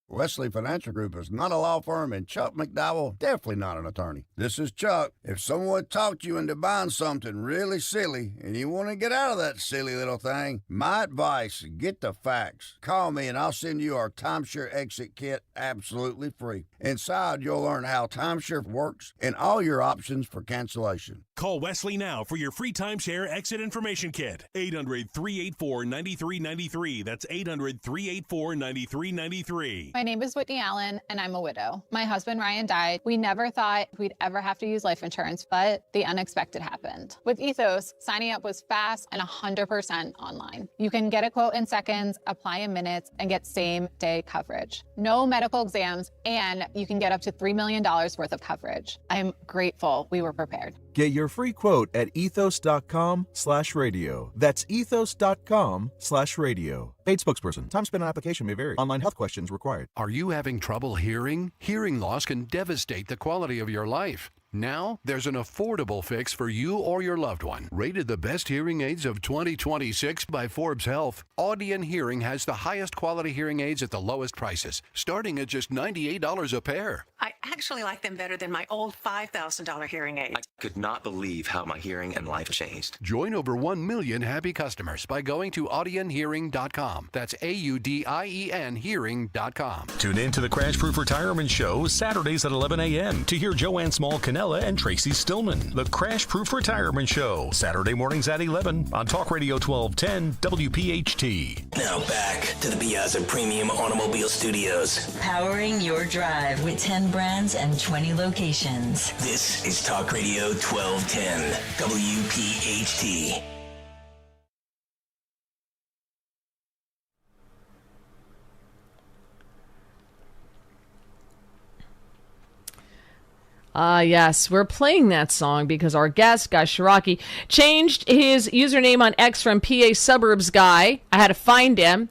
Wesley Financial Group is not a law firm, and Chuck McDowell definitely not an attorney. This is Chuck. If someone talked you into buying something really silly and you want to get out of that silly little thing, my advice, get the facts. Call me and I'll send you our timeshare exit kit absolutely free. Inside, you'll learn how timeshare works and all your options for cancellation. Call Wesley now for your free timeshare exit information kit. 800-384-9393. That's 800-384-9393. My name is Whitney Allen, and I'm a widow. My husband, Ryan, died. We never thought we'd ever have to use life insurance, but the unexpected happened. With Ethos, signing up was fast and 100% online. You can get a quote in seconds, apply in minutes, and get same-day coverage. No medical exams, and you can get up to $3 million worth of coverage. I'm grateful we were prepared. Get your free quote at ethos.com/radio. That's ethos.com/radio. Paid spokesperson. Time spent on application may vary. Online health questions required. Are you having trouble hearing? Hearing loss can devastate the quality of your life. Now, there's an affordable fix for you or your loved one. Rated the best hearing aids of 2026 by Forbes Health, Audion Hearing has the highest quality hearing aids at the lowest prices, starting at just $98 a pair. I actually like them better than my old $5,000 hearing aids. I could not believe how my hearing and life changed. Join over 1 million happy customers by going to audionhearing.com. That's AUDIEN hearing.com. Tune in to the Crash Proof Retirement Show Saturdays at 11 a.m. to hear Joanne Small-Canella and Tracy Stillman. The Crash Proof Retirement Show, Saturday mornings at 11 on Talk Radio 1210 WPHT. Now back to the Piazza Premium Automobile Studios. Powering your drive with 10 brands and 20 locations. This is Talk Radio 1210 WPHT. Yes, we're playing that song because our guest, Guy Shiraki, changed his username on X from PA Suburbs Guy, I had to find him,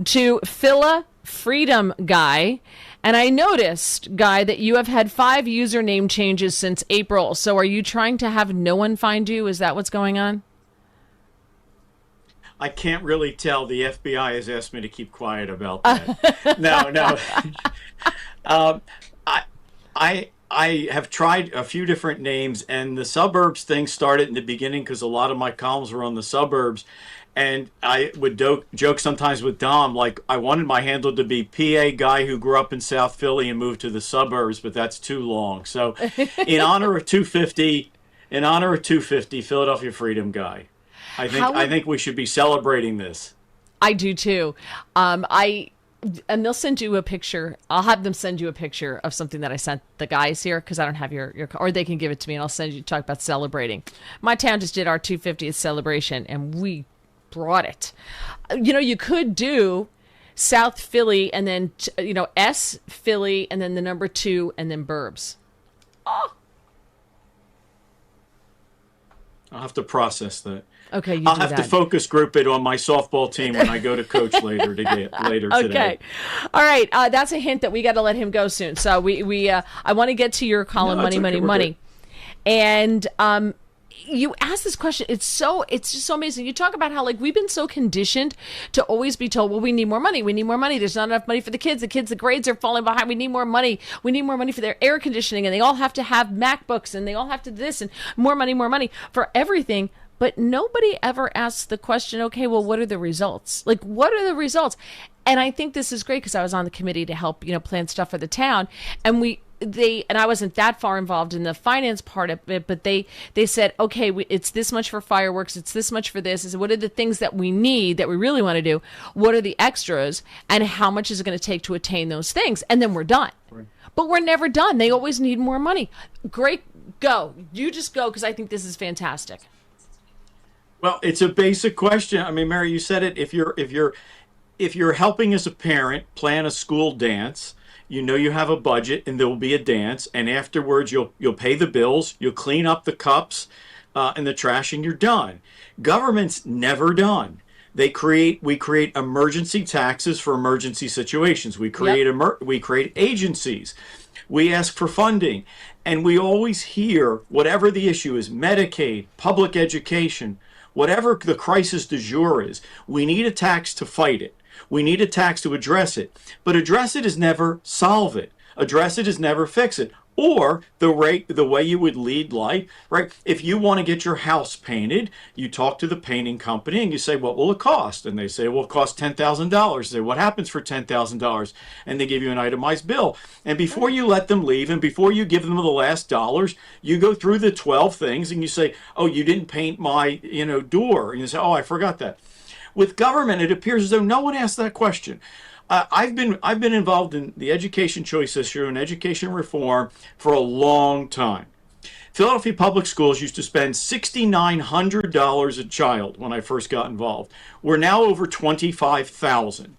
to Phila Freedom Guy. And I noticed, Guy, that you have had 5 username changes since April. So are you trying to have no one find you? Is that what's going on? I can't really tell. The FBI has asked me to keep quiet about that. No. I have tried a few different names, and the suburbs thing started in the beginning because a lot of my columns were on the suburbs. And I would joke sometimes with Dom, like I wanted my handle to be PA guy who grew up in South Philly and moved to the suburbs, but that's too long. So in honor of 250, Philadelphia Freedom Guy. I think we should be celebrating this. I do too. And they'll send you a picture. I'll have them send you a picture of something that I sent the guys here because I don't have your, or they can give it to me and I'll send you, talk about celebrating. My town just did our 250th celebration and we brought it. You know, you could do South Philly and then, S Philly and then the number 2 and then Burbs. Oh. I'll have to process that. Okay, I'll have to focus group it on my softball team when I go to coach later today. Okay, all right. That's a hint that we got to let him go soon. So I want to get to your column, money, and you asked this question. It's just so amazing. You talk about how like we've been so conditioned to always be told, well, we need more money. We need more money. There's not enough money for the kids. The grades are falling behind. We need more money. We need more money for their air conditioning, and they all have to have MacBooks, and they all have to this, and more money for everything. But nobody ever asks the question, okay, well, what are the results? Like, what are the results? And I think this is great because I was on the committee to help, plan stuff for the town. And I wasn't that far involved in the finance part of it, but they said, okay, it's this much for fireworks. It's this much for this. Is what are the things that we need that we really want to do? What are the extras? And how much is it going to take to attain those things? And then we're done. Right. But we're never done. They always need more money. Great. Go. You just go because I think this is fantastic. Well, it's a basic question. I mean, Mary, you said it. If you're helping as a parent plan a school dance, you have a budget and there will be a dance, and afterwards you'll pay the bills, you'll clean up the cups and the trash, and you're done. Government's never done. We create emergency taxes for emergency situations. We create we create agencies. We ask for funding, and we always hear whatever the issue is: Medicaid, public education. Whatever the crisis du jour is, we need a tax to fight it. We need a tax to address it. But address it is never solve it. Address it is never fix it. Or the way you would lead life, right? If you want to get your house painted, you talk to the painting company and you say, what will it cost? And they say, well, it costs $10,000. You say, what happens for $10,000? And they give you an itemized bill. And before you let them leave and before you give them the last dollars, you go through the 12 things and you say, oh, you didn't paint my, door. And you say, oh, I forgot that. With government, it appears as though no one asked that question. I've been involved in the education choice issue and education reform for a long time. Philadelphia Public Schools used to spend $6,900 a child when I first got involved. We're now over $25,000.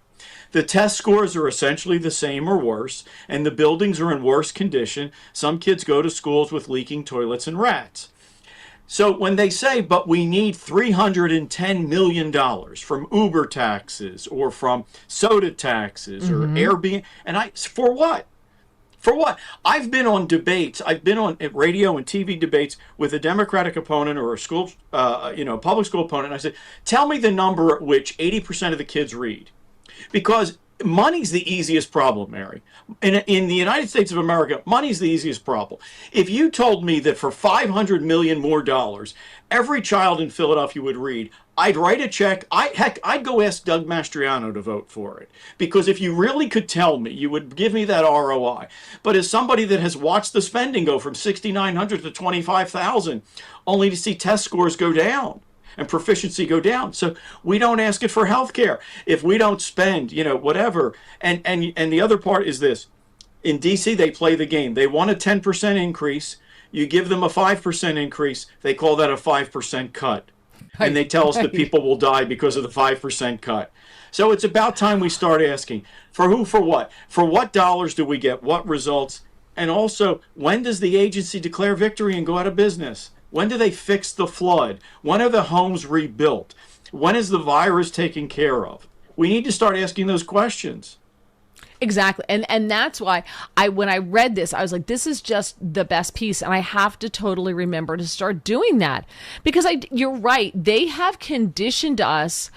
The test scores are essentially the same or worse, and the buildings are in worse condition. Some kids go to schools with leaking toilets and rats. So when they say, but we need $310 million from Uber taxes or from soda taxes or Airbnb, and for what? For what? I've been on debates. I've been on radio and TV debates with a Democratic opponent or a school, public school opponent. And I said, tell me the number at which 80% of the kids read. Because money's the easiest problem, Mary. In the United States of America, money's the easiest problem. If you told me that for $500 million more dollars, every child in Philadelphia would read, I'd write a check. I'd go ask Doug Mastriano to vote for it. Because if you really could tell me, you would give me that ROI. But as somebody that has watched the spending go from $6,900 to $25,000, only to see test scores go down and proficiency go down. So we don't ask it for health care. If we don't spend, whatever. And the other part is this. In D.C., they play the game. They want a 10% increase. You give them a 5% increase. They call that a 5% cut. And they tell us that people will die because of the 5% cut. So it's about time we start asking, for who, for what? For what dollars do we get? What results? And also, when does the agency declare victory and go out of business? When do they fix the flood? When are the homes rebuilt? When is the virus taken care of? We need to start asking those questions. Exactly. And that's why when I read this, I was like, this is just the best piece. And I have to totally remember to start doing that, because you're right. They have conditioned us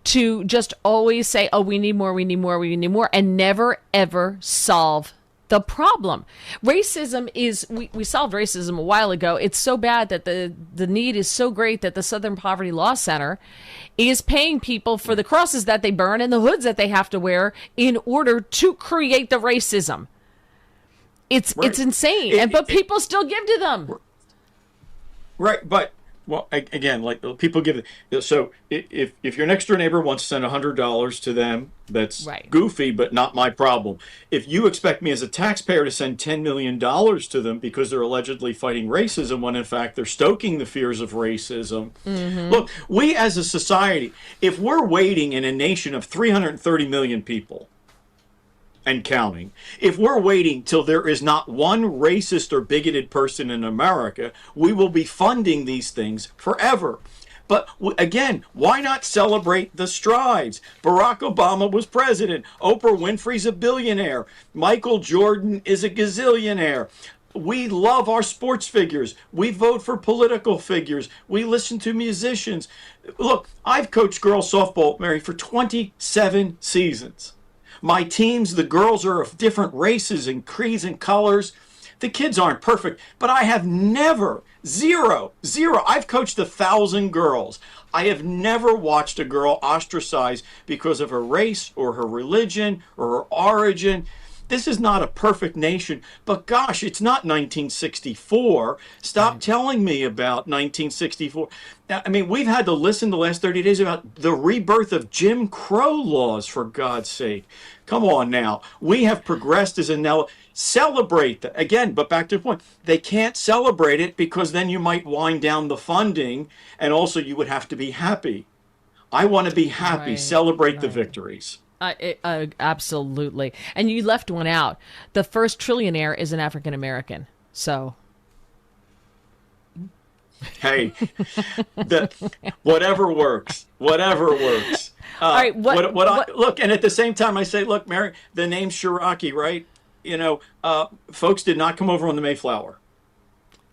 to just always say, oh, we need more, we need more, we need more, and never, ever solve the problem. Racism is, we solved racism a while ago. It's so bad that the need is so great that the Southern Poverty Law Center is paying people for the crosses that they burn and the hoods that they have to wear in order to create the racism. It's insane. But people still give to them. Right, but well, again, like people give it. So if your next door neighbor wants to send $100 to them, that's goofy, but not my problem. If you expect me as a taxpayer to send $10 million to them because they're allegedly fighting racism, when in fact they're stoking the fears of racism. Look, we as a society, if we're waiting in a nation of 330 million people and counting, if we're waiting till there is not one racist or bigoted person in America, we will be funding these things forever. But again, why not celebrate the strides? Barack Obama was president. Oprah Winfrey's a billionaire. Michael Jordan is a gazillionaire. We love our sports figures. We vote for political figures. We listen to musicians. Look, I've coached girls softball, Mary, for 27 seasons. My teams, the girls are of different races and creeds and colors. The kids aren't perfect, but I have never, zero, I've coached 1,000 girls. I have never watched a girl ostracized because of her race or her religion or her origin. This is not a perfect nation, but gosh, it's not 1964. Stop telling me about 1964. Now, I mean, we've had to listen the last 30 days about the rebirth of Jim Crow laws, for God's sake. Come on now. We have progressed as a now. Celebrate that. Again, but back to the point. They can't celebrate it because then you might wind down the funding, and also you would have to be happy. I want to be happy. Right, celebrate the victories. Absolutely. And you left one out. The first trillionaire is an African American. So, hey, whatever works. Whatever works. All right. Look, and at the same time, I say, look, Mary, the name's Shiraki, right? You know, folks did not come over on the Mayflower.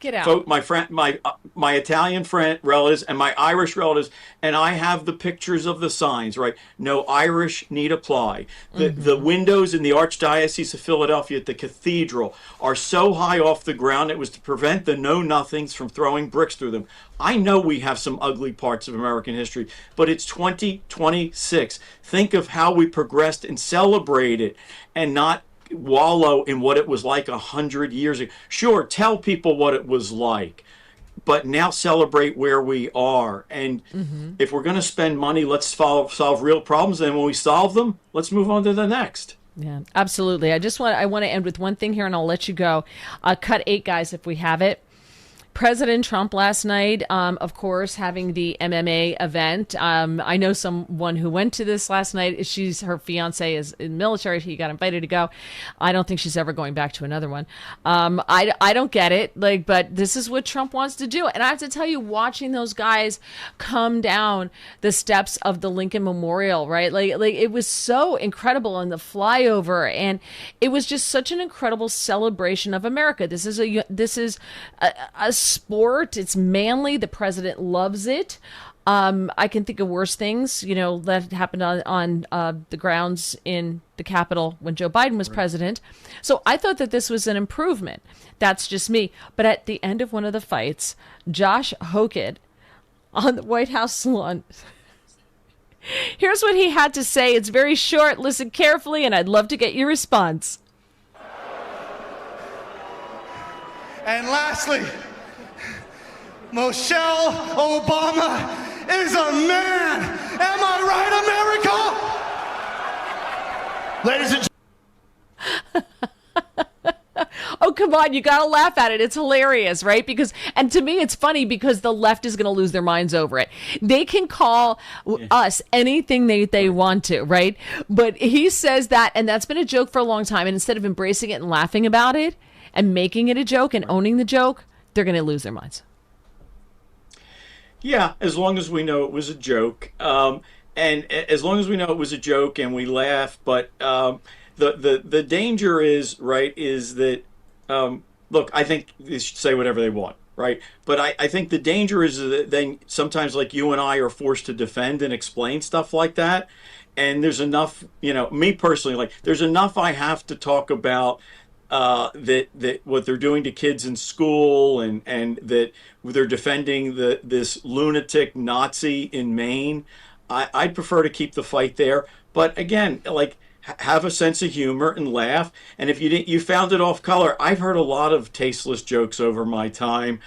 Get out. My Italian friend relatives and my Irish relatives, and I have the pictures of the signs, right? No Irish need apply. The windows in the Archdiocese of Philadelphia at the cathedral are so high off the ground it was to prevent the know-nothings from throwing bricks through them. I know we have some ugly parts of American history, but it's 2026. Think of how we progressed and celebrate it, and not wallow in what it was like 100 years ago. Sure, tell people what it was like, but now celebrate where we are. And if we're going to spend money, let's solve real problems. And when we solve them, let's move on to the next. Yeah, absolutely. I want to end with one thing here, and I'll let you go. Cut 8, guys, if we have it. President Trump last night, of course, having the MMA event. I know someone who went to this last night. Her fiance is in the military. He got invited to go. I don't think she's ever going back to another one. I don't get it. But this is what Trump wants to do. And I have to tell you, watching those guys come down the steps of the Lincoln Memorial, right? Like it was so incredible, and the flyover, and it was just such an incredible celebration of America. This is a sport. It's manly. The president loves it. I can think of worse things, that happened on the grounds in the Capitol when Joe Biden was president. So I thought that this was an improvement. That's just me. But at the end of one of the fights, Josh Hokett on the White House lawn, here's what he had to say. It's very short. Listen carefully, and I'd love to get your response. And lastly, Michelle Obama is a man. Am I right, America? Ladies and Oh, come on. You got to laugh at it. It's hilarious, right? And to me, it's funny because the left is going to lose their minds over it. They can call us anything they want to, right? But he says that, and that's been a joke for a long time. And instead of embracing it and laughing about it and making it a joke and owning the joke, they're going to lose their minds. Yeah, as long as we know it was a joke. And as long as we know it was a joke and we laugh. But the danger is, right, is that, look, I think they should say whatever they want, right? But I think the danger is that then sometimes, like, you and I are forced to defend and explain stuff like that. And there's enough, me personally, like, there's enough I have to talk about that what they're doing to kids in school, and that they're defending this lunatic Nazi in Maine. I'd prefer to keep the fight there. But again, like, have a sense of humor and laugh. And if you found it off color, I've heard a lot of tasteless jokes over my time.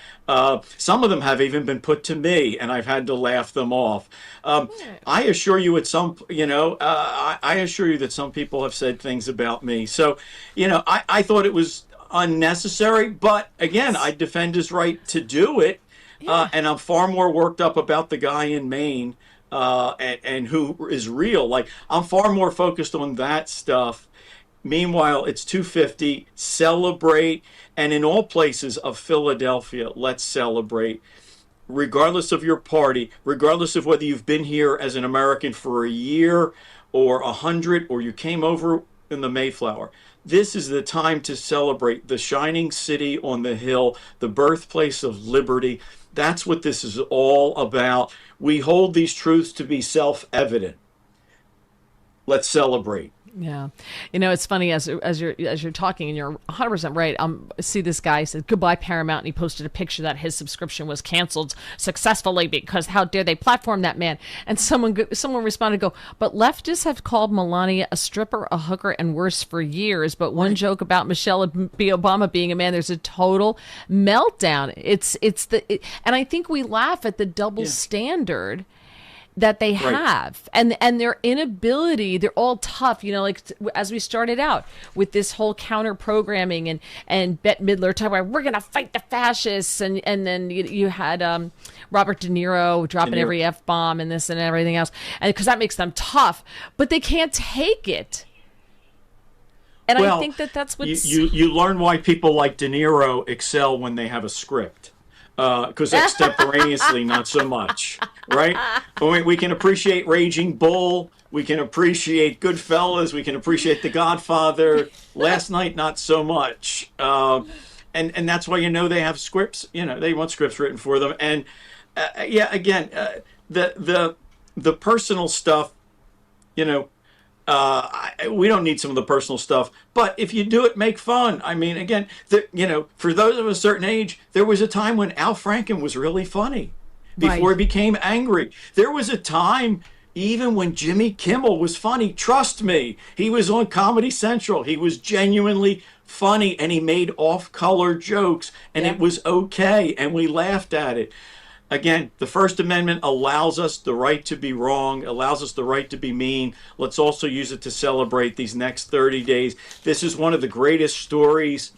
Some of them have even been put to me, and I've had to laugh them off. I assure you, I assure you that some people have said things about me. So, I thought it was unnecessary, but again, I defend his right to do it. And I'm far more worked up about the guy in Maine and who is real. Like, I'm far more focused on that stuff. Meanwhile, it's 250. Celebrate. And in all places of Philadelphia, let's celebrate. Regardless of your party, regardless of whether you've been here as an American for a year or 100, or you came over in the Mayflower. This is the time to celebrate the shining city on the hill, the birthplace of liberty. That's what this is all about. We hold these truths to be self-evident. Let's celebrate. Yeah. It's funny as you're talking, and you're 100% right. See, this guy said, "Goodbye, Paramount," and he posted a picture that his subscription was canceled successfully because how dare they platform that man? And someone responded, "But leftists have called Melania a stripper, a hooker, and worse for years. But one joke about Michelle Obama being a man, there's a total meltdown." And I think we laugh at the double standard that they have, and their inability. They're all tough, like as we started out with this whole counter programming, and Bette Midler talking about, we're gonna fight the fascists, and then you had Robert De Niro dropping every F-bomb and this and everything else, and because that makes them tough, but they can't take it. And I think that's what you learn why people like De Niro excel when they have a script. Because extemporaneously, not so much, right? We can appreciate Raging Bull. We can appreciate Goodfellas. We can appreciate The Godfather. Last Night, not so much. And that's why they have scripts. They want scripts written for them. And again, the personal stuff. We don't need some of the personal stuff, but if you do it, make fun. I mean, again, for those of a certain age, there was a time when Al Franken was really funny before he became angry. There was a time even when Jimmy Kimmel was funny. Trust me, he was on Comedy Central. He was genuinely funny, and he made off-color jokes, and it was okay, and we laughed at it. Again, the First Amendment allows us the right to be wrong, allows us the right to be mean. Let's also use it to celebrate these next 30 days. This is one of the greatest stories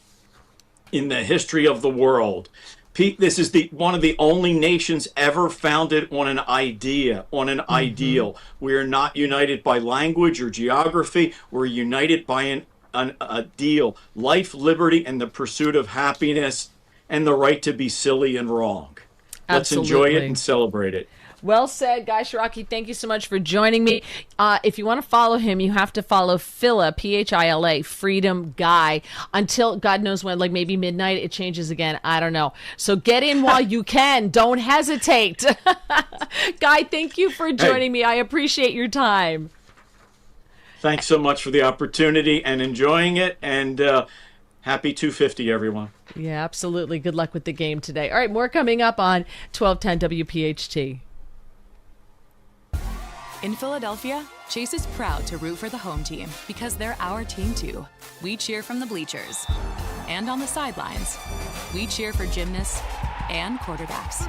in the history of the world. This is one of the only nations ever founded on an idea, on an ideal. We are not united by language or geography. We're united by an ideal. Life, liberty, and the pursuit of happiness, and the right to be silly and wrong. Let's enjoy it and celebrate it. Well said, Guy Shiraki. Thank you so much for joining me. If you want to follow him, you have to follow Phila, Phila, Freedom Guy, until God knows when, like maybe midnight. It changes again. I don't know. So get in while you can. Don't hesitate. Guy, thank you for joining me. I appreciate your time. Thanks so much for the opportunity and enjoying it. And happy 250, everyone. Yeah, absolutely. Good luck with the game today. All right, more coming up on 1210 WPHT. In Philadelphia, Chase is proud to root for the home team because they're our team too. We cheer from the bleachers and on the sidelines. We cheer for gymnasts and quarterbacks.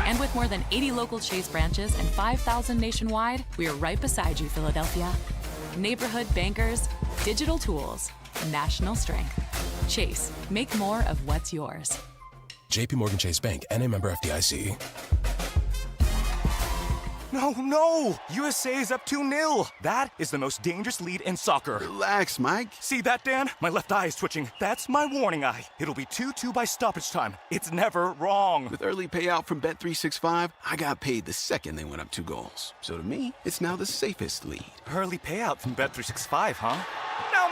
And with more than 80 local Chase branches and 5,000 nationwide, we're right beside you, Philadelphia. Neighborhood bankers, digital tools, national strength. Chase, make more of what's yours. JP Morgan Chase Bank, N.A. member FDIC. No! USA is up 2-0. That is the most dangerous lead in soccer. Relax, Mike. See that, Dan? My left eye is twitching. That's my warning eye. It'll be 2-2 by stoppage time. It's never wrong. With early payout from Bet365, I got paid the second they went up 2 goals. So to me, it's now the safest lead. Early payout from Bet365, huh? Now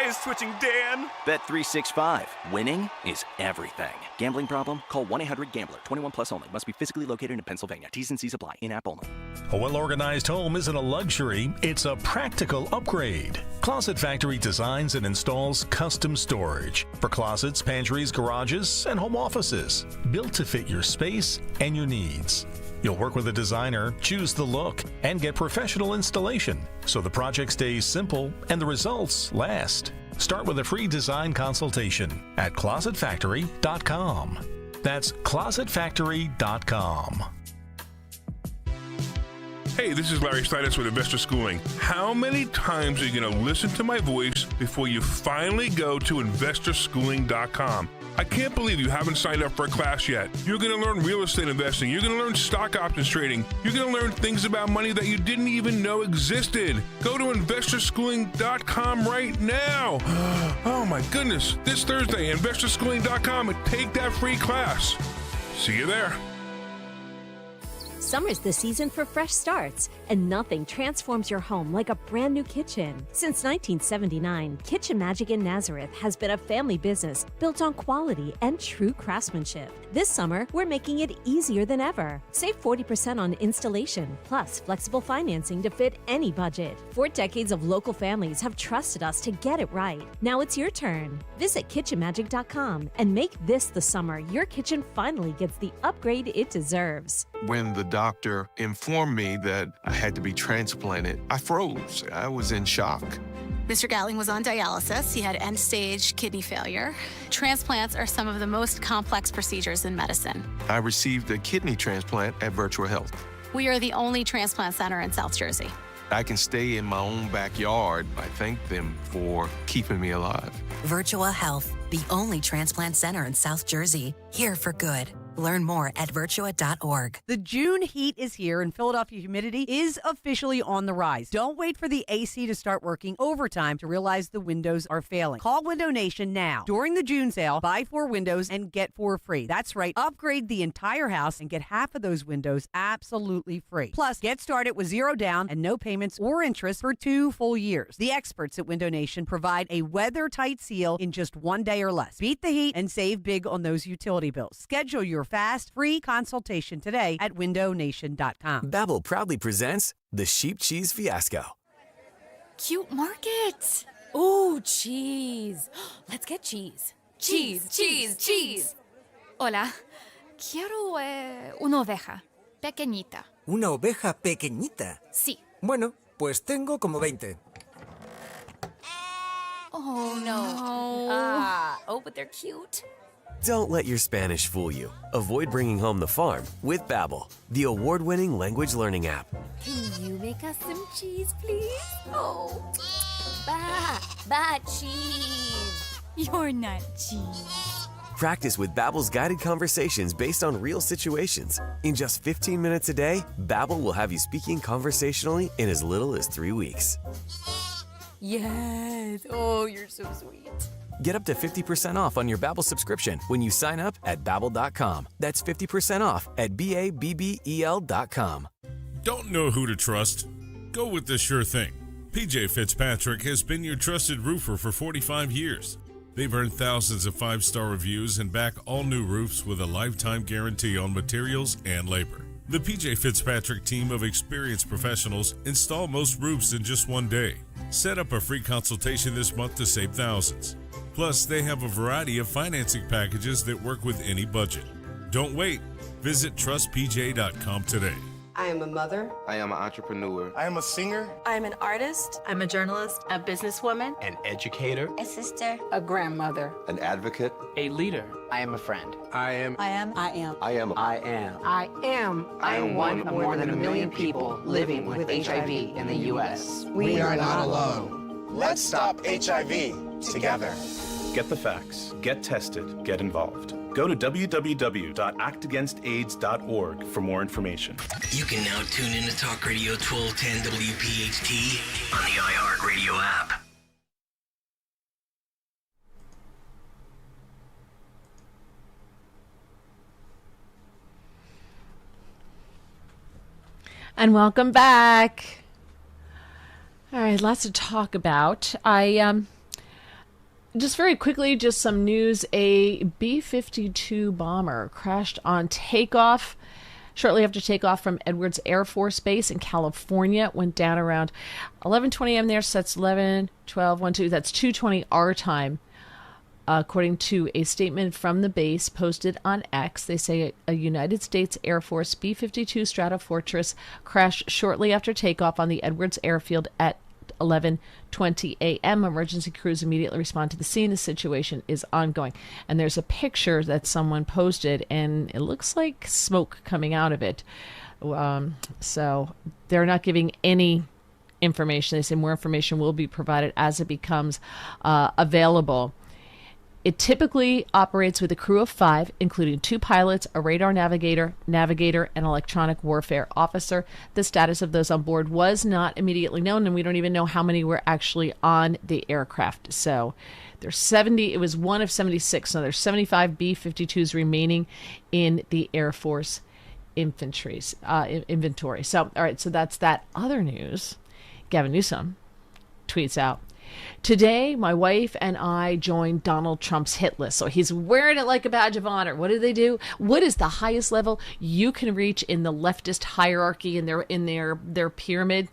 eye is twitching, Dan. Bet365. Winning is everything. Gambling problem? Call 1-800-GAMBLER. 21 plus only. Must be physically located in Pennsylvania. T's and C's apply. In-app only. A well-organized home isn't a luxury, it's a practical upgrade. Closet Factory designs and installs custom storage for closets, pantries, garages, and home offices. Built to fit your space and your needs. You'll work with a designer, choose the look, and get professional installation, so the project stays simple and the results last. Start with a free design consultation at closetfactory.com. That's closetfactory.com. Hey, this is Larry Steinitz with Investor Schooling. How many times are you going to listen to my voice before you finally go to investorschooling.com? I can't believe you haven't signed up for a class yet. You're going to learn real estate investing. You're going to learn stock options trading. You're going to learn things about money that you didn't even know existed. Go to investorschooling.com right now. Oh my goodness. This Thursday, investorschooling.com, and take that free class. See you there. Summer's the season for fresh starts, and nothing transforms your home like a brand new kitchen. Since 1979, Kitchen Magic in Nazareth has been a family business built on quality and true craftsmanship. This summer, we're making it easier than ever. Save 40% on installation, plus flexible financing to fit any budget. 4 decades of local families have trusted us to get it right. Now it's your turn. Visit kitchenmagic.com and make this the summer your kitchen finally gets the upgrade it deserves. When the doctor informed me that I had to be transplanted, I froze. I was in shock. Mr. Gatling was on dialysis. He had end-stage kidney failure. Transplants are some of the most complex procedures in medicine. I received a kidney transplant at Virtual Health. We are the only transplant center in South Jersey. I can stay in my own backyard. I thank them for keeping me alive. Virtual Health, the only transplant center in South Jersey. Here for good. Learn more at virtua.org. The June heat is here and Philadelphia humidity is officially on the rise. Don't wait for the AC to start working overtime to realize the windows are failing. Call Window Nation now. During the June sale, buy 4 windows and get 4 free. That's right. Upgrade the entire house and get half of those windows absolutely free. Plus, get started with 0 down and no payments or interest for 2 full years. The experts at Window Nation provide a weather-tight seal in just 1 day or less. Beat the heat and save big on those utility bills. Schedule your fast, free consultation today at windownation.com. Babbel proudly presents the Sheep Cheese Fiasco. Cute market. Ooh, cheese. Let's get cheese. Cheese, cheese, cheese. Hola. Quiero una oveja. Pequeñita. ¿Una oveja pequeñita? Sí. Bueno, pues tengo como 20. Oh, no. But they're cute. Don't let your Spanish fool you. Avoid bringing home the farm with Babbel, the award-winning language learning app. Can you make us some cheese, please? Oh, cheese. You're not cheese. Practice with Babbel's guided conversations based on real situations. In just 15 minutes a day, Babbel will have you speaking conversationally in as little as 3 weeks. Yes. Oh, you're so sweet. Get up to 50% off on your Babbel subscription when you sign up at Babbel.com. That's 50% off at BABBEL.com. Don't know who to trust? Go with the sure thing. PJ Fitzpatrick has been your trusted roofer for 45 years. They've earned thousands of 5-star reviews and back all new roofs with a lifetime guarantee on materials and labor. The PJ Fitzpatrick team of experienced professionals install most roofs in just 1 day. Set up a free consultation this month to save thousands. Plus, they have a variety of financing packages that work with any budget. Don't wait. Visit trustpj.com today. I am a mother. I am an entrepreneur. I am a singer. I am an artist. I'm a journalist. A businesswoman. An educator. A sister. A grandmother. An advocate. A leader. I am a friend. I am. I am. I am. I am one of more than a million people living with HIV in the U.S. We are not alone. Let's stop HIV together. Get the facts. Get tested. Get involved. Go to www.actagainstaids.org for more information. You can now tune in to Talk Radio 1210 WPHT on the iHeartRadio app. And welcome back. All right, lots to talk about. Just very quickly, just some news. A B-52 bomber crashed on takeoff. Shortly after takeoff from Edwards Air Force Base in California, went down around 11:20 a.m. there, so that's 11, 12, 1, 2, that's 2:20 our time. According to a statement from the base posted on X, they say a United States Air Force B-52 Stratofortress crashed shortly after takeoff on the Edwards Airfield at 11:20 a.m. Emergency crews immediately respond to the scene. The situation is ongoing. And there's a picture that someone posted, and it looks like smoke coming out of it. So they're not giving any information. They say more information will be provided as it becomes available. It typically operates with a crew of 5, including 2 pilots, a radar navigator, and electronic warfare officer. The status of those on board was not immediately known, and we don't even know how many were actually on the aircraft. So there's 70. It was one of 76. So there's 75 B-52s remaining in the Air Force inventory. So, all right, so that's that. Other news. Gavin Newsom tweets out, "Today, my wife and I joined Donald Trump's hit list." So he's wearing it like a badge of honor. What do? What is the highest level you can reach in the leftist hierarchy in their pyramid?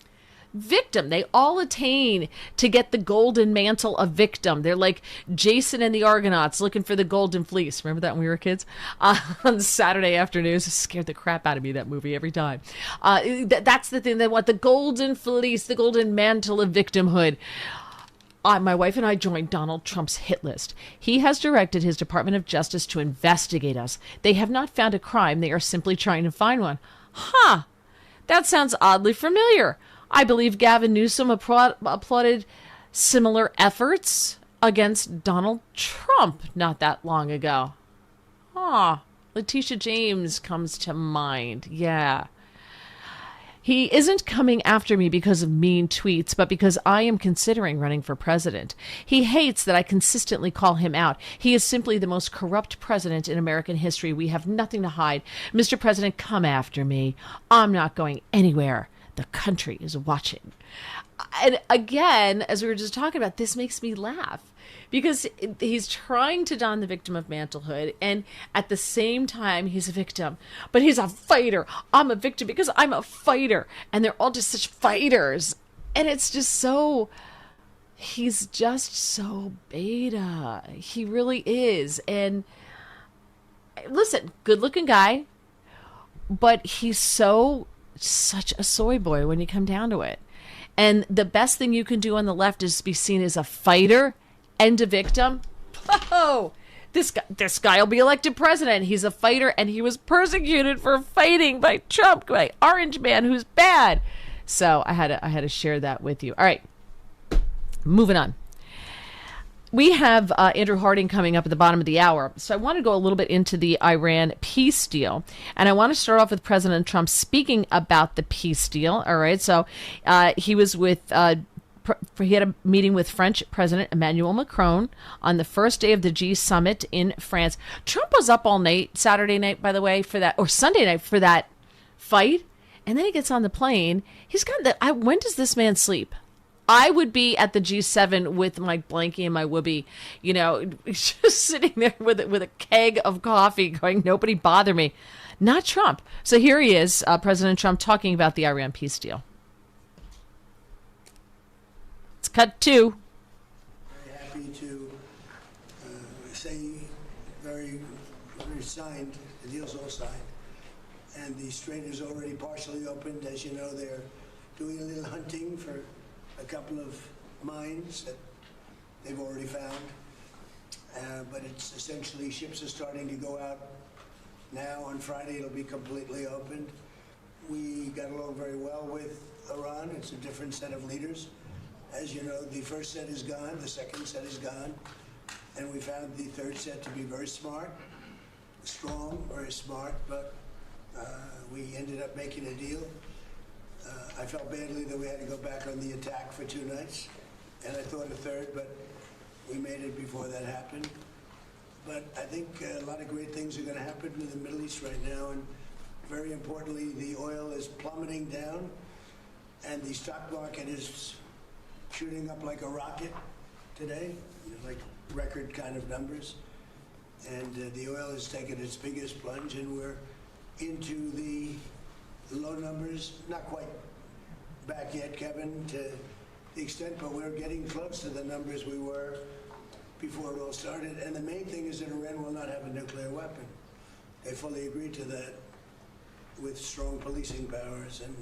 Victim. They all attain to get the golden mantle of victim. They're like Jason and the Argonauts looking for the golden fleece. Remember that when we were kids? On Saturday afternoons. It scared the crap out of me, that movie, every time. That's the thing. They want the golden fleece, the golden mantle of victimhood. My wife and I joined Donald Trump's hit list. He has directed his Department of Justice to investigate us. They have not found a crime. They are simply trying to find one. Huh. That sounds oddly familiar. I believe Gavin Newsom applauded similar efforts against Donald Trump not that long ago. Letitia James comes to mind. Yeah. He isn't coming after me because of mean tweets, but because I am considering running for president. He hates that I consistently call him out. He is simply the most corrupt president in American history. We have nothing to hide. Mr. President, come after me. I'm not going anywhere. The country is watching. And again, as we were just talking about, this makes me laugh. Because he's trying to don the victim of mantlehood, and at the same time, he's a victim. But he's a fighter. I'm a victim because I'm a fighter. And they're all just such fighters. And it's just so... He's just so beta. He really is. And listen, good-looking guy. But he's such a soy boy when you come down to it. And the best thing you can do on the left is be seen as a fighter and a victim. Oh, this guy will be elected president. He's a fighter, and he was persecuted for fighting by Trump, by Orange Man, who's bad. So I had to share that with you. All right, moving on. We have Andrew Harding coming up at the bottom of the hour. So I want to go a little bit into the Iran peace deal. And I want to start off with President Trump speaking about the peace deal. All right. So he was with... he had a meeting with French President Emmanuel Macron on the first day of the G summit in France. Trump was up all night, Saturday night, by the way, for that, or Sunday night for that fight. And then he gets on the plane. He's got when does this man sleep? I would be at the G7 with my blankie and my whoopee, just sitting there with a keg of coffee going, nobody bother me. Not Trump. So here he is, President Trump, talking about the Iran peace deal. It's cut 2. Very happy to say very signed, the deal's all signed. And the strait is already partially opened. As you know, they're doing a little hunting for a couple of mines that they've already found. But it's essentially, ships are starting to go out now. On Friday, it'll be completely opened. We got along very well with Iran. It's a different set of leaders. As you know, the first set is gone, the second set is gone, and we found the third set to be very smart, strong, very smart, but we ended up making a deal. I felt badly that we had to go back on the attack for 2 nights, and I thought a third, but we made it before that happened. But I think a lot of great things are going to happen in the Middle East right now, and very importantly, the oil is plummeting down, and the stock market is shooting up like a rocket today, like record kind of numbers. And the oil has taken its biggest plunge, and we're into the low numbers, not quite back yet, Kevin, to the extent, but we're getting close to the numbers we were before it all started. And the main thing is that Iran will not have a nuclear weapon. They fully agreed to that with strong policing powers, and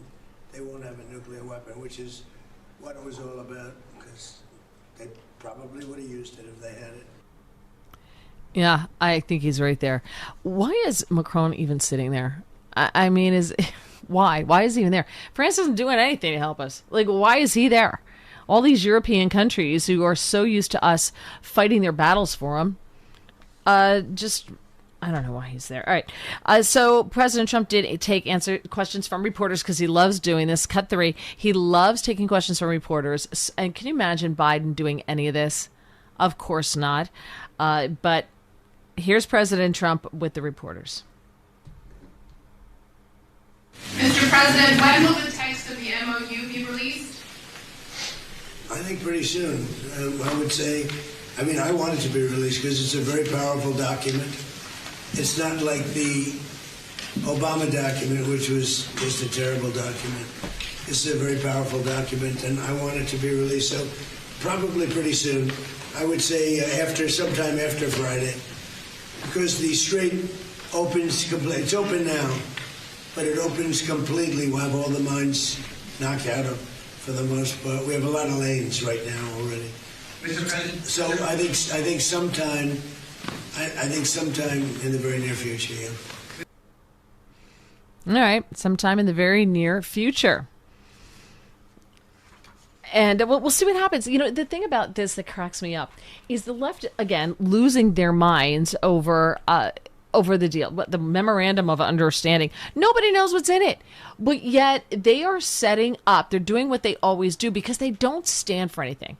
they won't have a nuclear weapon, which is what it was all about, because they probably would have used it if they had it. Yeah, I think he's right there. Why is Macron even sitting there? I mean, why? Why is he even there? France isn't doing anything to help us. Like, why is he there? All these European countries who are so used to us fighting their battles for them, I don't know why he's there. All right. So President Trump did answer questions from reporters because he loves doing this. Cut 3. He loves taking questions from reporters. And can you imagine Biden doing any of this? Of course not. But here's President Trump with the reporters. Mr. President, when will the text of the MOU be released? I think pretty soon. I would say, I want it to be released because it's a very powerful document. It's not like the Obama document, which was just a terrible document. This is a very powerful document, and I want it to be released. So probably pretty soon. I would say sometime after Friday, because the strait opens completely. It's open now, but it opens completely. We'll have all the mines knocked out of, for the most part. We have a lot of lanes right now already. Mr. President. So I think sometime in the very near future. Yeah. All right, sometime in the very near future. And we'll see what happens. You know, the thing about this that cracks me up is the left, again, losing their minds over the deal, the memorandum of understanding. Nobody knows what's in it. But yet they are setting up, they're doing what they always do because they don't stand for anything.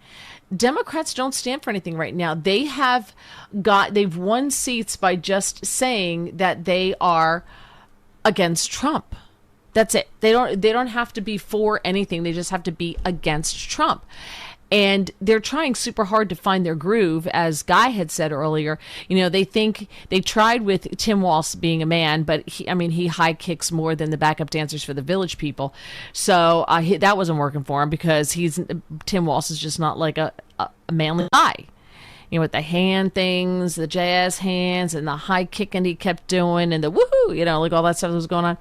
Democrats don't stand for anything right now. They've won seats by just saying that they are against Trump. That's it. They don't have to be for anything. They just have to be against Trump. And they're trying super hard to find their groove, as Guy had said earlier. You know, they tried with Tim Walz being a man, but he high kicks more than the backup dancers for the Village People. So that wasn't working for him because Tim Walz is just not like a manly guy. You know, with the hand things, the jazz hands, and the high kicking he kept doing, and the woohoo, you know, like all that stuff that was going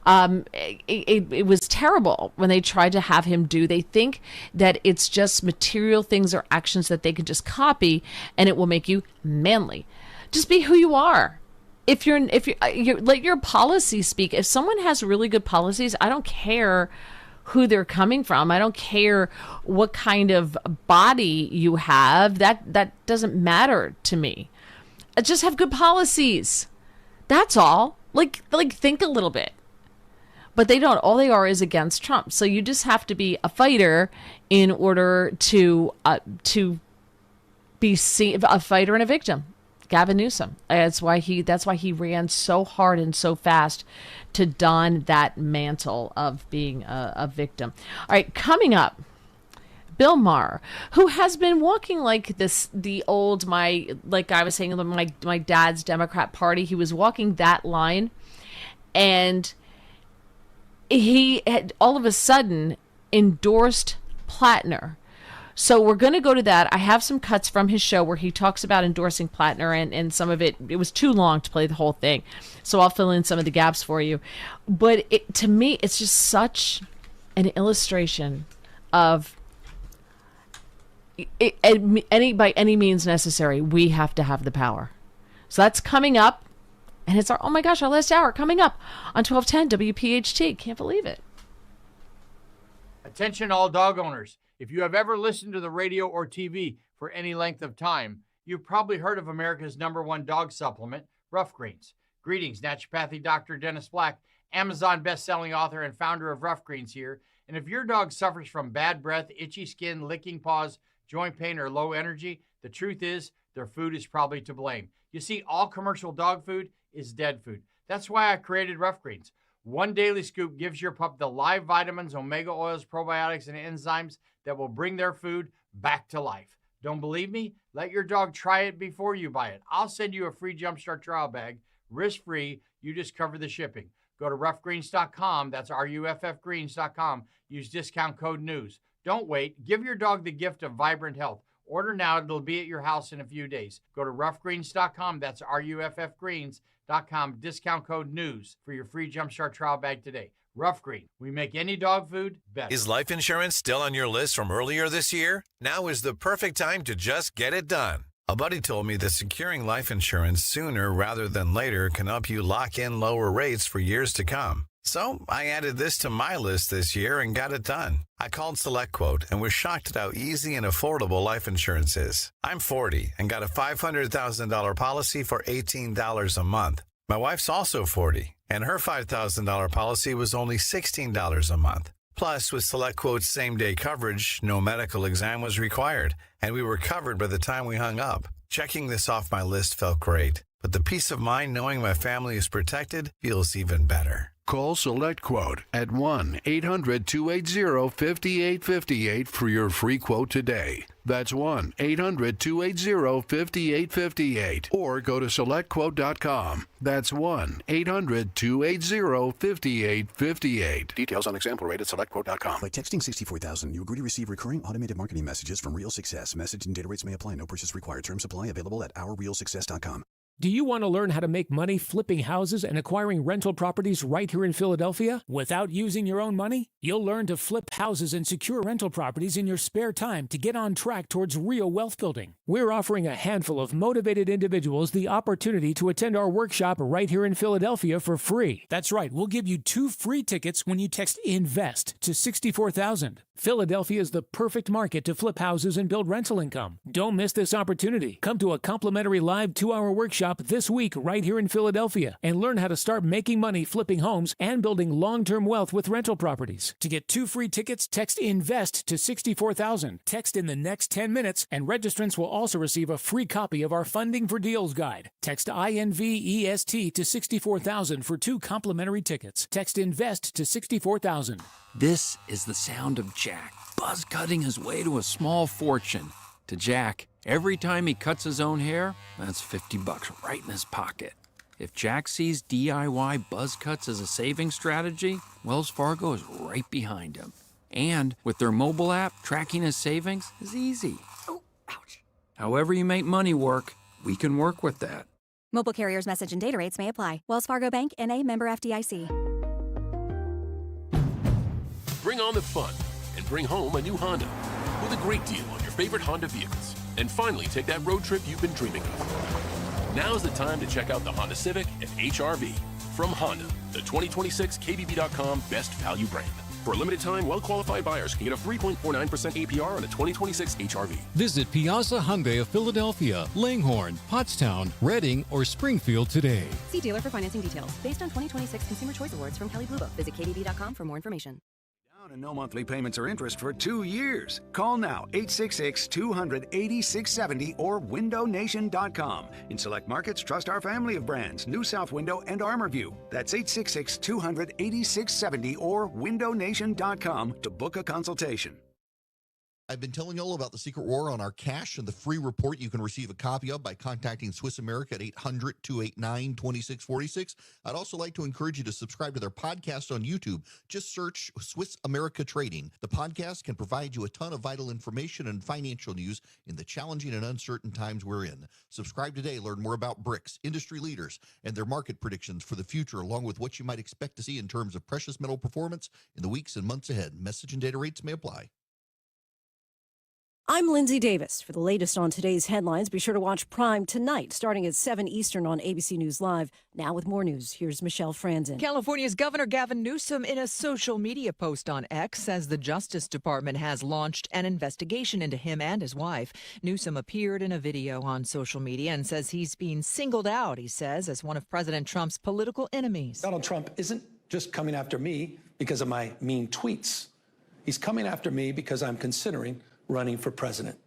on. It was terrible when they tried to have him do. They think that it's just material things or actions that they can just copy, and it will make you manly. Just be who you are. If you let your policy speak. If someone has really good policies, I don't care who they're coming from. I don't care what kind of body you have. That doesn't matter to me. Just have good policies. That's all. Like think a little bit. But they don't. All they are is against Trump. So you just have to be a fighter in order to be seen, a fighter and a victim. Gavin Newsom. That's why he ran so hard and so fast to don that mantle of being a victim. All right, coming up, Bill Maher, who has been walking like this, like I was saying, my dad's Democrat Party. He was walking that line, and he had all of a sudden endorsed Plattner. So we're going to go to that. I have some cuts from his show where he talks about endorsing Plattner, and some of it was too long to play the whole thing. So I'll fill in some of the gaps for you. But to me, it's just such an illustration of by any means necessary, we have to have the power. So that's coming up. And it's our last hour coming up on 1210 WPHT. Can't believe it. Attention all dog owners. If you have ever listened to the radio or TV for any length of time, you've probably heard of America's #1 dog supplement, Rough Greens. Greetings, naturopathy Dr. Dennis Black, Amazon best-selling author and founder of Rough Greens here. And if your dog suffers from bad breath, itchy skin, licking paws, joint pain, or low energy, the truth is their food is probably to blame. You see, all commercial dog food is dead food. That's why I created Rough Greens. One daily scoop gives your pup the live vitamins, omega oils, probiotics, and enzymes that will bring their food back to life. Don't believe me? Let your dog try it before you buy it. I'll send you a free Jumpstart trial bag, risk-free. You just cover the shipping. Go to roughgreens.com. That's RUFFgreens.com. Use discount code NEWS. Don't wait. Give your dog the gift of vibrant health. Order now. It'll be at your house in a few days. Go to roughgreens.com. That's RUFFgreens.com. Discount code NEWS for your free Jumpstart trial bag today. Rough Green. We make any dog food better. Is life insurance still on your list from earlier this year? Now is the perfect time to just get it done. A buddy told me that securing life insurance sooner rather than later can help you lock in lower rates for years to come. So I added this to my list this year and got it done. I called SelectQuote and was shocked at how easy and affordable life insurance is. I'm 40 and got a $500,000 policy for $18 a month. My wife's also 40, and her $5,000 policy was only $16 a month. Plus, with SelectQuote's same-day coverage, no medical exam was required, and we were covered by the time we hung up. Checking this off my list felt great, but the peace of mind knowing my family is protected feels even better. Call SelectQuote at 1-800-280-5858 for your free quote today. That's 1-800-280-5858. Or go to SelectQuote.com. That's 1-800-280-5858. Details on example rate at SelectQuote.com. By texting 64000, you agree to receive recurring automated marketing messages from Real Success. Message and data rates may apply. No purchase required. Terms apply. Available at OurRealSuccess.com. Do you want to learn how to make money flipping houses and acquiring rental properties right here in Philadelphia without using your own money? You'll learn to flip houses and secure rental properties in your spare time to get on track towards real wealth building. We're offering a handful of motivated individuals the opportunity to attend our workshop right here in Philadelphia for free. That's right, we'll give you 2 free tickets when you text INVEST to 64,000. Philadelphia is the perfect market to flip houses and build rental income. Don't miss this opportunity. Come to a complimentary live 2-hour workshop this week right here in Philadelphia and learn how to start making money flipping homes and building long-term wealth with rental properties. To get 2 free tickets, text INVEST to 64,000. Text in the next 10 minutes, and registrants will also receive a free copy of our Funding for Deals guide. Text INVEST to 64,000 for 2 complimentary tickets. Text INVEST to 64,000. This is the sound of Jack, buzz cutting his way to a small fortune. To Jack, every time he cuts his own hair, that's $50 right in his pocket. If Jack sees DIY buzz cuts as a saving strategy, Wells Fargo is right behind him. And with their mobile app, tracking his savings is easy. Oh, ouch. However you make money work, we can work with that. Mobile carriers' message and data rates may apply. Wells Fargo Bank, N.A., member FDIC. Bring on the fun and bring home a new Honda with a great deal on your favorite Honda vehicles. And finally take that road trip you've been dreaming of. Now's the time to check out the Honda Civic and HR-V. From Honda, the 2026 KBB.com best value brand. For a limited time, well-qualified buyers can get a 3.49% APR on the 2026 HR-V. Visit Piazza Hyundai of Philadelphia, Langhorne, Pottstown, Reading, or Springfield today. See dealer for financing details. Based on 2026 Consumer Choice Awards from Kelley Blue Book. Visit KBB.com for more information. And no monthly payments or interest for 2 years. Call now, 866-200-8670 or windownation.com. In select markets, trust our family of brands, New South Window and ArmorView. That's 866-200-8670 or windownation.com to book a consultation. I've been telling you all about the secret war on our cash and the free report you can receive a copy of by contacting Swiss America at 800-289-2646. I'd also like to encourage you to subscribe to their podcast on YouTube. Just search Swiss America Trading. The podcast can provide you a ton of vital information and financial news in the challenging and uncertain times we're in. Subscribe today. Learn more about BRICS, industry leaders, and their market predictions for the future, along with what you might expect to see in terms of precious metal performance in the weeks and months ahead. Message and data rates may apply. I'm Lindsay Davis. For the latest on today's headlines, be sure to watch Prime tonight, starting at 7 Eastern on ABC News Live. Now with more news, here's Michelle Franzen. California's Governor Gavin Newsom, in a social media post on X, says the Justice Department has launched an investigation into him and his wife. Newsom appeared in a video on social media and says he's being singled out, he says, as one of President Trump's political enemies. Donald Trump isn't just coming after me because of my mean tweets. He's coming after me because I'm considering running for president,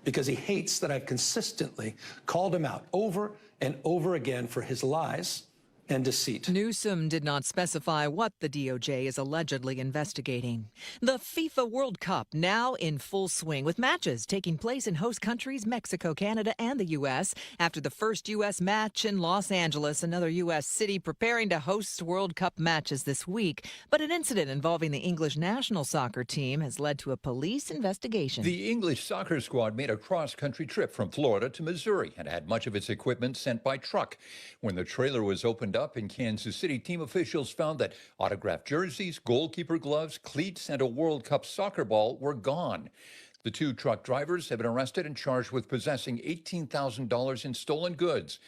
because he hates that I've consistently called him out over and over again for his lies and deceit. Newsom did not specify what the DOJ is allegedly investigating. The FIFA World Cup now in full swing, with matches taking place in host countries Mexico, Canada, and the U.S. After the first U.S. match in Los Angeles, another U.S. city preparing to host World Cup matches this week. But an incident involving the English national soccer team has led to a police investigation. The English soccer squad made a cross-country trip from Florida to Missouri and had much of its equipment sent by truck. When the trailer was opened up in Kansas City, team officials found that autographed jerseys, goalkeeper gloves, cleats, and a World Cup soccer ball were gone. The two truck drivers have been arrested and charged with possessing $18,000 in stolen goods.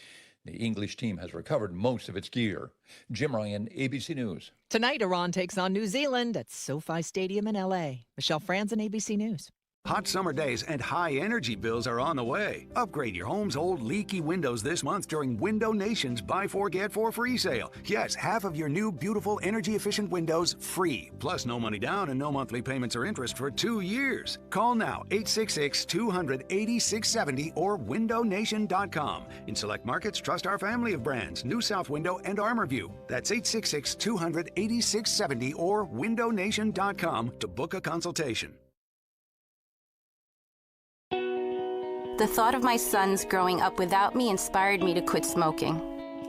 The English team has recovered most of its gear. Jim Ryan, ABC News. Tonight, Iran takes on New Zealand at SoFi Stadium in L.A. Michelle Franzen, ABC News. Hot summer days and high energy bills are on the way. Upgrade your home's old leaky windows this month during Window Nation's Buy 4 Get 4 free sale. Yes, half of your new beautiful energy efficient windows free. Plus no money down and no monthly payments or interest for 2 years. Call now 866-200-8670 or windownation.com. In select markets, trust our family of brands, New South Window and ArmorView. That's 866-200-8670 or windownation.com to book a consultation. The thought of my sons growing up without me inspired me to quit smoking.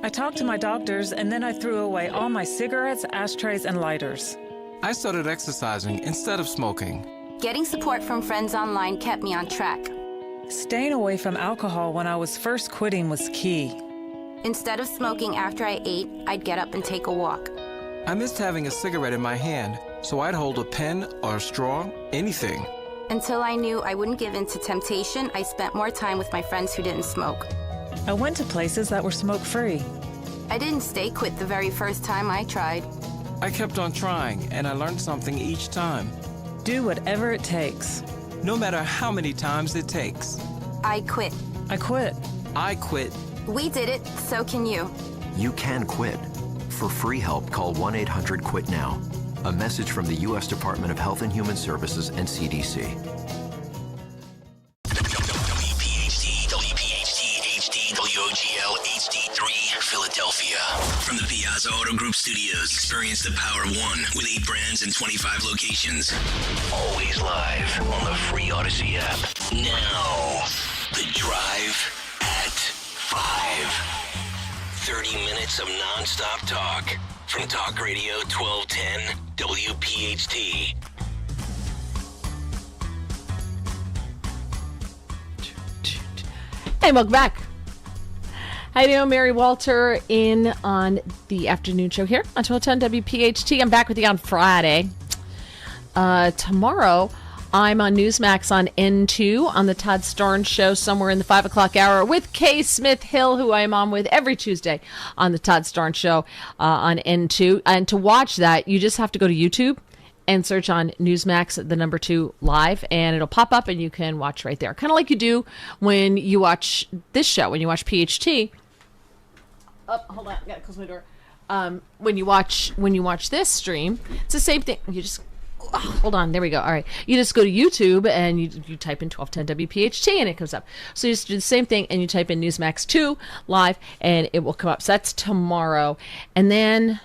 I talked to my doctors, and then I threw away all my cigarettes, ashtrays, and lighters. I started exercising instead of smoking. Getting support from friends online kept me on track. Staying away from alcohol when I was first quitting was key. Instead of smoking after I ate, I'd get up and take a walk. I missed having a cigarette in my hand, so I'd hold a pen or a straw, anything. Until I knew I wouldn't give in to temptation, I spent more time with my friends who didn't smoke. I went to places that were smoke-free. I didn't stay quit the very first time I tried. I kept on trying, and I learned something each time. Do whatever it takes. No matter how many times it takes. I quit. I quit. I quit. We did it, so can you. You can quit. For free help, call 1-800-QUIT-NOW. A message from the U.S. Department of Health and Human Services and CDC. WPHT, HD, WOGL, HD3, Philadelphia. From the Piazza Auto Group Studios, experience the power of one with 8 brands and 25 locations. Always live on the free Odyssey app. Now, The Drive at 5. 30 minutes of nonstop talk. From Talk Radio 1210 WPHT. Hey, welcome back. How you doing? Mary Walter in on the afternoon show here on 1210 WPHT. I'm back with you on Friday. Tomorrow, I'm on Newsmax on N2 on the Todd Starnes Show somewhere in the 5 o'clock hour with Kay Smith Hill, who I am on with every Tuesday on the Todd Starnes Show on N2. And to watch that, you just have to go to YouTube and search on Newsmax, the number 2 live, and it'll pop up and you can watch right there. Kind of like you do when you watch this show, when you watch PHT. Oh, hold on, I gotta close my door. When you watch this stream, it's the same thing. You just hold on, there we go. All right, you just go to YouTube and you type in 1210 WPHT and it comes up. So you just do the same thing and you type in Newsmax 2 live and it will come up. So that's tomorrow, and then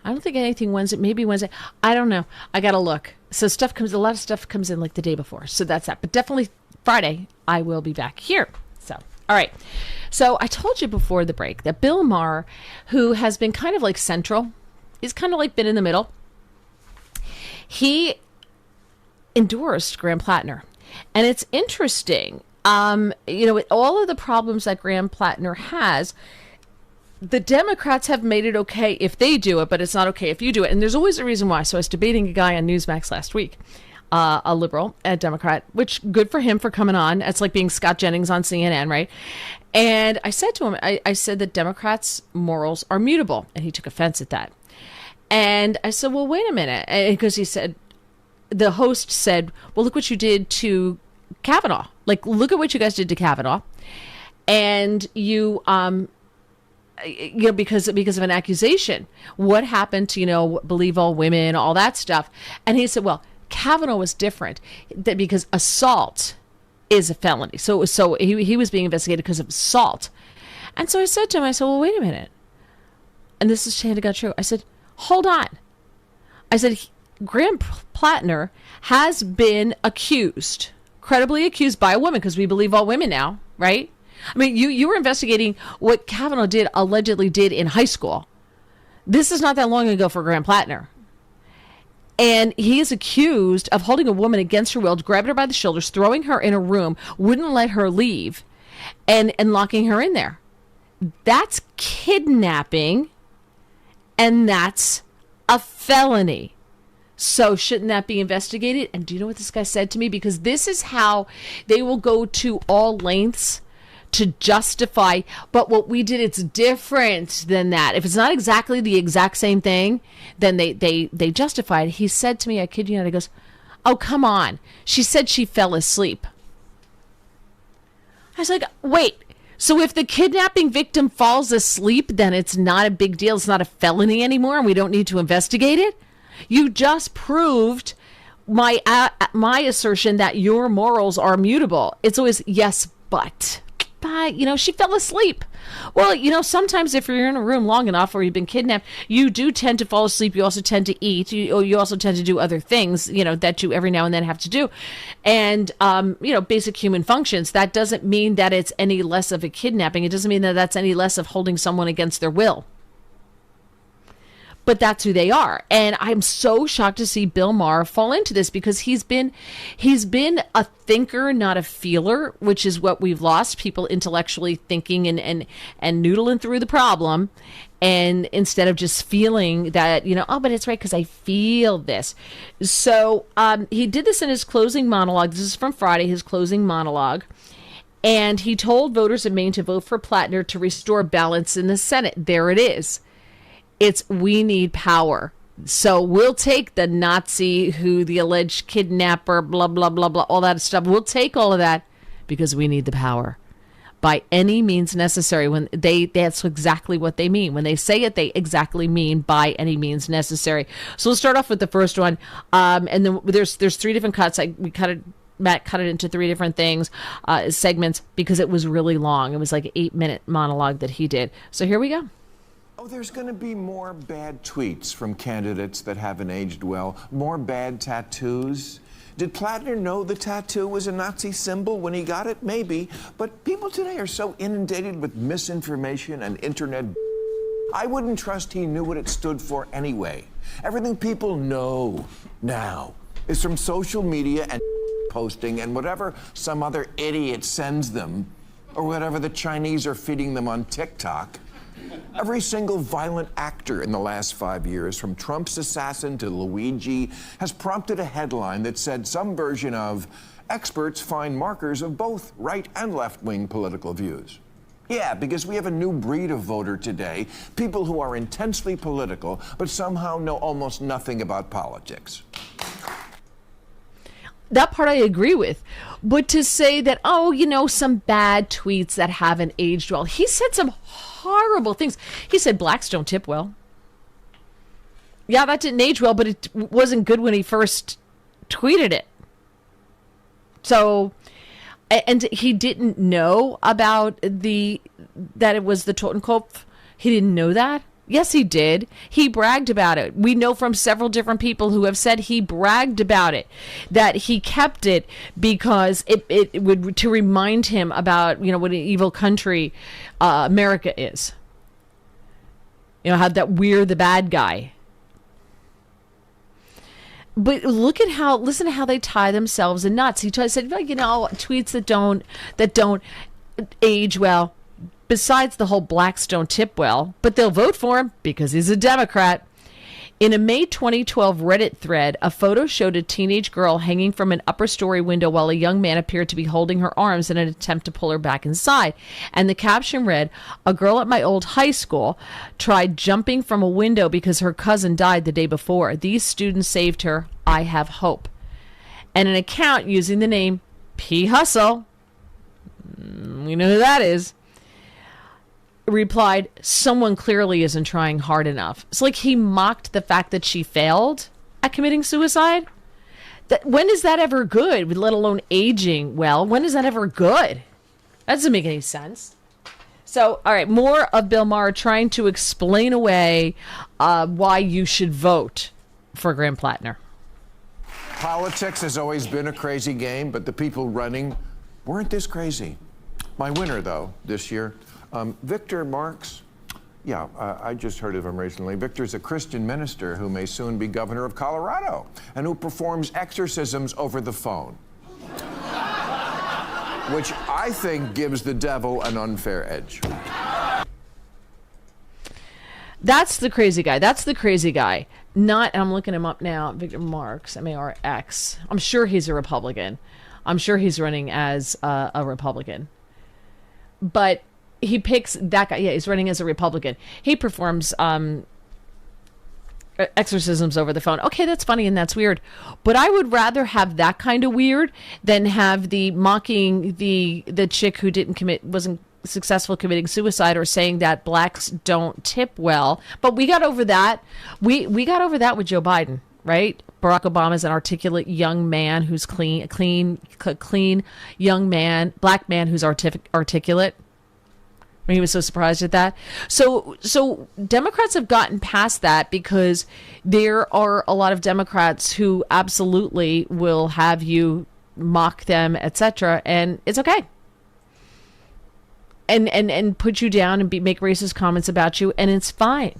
I don't think anything Wednesday. Maybe Wednesday. I don't know. I gotta look. So a lot of stuff comes in like the day before. So that's that. But definitely Friday I will be back here. So all right. So I told you before the break that Bill Maher, who has been kind of like central, is kind of like been in the middle. He endorsed Graham Plattner. And it's interesting, with all of the problems that Graham Plattner has, the Democrats have made it okay if they do it, but it's not okay if you do it. And there's always a reason why. So I was debating a guy on Newsmax last week, a liberal, a Democrat, which good for him for coming on. It's like being Scott Jennings on CNN, right? And I said to him, I said that Democrats' morals are mutable. And he took offense at that. And I said, well, wait a minute. Because he said, the host said, well, look what you did to Kavanaugh. Like, look at what you guys did to Kavanaugh. And you, because of an accusation. What happened to, believe all women, all that stuff. And he said, well, Kavanaugh was different because assault is a felony. So he was being investigated because of assault. And so I said to him, well, wait a minute. and this is hand to God true. I said, hold on. I said, Graham Plattner has been accused, credibly accused by a woman, because we believe all women now, right? I mean, you were investigating what Kavanaugh allegedly did in high school. This is not that long ago for Graham Plattner. And he is accused of holding a woman against her will, grabbing her by the shoulders, throwing her in a room, wouldn't let her leave, and locking her in there. That's kidnapping, and that's a felony. So shouldn't that be investigated? And do you know what this guy said to me? Because this is how they will go to all lengths to justify, but what we did, it's different than that. If it's not exactly the exact same thing, then they justify it. He said to me, I kid you not, he goes, oh, come on. She said she fell asleep. I was like, wait, so if the kidnapping victim falls asleep, then it's not a big deal. It's not a felony anymore, and we don't need to investigate it? You just proved my assertion that your morals are mutable. It's always yes, but she fell asleep. Well, sometimes if you're in a room long enough or you've been kidnapped, you do tend to fall asleep. You also tend to eat. You also tend to do other things, that you every now and then have to do. And, basic human functions. That doesn't mean that it's any less of a kidnapping. It doesn't mean that that's any less of holding someone against their will. But that's who they are. And I'm so shocked to see Bill Maher fall into this, because he's been a thinker, not a feeler, which is what we've lost, people intellectually thinking and noodling through the problem. And instead of just feeling that, but it's right because I feel this. So he did this in his closing monologue. This is from Friday, his closing monologue. And he told voters of Maine to vote for Plattner to restore balance in the Senate. There it is. It's we need power. So we'll take the Nazi the alleged kidnapper, blah, blah, blah, blah, all that stuff. We'll take all of that because we need the power by any means necessary. That's exactly what they mean. When they say it, they exactly mean by any means necessary. So we'll start off with the first one. And then there's three different cuts. Matt cut it into three different segments, because it was really long. It was like an 8-minute monologue that he did. So here we go. Oh, there's going to be more bad tweets from candidates that haven't aged well, more bad tattoos. Did Plattner know the tattoo was a Nazi symbol when he got it? Maybe. But people today are so inundated with misinformation and internet. I wouldn't trust he knew what it stood for anyway. Everything people know now is from social media and posting and whatever some other idiot sends them, or whatever the Chinese are feeding them on TikTok. Every single violent actor in the last 5 years, from Trump's assassin to Luigi, has prompted a headline that said some version of, experts find markers of both right and left-wing political views. Yeah, because we have a new breed of voter today, people who are intensely political, but somehow know almost nothing about politics. That part I agree with. But to say that, some bad tweets that haven't aged well. He said some horrible things. He said blacks don't tip well. Yeah, that didn't age well, but it wasn't good when he first tweeted it. So, and he didn't know about that it was the Totenkopf. He didn't know that. Yes, he did. He bragged about it. We know from several different people who have said he bragged about it, that he kept it because it would to remind him about, what an evil country America is. How that we're the bad guy. But listen to how they tie themselves in knots. He said, tweets that don't age well. Besides the whole blacks don't tip well, but they'll vote for him because he's a Democrat. In a May 2012 Reddit thread, a photo showed a teenage girl hanging from an upper story window while a young man appeared to be holding her arms in an attempt to pull her back inside. And the caption read, "A girl at my old high school tried jumping from a window because her cousin died the day before. These students saved her. I have hope." And an account using the name P. Hustle, we know who that is, replied, "Someone clearly isn't trying hard enough." It's like he mocked the fact that she failed at committing suicide. When is that ever good, let alone aging well? When is that ever good? That doesn't make any sense. So, all right, more of Bill Maher trying to explain away why you should vote for Graham Plattner. Politics has always been a crazy game, but the people running weren't this crazy. My winner, though, this year, Victor Marx. Yeah, I just heard of him recently. Victor's a Christian minister who may soon be governor of Colorado and who performs exorcisms over the phone, which I think gives the devil an unfair edge. That's the crazy guy. That's the crazy guy. Not, I'm looking him up now, Victor Marx, M-A-R-X. I'm sure he's a Republican. I'm sure he's running as a Republican. But he picks that guy. Yeah, he's running as a Republican. He performs exorcisms over the phone. Okay, that's funny and that's weird. But I would rather have that kind of weird than have the mocking the chick who wasn't successful committing suicide, or saying that blacks don't tip well. But we got over that. We got over that with Joe Biden, right? Barack Obama is an articulate young man who's clean young man, black man who's articulate. He was so surprised at that. So Democrats have gotten past that because there are a lot of Democrats who absolutely will have you mock them, etc., and it's okay. And put you down and make racist comments about you, and it's fine.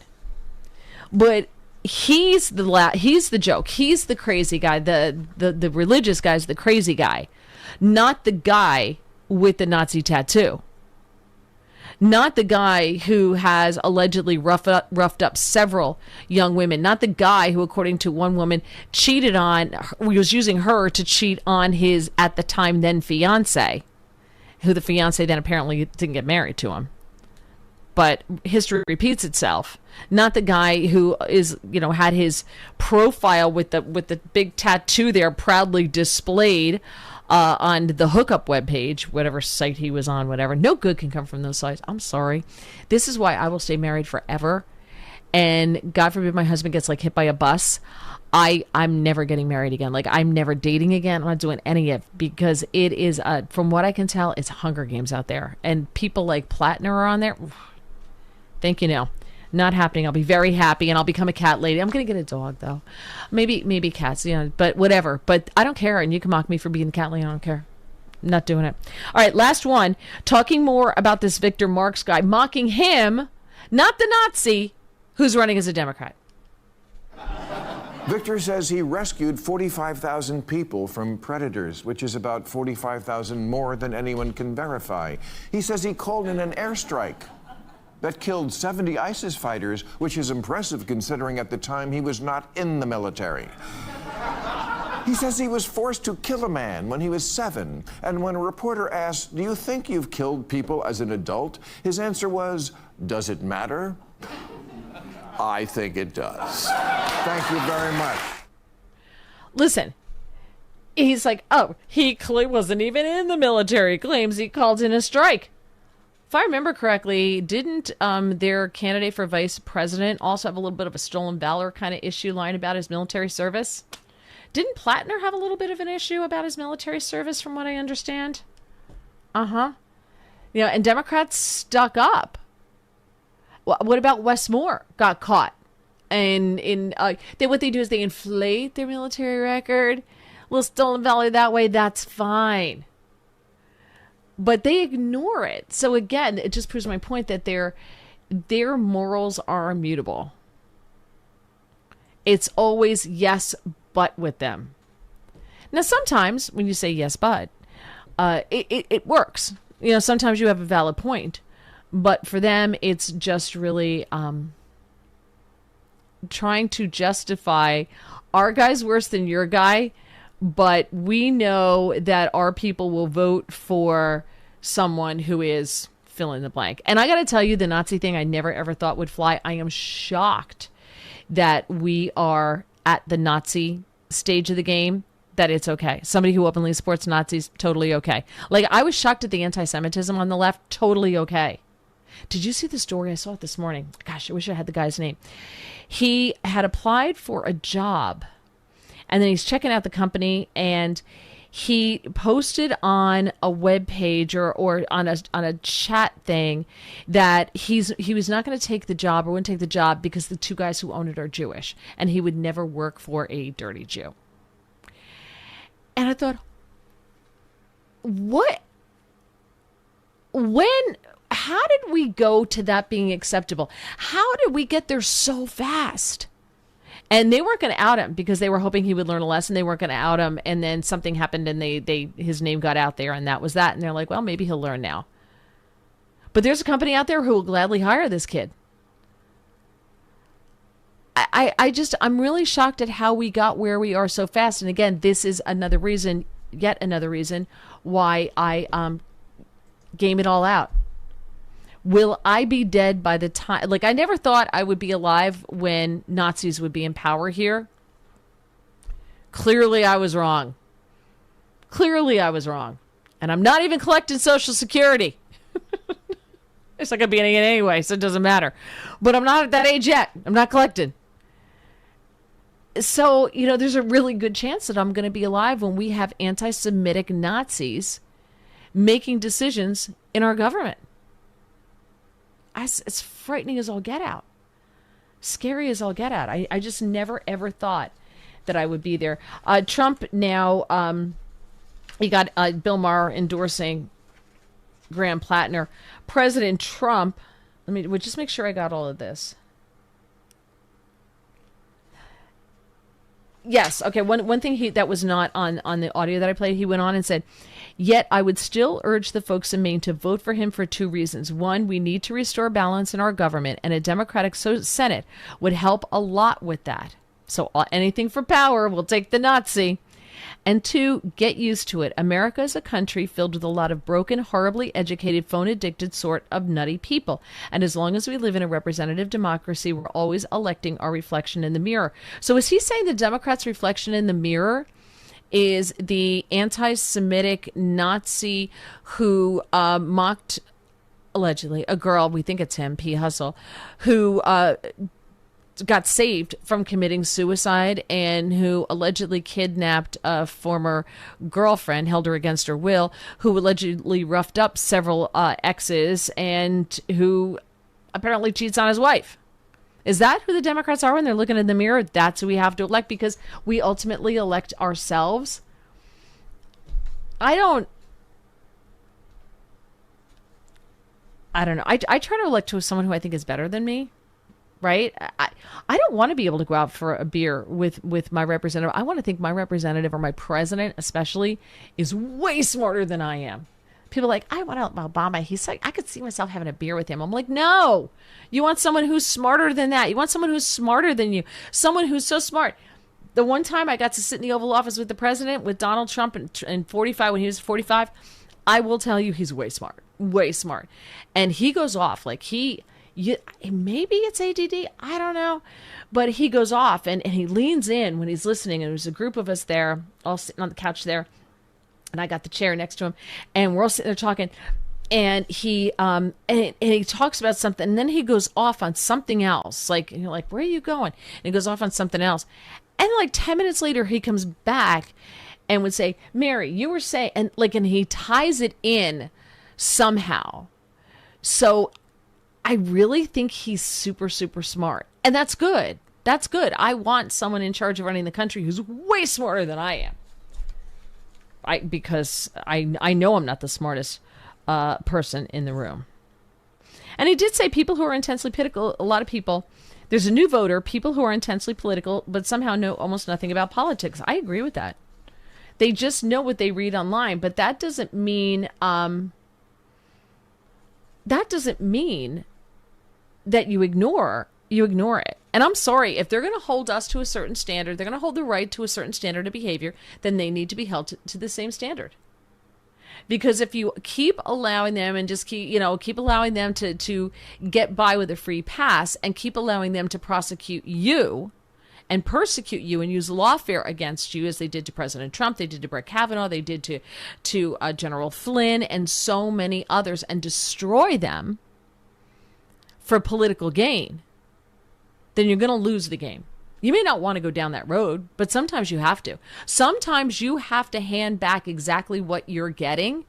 But he's the joke. He's the crazy guy. The religious guy's the crazy guy, not the guy with the Nazi tattoo. Not the guy who has allegedly roughed up several young women. Not the guy who, according to one woman, was using her to cheat on his, at the time, then fiance, who the fiance then apparently didn't get married to him. But history repeats itself. Not the guy who had his profile with the big tattoo there proudly displayed on the hookup webpage, whatever site he was on, whatever. No good can come from those sites. I'm sorry. This is why I will stay married forever. And God forbid my husband gets hit by a bus. I'm never getting married again. I'm never dating again. I'm not doing any of it, because it is, from what I can tell, it's Hunger Games out there. And people like Plattner are on there. Thank you, no. Not happening. I'll be very happy and I'll become a cat lady. I'm going to get a dog, though. Maybe cats, but whatever. But I don't care, and you can mock me for being a cat lady. I don't care. I'm not doing it. All right, last one. Talking more about this Victor Marx guy, mocking him, not the Nazi, who's running as a Democrat. Victor says he rescued 45,000 people from predators, which is about 45,000 more than anyone can verify. He says he called in an airstrike that killed 70 ISIS fighters, which is impressive considering at the time he was not in the military. He says he was forced to kill a man when he was 7, and when a reporter asked, "Do you think you've killed people as an adult?" his answer was, "Does it matter?" I think it does. Thank you very much. Listen, he's like, oh, he wasn't even in the military. Claims he called in a strike. If I remember correctly, didn't their candidate for vice president also have a little bit of a stolen valor kind of issue lying about his military service? Didn't Plattner have a little bit of an issue about his military service, from what I understand? Uh-huh. And Democrats stuck up. What about Wes Moore? Got caught. And what they do is they inflate their military record. A little stolen valor that way, that's fine. But they ignore it. So again, it just proves my point that their morals are immutable. It's always yes, but with them. Now, sometimes when you say yes, but, it works. Sometimes you have a valid point. But for them, it's just really trying to justify our guy's worse than your guy, but we know that our people will vote for someone who is fill in the blank. And I got to tell you, the Nazi thing I never ever thought would fly. I am shocked that we are at the Nazi stage of the game, that it's okay. Somebody who openly supports Nazis, totally okay. I was shocked at the anti-Semitism on the left, totally okay. Did you see the story? I saw it this morning. Gosh, I wish I had the guy's name. He had applied for a job, and then he's checking out the company, and he posted on a web page or on a chat thing that he was not going to take the job or wouldn't take the job because the two guys who own it are Jewish, and he would never work for a dirty Jew. And I thought, what? How did we go to that being acceptable? How did we get there so fast? And they weren't going to out him because they were hoping he would learn a lesson. They weren't going to out him. And then something happened and his name got out there, and that was that. And they're like, well, maybe he'll learn now. But there's a company out there who will gladly hire this kid. I'm really shocked at how we got where we are so fast. And again, this is yet another reason why I game it all out. Will I be dead by the time... Like, I never thought I would be alive when Nazis would be in power here. Clearly, I was wrong. And I'm not even collecting Social Security. It's not going to be any anyway, so it doesn't matter. But I'm not at that age yet. I'm not collecting. So, there's a really good chance that I'm going to be alive when we have anti-Semitic Nazis making decisions in our government. It's frightening as all get out. Scary as all get out. I just never, ever thought that I would be there. Trump now, he got Bill Maher endorsing Graham Plattner. President Trump, we'll just make sure I got all of this. Yes. Okay. One thing that was not on the audio that I played, he went on and said, yet I would still urge the folks in Maine to vote for him for two reasons. One, we need to restore balance in our government, and a Democratic Senate would help a lot with that. So anything for power, we'll take the Nazi. And two, get used to it. America is a country filled with a lot of broken, horribly educated, phone-addicted sort of nutty people. And as long as we live in a representative democracy, we're always electing our reflection in the mirror. So is he saying the Democrats' reflection in the mirror is the anti-Semitic Nazi who mocked, allegedly, a girl, we think it's him, P. Hustle, who got saved from committing suicide and who allegedly kidnapped a former girlfriend, held her against her will, who allegedly roughed up several exes and who apparently cheats on his wife? Is that who the Democrats are when they're looking in the mirror? That's who we have to elect because we ultimately elect ourselves. I don't know. I try to elect to someone who I think is better than me. Right? I don't want to be able to go out for a beer with my representative. I want to think my representative or my president especially is way smarter than I am. People are like, I want Obama. He's like, I could see myself having a beer with him. I'm like, no. You want someone who's smarter than that. You want someone who's smarter than you. Someone who's so smart. The one time I got to sit in the Oval Office with the president, with Donald Trump in 45, when he was 45, I will tell you he's way smart. Way smart. And he goes off like maybe it's ADD, I don't know, but he goes off and he leans in when he's listening, and there's a group of us there all sitting on the couch there, and I got the chair next to him, and we're all sitting there talking, and he talks about something, and then he goes off on something else, like, and you're like, where are you going? And he goes off on something else, and like 10 minutes later he comes back and would say, Mary, you were saying, and he ties it in somehow. So I really think he's super, super smart. And that's good. That's good. I want someone in charge of running the country who's way smarter than I am. Because I know I'm not the smartest person in the room. And he did say people who are intensely political, a lot of people, there's a new voter, people who are intensely political, but somehow know almost nothing about politics. I agree with that. They just know what they read online, but that doesn't mean that you ignore it. And I'm sorry, if they're going to hold us to a certain standard, they're going to hold the right to a certain standard of behavior, then they need to be held to the same standard. Because if you keep allowing them and just keep allowing them to get by with a free pass and keep allowing them to prosecute you and persecute you and use lawfare against you, as they did to President Trump, they did to Brett Kavanaugh, they did to General Flynn and so many others, and destroy them for political gain, then you're going to lose the game. You may not want to go down that road, but sometimes you have to. Sometimes you have to hand back exactly what you're getting.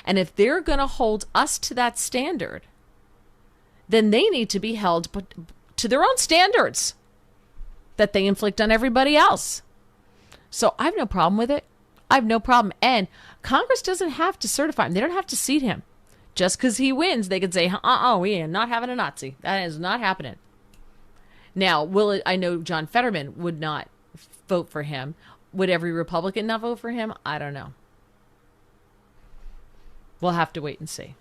And if they're going to hold us to that standard, then they need to be held to their own standards that they inflict on everybody else. So I have no problem with it. I have no problem. And Congress doesn't have to certify him. They don't have to seat him. Just because he wins, they could say, we are not having a Nazi. That is not happening. Now, I know John Fetterman would not vote for him. Would every Republican not vote for him? I don't know. We'll have to wait and see.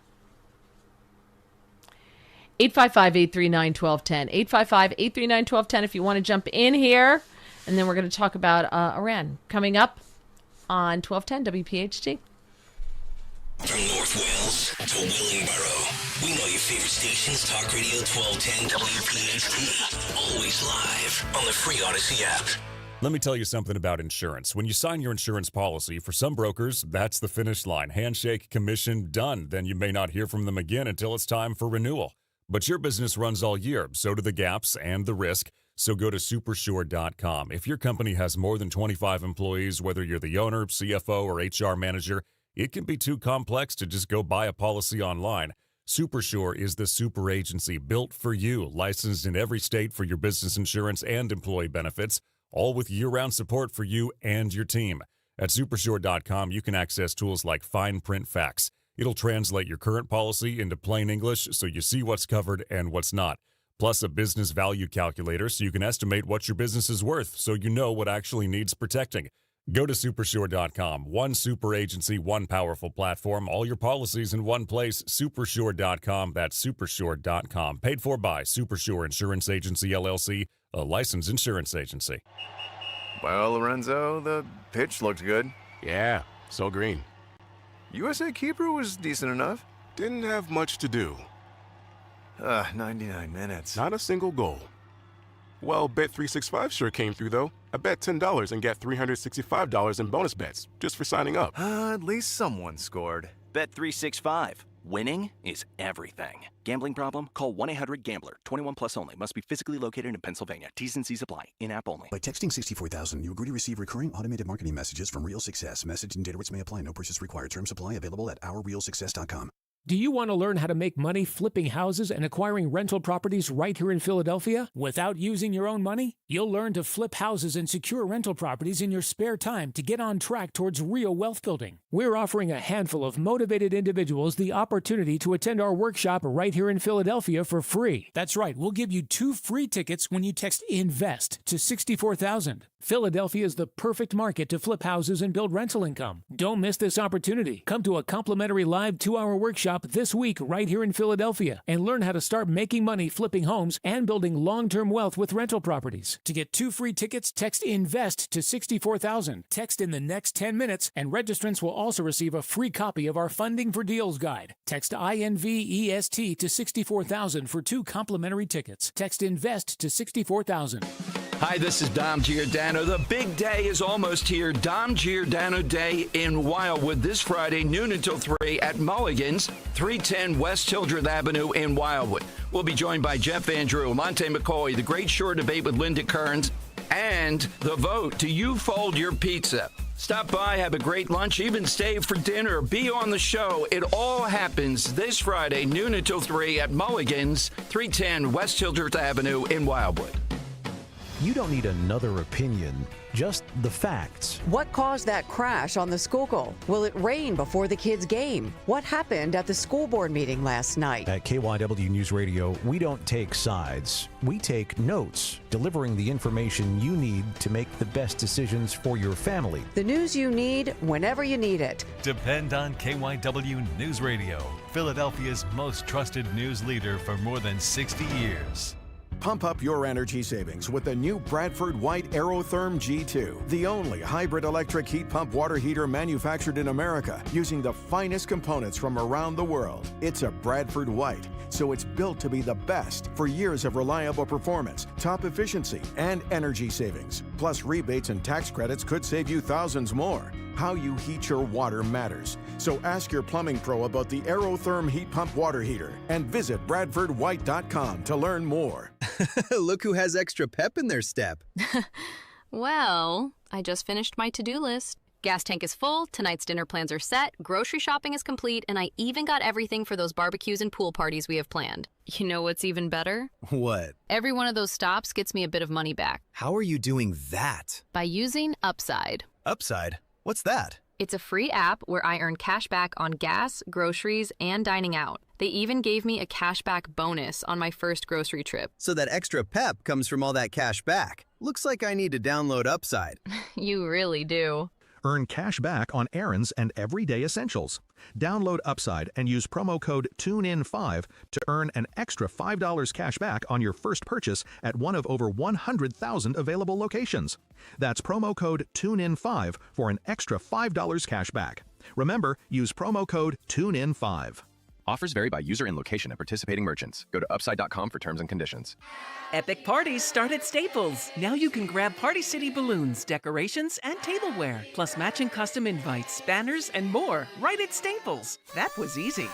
855-839-1210. 855-839-1210 if you want to jump in here. And then we're going to talk about Iran coming up on 1210 WPHT. From North Wales to Willingboro, we know your favorite stations, Talk Radio 1210 WPHT. Always live on the free Odyssey app. Let me tell you something about insurance. When you sign your insurance policy, for some brokers, that's the finish line. Handshake, commission, done. Then you may not hear from them again until it's time for renewal. But your business runs all year, so do the gaps and the risk. So go to supersure.com. If your company has more than 25 employees, whether you're the owner, CFO, or HR manager, it can be too complex to just go buy a policy online. Supersure is the super agency built for you, licensed in every state for your business insurance and employee benefits, all with year-round support for you and your team. At supersure.com, you can access tools like fine print facts. It'll translate your current policy into plain English so you see what's covered and what's not. Plus a business value calculator so you can estimate what your business is worth so you know what actually needs protecting. Go to supersure.com. One super agency, one powerful platform, all your policies in one place. Supersure.com. That's supersure.com. Paid for by Supersure Insurance Agency, LLC, a licensed insurance agency. Well, Lorenzo, the pitch looked good. Yeah, so green. USA keeper was decent enough. Didn't have much to do. 99 minutes. Not a single goal. Well, Bet365 sure came through, though. I bet $10 and get $365 in bonus bets just for signing up. At least someone scored. Bet365. Winning is everything. Gambling problem? Call 1-800-GAMBLER. 21 plus only. Must be physically located in Pennsylvania. T's and C's apply. In-app only. By texting 64000, you agree to receive recurring automated marketing messages from Real Success. Message and data rates may apply. No purchase required. Terms apply. Available at ourrealsuccess.com. Do you want to learn how to make money flipping houses and acquiring rental properties right here in Philadelphia without using your own money? You'll learn to flip houses and secure rental properties in your spare time to get on track towards real wealth building. We're offering a handful of motivated individuals the opportunity to attend our workshop right here in Philadelphia for free. That's right, we'll give you 2 free tickets when you text INVEST to 64,000. Philadelphia is the perfect market to flip houses and build rental income. Don't miss this opportunity. Come to a complimentary live 2-hour workshop this week right here in Philadelphia and learn how to start making money flipping homes and building long-term wealth with rental properties. To get 2 free tickets, text INVEST to 64,000. Text in the next 10 minutes, and registrants will also receive a free copy of our Funding for Deals guide. Text INVEST to 64,000 for 2 complimentary tickets. Text INVEST to 64,000. Hi, this is Dom Giordano. The big day is almost here. Dom Giordano Day in Wildwood this Friday, noon until 3 at Mulligan's, 310 West Hildreth Avenue in Wildwood. We'll be joined by Jeff Van Drew, Monte McCoy, The Great Shore Debate with Linda Kearns, and the vote. Do you fold your pizza? Stop by, have a great lunch, even stay for dinner, be on the show. It all happens this Friday, noon until 3 at Mulligan's, 310 West Hildreth Avenue in Wildwood. You don't need another opinion, just the facts. What caused that crash on the Schuylkill? Will it rain before the kids' game? What happened at the school board meeting last night? At KYW News Radio, we don't take sides. We take notes, delivering the information you need to make the best decisions for your family. The news you need whenever you need it. Depend on KYW News Radio, Philadelphia's most trusted news leader for more than 60 years. Pump up your energy savings with the new Bradford White Aerotherm G2, the only hybrid electric heat pump water heater manufactured in America using the finest components from around the world. It's a Bradford White, so it's built to be the best for years of reliable performance, top efficiency, and energy savings. Plus, rebates and tax credits could save you thousands more. How you heat your water matters. So ask your plumbing pro about the Aerotherm heat pump water heater and visit BradfordWhite.com to learn more. Look who has extra pep in their step. Well, I just finished my to-do list. Gas tank is full, tonight's dinner plans are set, grocery shopping is complete, and I even got everything for those barbecues and pool parties we have planned. You know what's even better? What? Every one of those stops gets me a bit of money back. How are you doing that? By using Upside. Upside? What's that? It's a free app where I earn cash back on gas, groceries, and dining out. They even gave me a cashback bonus on my first grocery trip. So that extra pep comes from all that cash back. Looks like I need to download Upside. You really do. Earn cash back on errands and everyday essentials. Download Upside and use promo code TUNEIN5 to earn an extra $5 cash back on your first purchase at one of over 100,000 available locations. That's promo code TUNEIN5 for an extra $5 cash back. Remember, use promo code TUNEIN5. Offers vary by user and location at participating merchants. Go to upside.com for terms and conditions. Epic parties start at Staples. Now you can grab Party City balloons, decorations, and tableware, plus matching custom invites, banners, and more right at Staples. That was easy.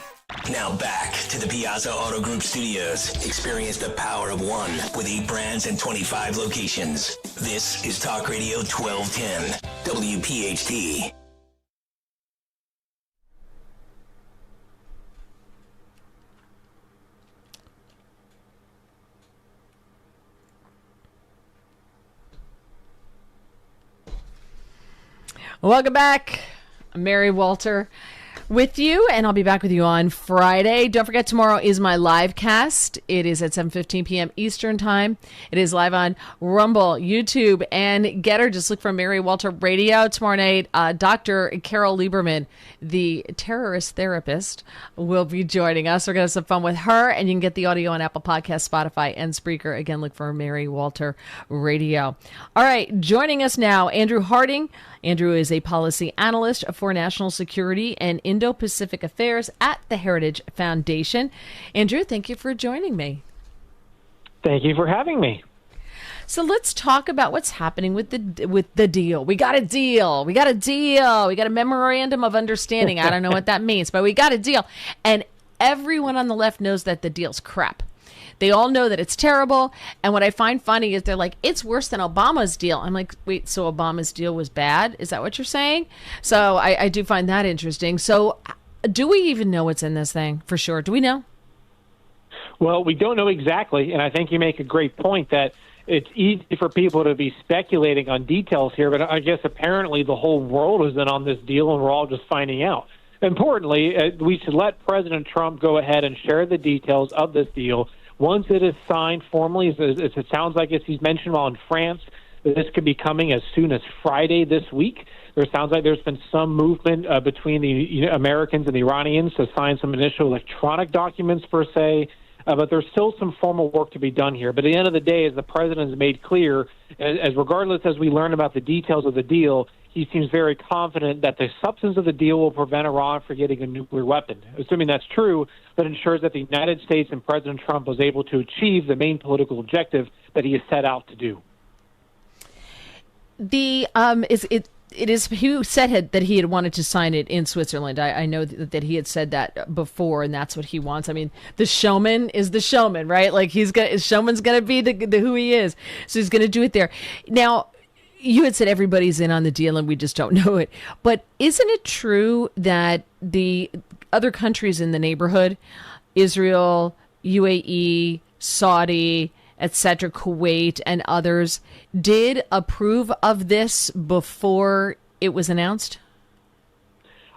Now back to the Piazza Auto Group studios. Experience the power of one with 8 brands and 25 locations. This is Talk Radio 1210, WPHT. Welcome back. I'm Mary Walter with you, and I'll be back with you on Friday. Don't forget, tomorrow is my live cast. It is at 7:15 p.m. Eastern Time. It is live on Rumble, YouTube, and Getter. Just look for Mary Walter Radio. Tomorrow night, Dr. Carol Lieberman, the terrorist therapist, will be joining us. We're going to have some fun with her, and you can get the audio on Apple Podcasts, Spotify, and Spreaker. Again, look for Mary Walter Radio. All right, joining us now, Andrew Harding. Andrew is a policy analyst for national security and Indo-Pacific affairs at the Heritage Foundation. Andrew, thank you for joining me. Thank you for having me. So let's talk about what's happening with the deal. We got a deal. We got a deal. We got a memorandum of understanding. I don't know what that means, but we got a deal. And everyone on the left knows that the deal's crap. They all know that it's terrible. And what I find funny is they're like, it's worse than Obama's deal. I'm like, wait, so Obama's deal was bad? Is that what you're saying? So I do find that interesting. So do we even know what's in this thing for sure? Do we know? Well, we don't know exactly. And I think you make a great point that it's easy for people to be speculating on details here. But I guess apparently the whole world is in on this deal and we're all just finding out. Importantly, we should let President Trump go ahead and share the details of this deal. Once it is signed formally, as it sounds like, as he's mentioned while in France, this could be coming as soon as Friday this week. There sounds like there's been some movement between the Americans and the Iranians to sign some initial electronic documents, per se. But there's still some formal work to be done here. But at the end of the day, as the president has made clear, as regardless as we learn about the details of the deal, he seems very confident that the substance of the deal will prevent Iran from getting a nuclear weapon. Assuming that's true, that ensures that the United States and President Trump was able to achieve the main political objective that he has set out to do. It is who said that he had wanted to sign it in Switzerland. I know that he had said that before, and that's what he wants. I mean, the showman is the showman, right? Like showman's gonna be the who he is, so he's gonna do it there. Now, you had said everybody's in on the deal and we just don't know it. But isn't it true that the other countries in the neighborhood, Israel, UAE, Saudi, etc., Kuwait, and others, did approve of this before it was announced?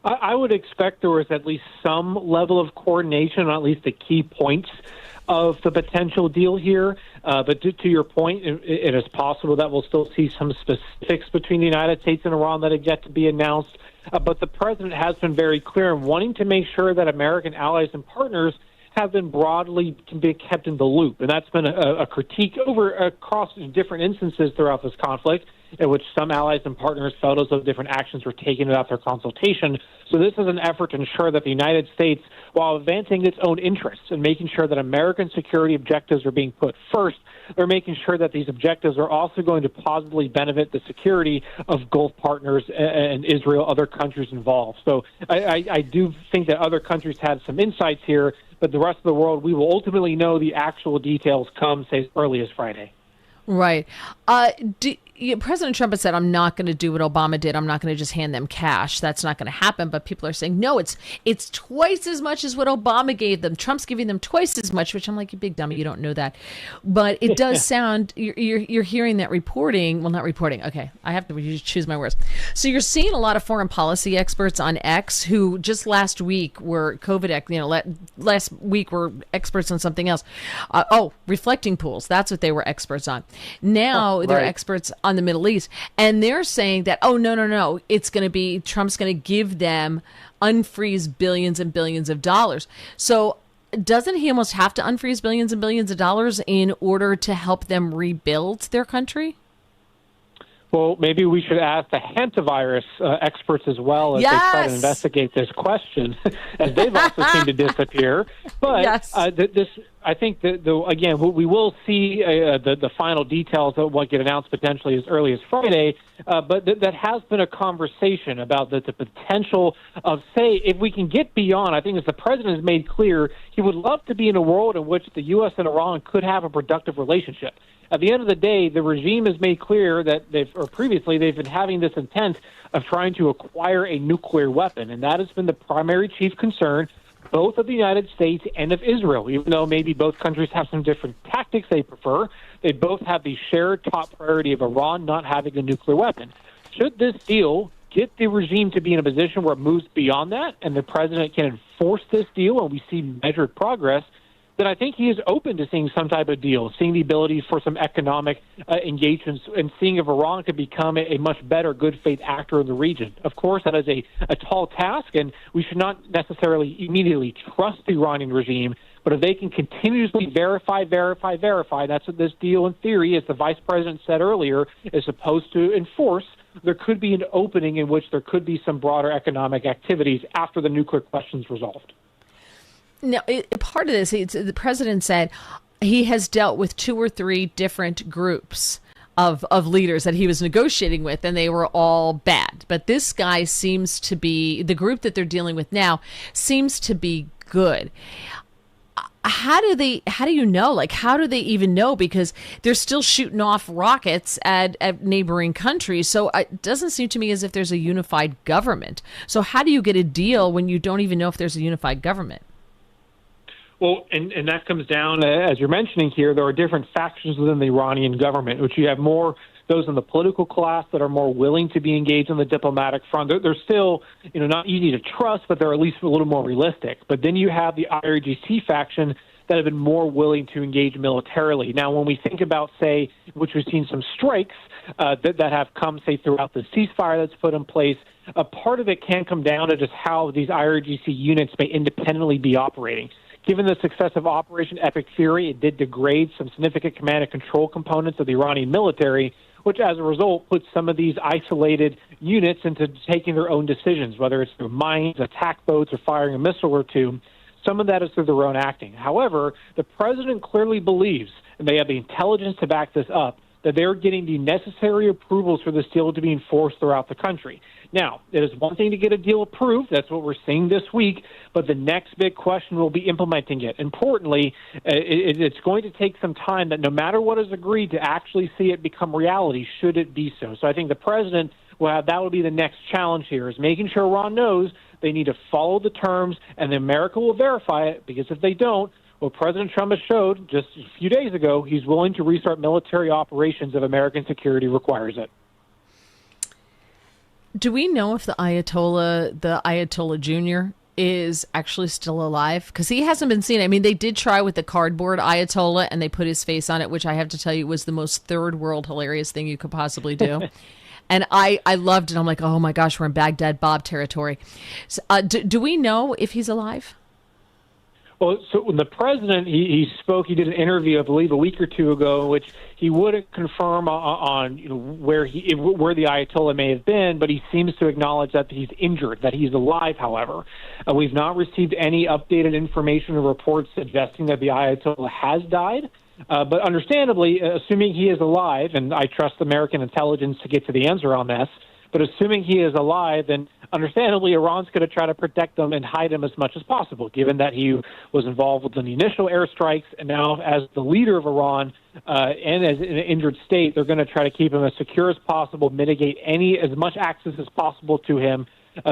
I would expect there was at least some level of coordination on at least the key points of the potential deal here. But to your point, it is possible that we'll still see some specifics between the United States and Iran that have yet to be announced. But the president has been very clear in wanting to make sure that American allies and partners have been broadly kept in the loop, and that's been a critique across different instances throughout this conflict, in which some allies and partners felt as though different actions were taken without their consultation. So this is an effort to ensure that the United States, while advancing its own interests and making sure that American security objectives are being put first, they're making sure that these objectives are also going to positively benefit the security of Gulf partners and Israel, other countries involved. So I do think that other countries had some insights here, but the rest of the world, we will ultimately know the actual details come, say, as early as Friday. Right. President Trump has said, I'm not going to do what Obama did. I'm not going to just hand them cash. That's not going to happen. But people are saying, no, it's twice as much as what Obama gave them. Trump's giving them twice as much, which I'm like, you big dummy, you don't know that. But it does sound, you're hearing that reporting. Well, not reporting. Okay, I have to choose my words. So you're seeing a lot of foreign policy experts on X who just last week were last week were experts on something else. Reflecting pools. That's what they were experts on. Now they're experts on the Middle East, and they're saying that, no, it's going to be, Trump's going to give them, unfreeze billions and billions of dollars. So doesn't he almost have to unfreeze billions and billions of dollars in order to help them rebuild their country? Well, maybe we should ask the hantavirus experts as well as they try to investigate this question, as they've also seemed to disappear. But I think that again, we will see the final details of what get announced potentially as early as Friday. But that has been a conversation about the potential of, say, if we can get beyond. I think as the president has made clear, he would love to be in a world in which the U.S. and Iran could have a productive relationship. At the end of the day, the regime has made clear that previously they've been having this intent of trying to acquire a nuclear weapon, and that has been the primary chief concern both of the United States and of Israel. Even though maybe both countries have some different tactics they prefer, they both have the shared top priority of Iran not having a nuclear weapon. Should this deal get the regime to be in a position where it moves beyond that and the president can enforce this deal and we see measured progress, then I think he is open to seeing some type of deal, seeing the ability for some economic engagements, and seeing if Iran could become a much better good faith actor in the region. Of course, that is a tall task, and we should not necessarily immediately trust the Iranian regime, but if they can continuously verify, that's what this deal in theory, as the vice president said earlier, is supposed to enforce, there could be an opening in which there could be some broader economic activities after the nuclear question is resolved. Now, part of this, the president said he has dealt with 2 or 3 different groups of leaders that he was negotiating with, and they were all bad. But this guy seems to be, the group that they're dealing with now seems to be good. How do you know? Like, how do they even know? Because they're still shooting off rockets at neighboring countries. So it doesn't seem to me as if there's a unified government. So how do you get a deal when you don't even know if there's a unified government? Well, and that comes down, as you're mentioning here, there are different factions within the Iranian government, which you have more those in the political class that are more willing to be engaged on the diplomatic front. They're still, not easy to trust, but they're at least a little more realistic. But then you have the IRGC faction that have been more willing to engage militarily. Now, when we think about, say, which we've seen some strikes that have come, say, throughout the ceasefire that's put in place, a part of it can come down to just how these IRGC units may independently be operating. Given the success of Operation Epic Fury, it did degrade some significant command and control components of the Iranian military, which as a result puts some of these isolated units into taking their own decisions, whether it's through mines, attack boats, or firing a missile or two. Some of that is through their own acting. However, the president clearly believes, and they have the intelligence to back this up, that they're getting the necessary approvals for this deal to be enforced throughout the country. Now, it is one thing to get a deal approved. That's what we're seeing this week. But the next big question will be implementing it. Importantly, it's going to take some time that no matter what is agreed to actually see it become reality, should it be so. So I think the president that will be the next challenge here, is making sure Iran knows they need to follow the terms, and America will verify it, because if they don't, well, President Trump has showed just a few days ago he's willing to restart military operations if American security requires it. Do we know if the Ayatollah Jr. is actually still alive? Because he hasn't been seen. I mean, they did try with the cardboard Ayatollah, and they put his face on it, which I have to tell you was the most third world hilarious thing you could possibly do. And I loved it. I'm like, oh my gosh, we're in Baghdad Bob territory. So, do we know if he's alive? Well, so when the president, he spoke, he did an interview, I believe, a week or two ago, in which he wouldn't confirm on where the Ayatollah may have been, but he seems to acknowledge that he's injured, that he's alive, however. We've not received any updated information or reports suggesting that the Ayatollah has died. But understandably, assuming he is alive, and I trust American intelligence to get to the answer on this, but assuming he is alive, then understandably Iran's going to try to protect him and hide him as much as possible, given that he was involved with the initial airstrikes, and now as the leader of Iran and as in an injured state, they're going to try to keep him as secure as possible, mitigate as much access as possible to him.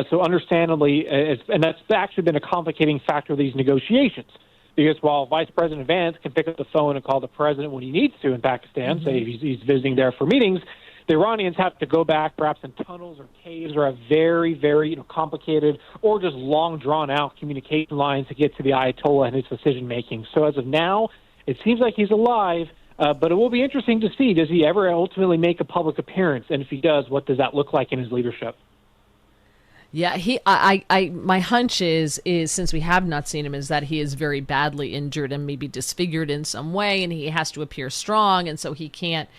So understandably, and that's actually been a complicating factor of these negotiations. Because while Vice President Vance can pick up the phone and call the president when he needs to in Pakistan, say he's visiting there for meetings, the Iranians have to go back perhaps in tunnels or caves or have very, very complicated or just long, drawn-out communication lines to get to the Ayatollah and his decision-making. So as of now, it seems like he's alive, but it will be interesting to see, does he ever ultimately make a public appearance? And if he does, what does that look like in his leadership? Yeah, my hunch is since we have not seen him, is that he is very badly injured and maybe disfigured in some way, and he has to appear strong, and so he can't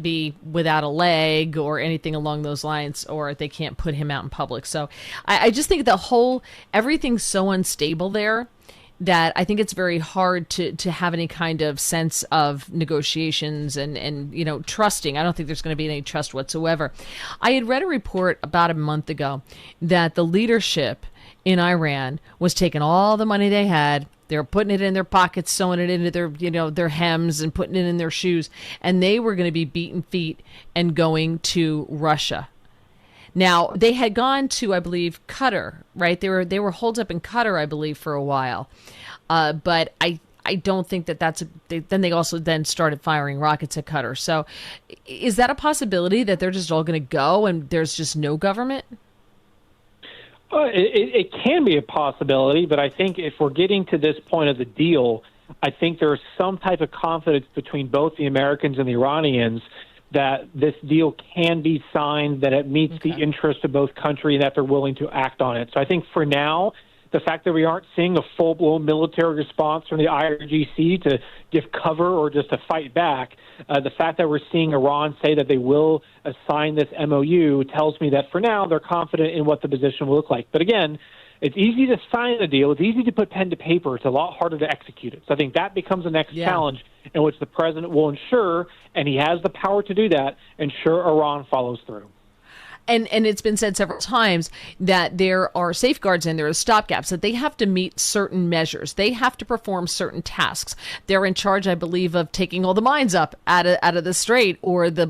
be without a leg or anything along those lines, or they can't put him out in public. So I just think everything's so unstable there that I think it's very hard to have any kind of sense of negotiations and trusting. I don't think there's going to be any trust whatsoever. I had read a report about a month ago that the leadership in Iran was taking all the money they had, they were putting it in their pockets, sewing it into their hems and putting it in their shoes, and they were going to be beaten feet and going to Russia. Now, they had gone to, I believe, Qatar, right? They were holed up in Qatar, I believe, for a while. But I don't think then they also then started firing rockets at Qatar. So is that a possibility that they're just all going to go and there's just no government? It can be a possibility, but I think if we're getting to this point of the deal, I think there's some type of confidence between both the Americans and the Iranians that this deal can be signed, that it meets the interest of both countries, and that they're willing to act on it. So I think for now, the fact that we aren't seeing a full-blown military response from the IRGC to give cover or just to fight back, the fact that we're seeing Iran say that they will sign this MOU tells me that for now they're confident in what the position will look like. But again, it's easy to sign a deal. It's easy to put pen to paper. It's a lot harder to execute it. So I think that becomes the next challenge in which the president will ensure, and he has the power to do that, ensure Iran follows through. And it's been said several times that there are safeguards and there are stopgaps, that they have to meet certain measures. They have to perform certain tasks. They're in charge, I believe, of taking all the mines up out of the strait, or the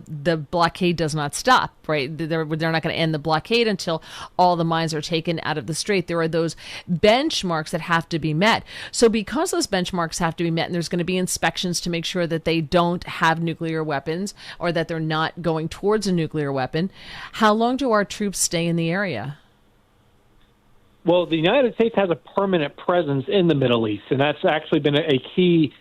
blockade does not stop, right? They're not going to end the blockade until all the mines are taken out of the strait. There are those benchmarks that have to be met. So because those benchmarks have to be met, and there's going to be inspections to make sure that they don't have nuclear weapons or that they're not going towards a nuclear weapon, how long do our troops stay in the area? Well, the United States has a permanent presence in the Middle East, and that's actually been a key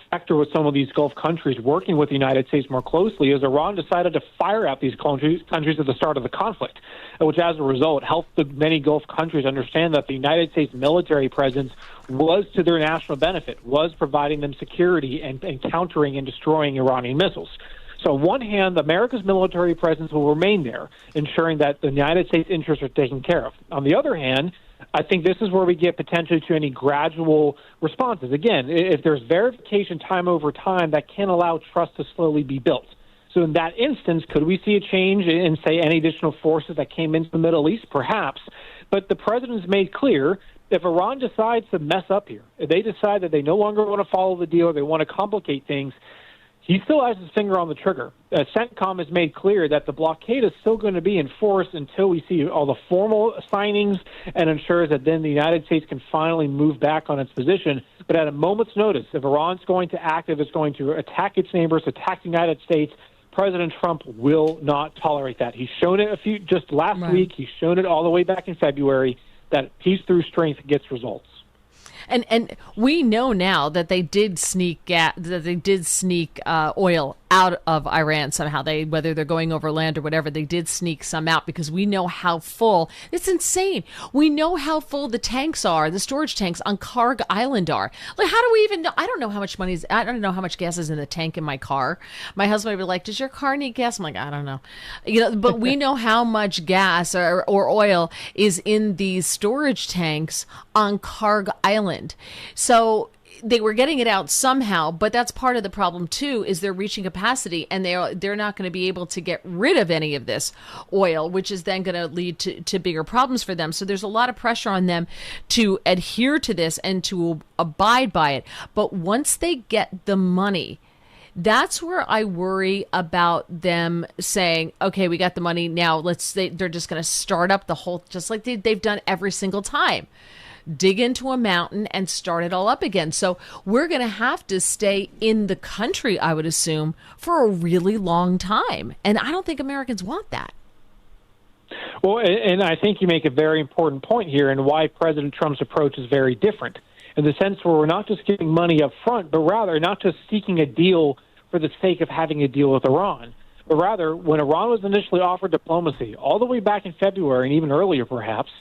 factor with some of these Gulf countries working with the United States more closely, as Iran decided to fire out these countries at the start of the conflict, which as a result helped the many Gulf countries understand that the United States military presence was to their national benefit, was providing them security and countering and destroying Iranian missiles. So on one hand, America's military presence will remain there, ensuring that the United States' interests are taken care of. On the other hand, I think this is where we get potentially to any gradual responses. Again, if there's verification time over time, that can allow trust to slowly be built. So in that instance, could we see a change in, say, any additional forces that came into the Middle East? Perhaps. But the president's made clear, if Iran decides to mess up here, if they decide that they no longer want to follow the deal, they want to complicate things, he still has his finger on the trigger. CENTCOM has made clear that the blockade is still going to be enforced until we see all the formal signings and ensures that then the United States can finally move back on its position. But at a moment's notice, if Iran's going to act, if it's going to attack its neighbors, attack the United States, President Trump will not tolerate that. He's shown it just last week. He's shown it all the way back in February that peace through strength gets results. And we know now that they did sneak oil out of Iran somehow. Whether they're going over land or whatever, they did sneak some out because we know how full. It's insane. We know how full the tanks are, the storage tanks on Karg Island are. Like, how do we even know? I don't know how much I don't know how much gas is in the tank in my car. My husband would be like, "Does your car need gas?" I'm like, "I don't know." But we know how much gas or oil is in these storage tanks on Karg Island. So they were getting it out somehow, but that's part of the problem too, is they're reaching capacity and they're not going to be able to get rid of any of this oil, which is then going to lead to bigger problems for them. So there's a lot of pressure on them to adhere to this and to abide by it. But once they get the money, that's where I worry about them saying, okay, we got the money now, they're just going to start up the whole, just like they've done every single time. Dig into a mountain and start it all up again. So we're going to have to stay in the country, I would assume, for a really long time. And I don't think Americans want that. Well, and I think you make a very important point here, and why President Trump's approach is very different, in the sense where we're not just giving money up front, but rather not just seeking a deal for the sake of having a deal with Iran, but rather when Iran was initially offered diplomacy, all the way back in February and even earlier perhaps,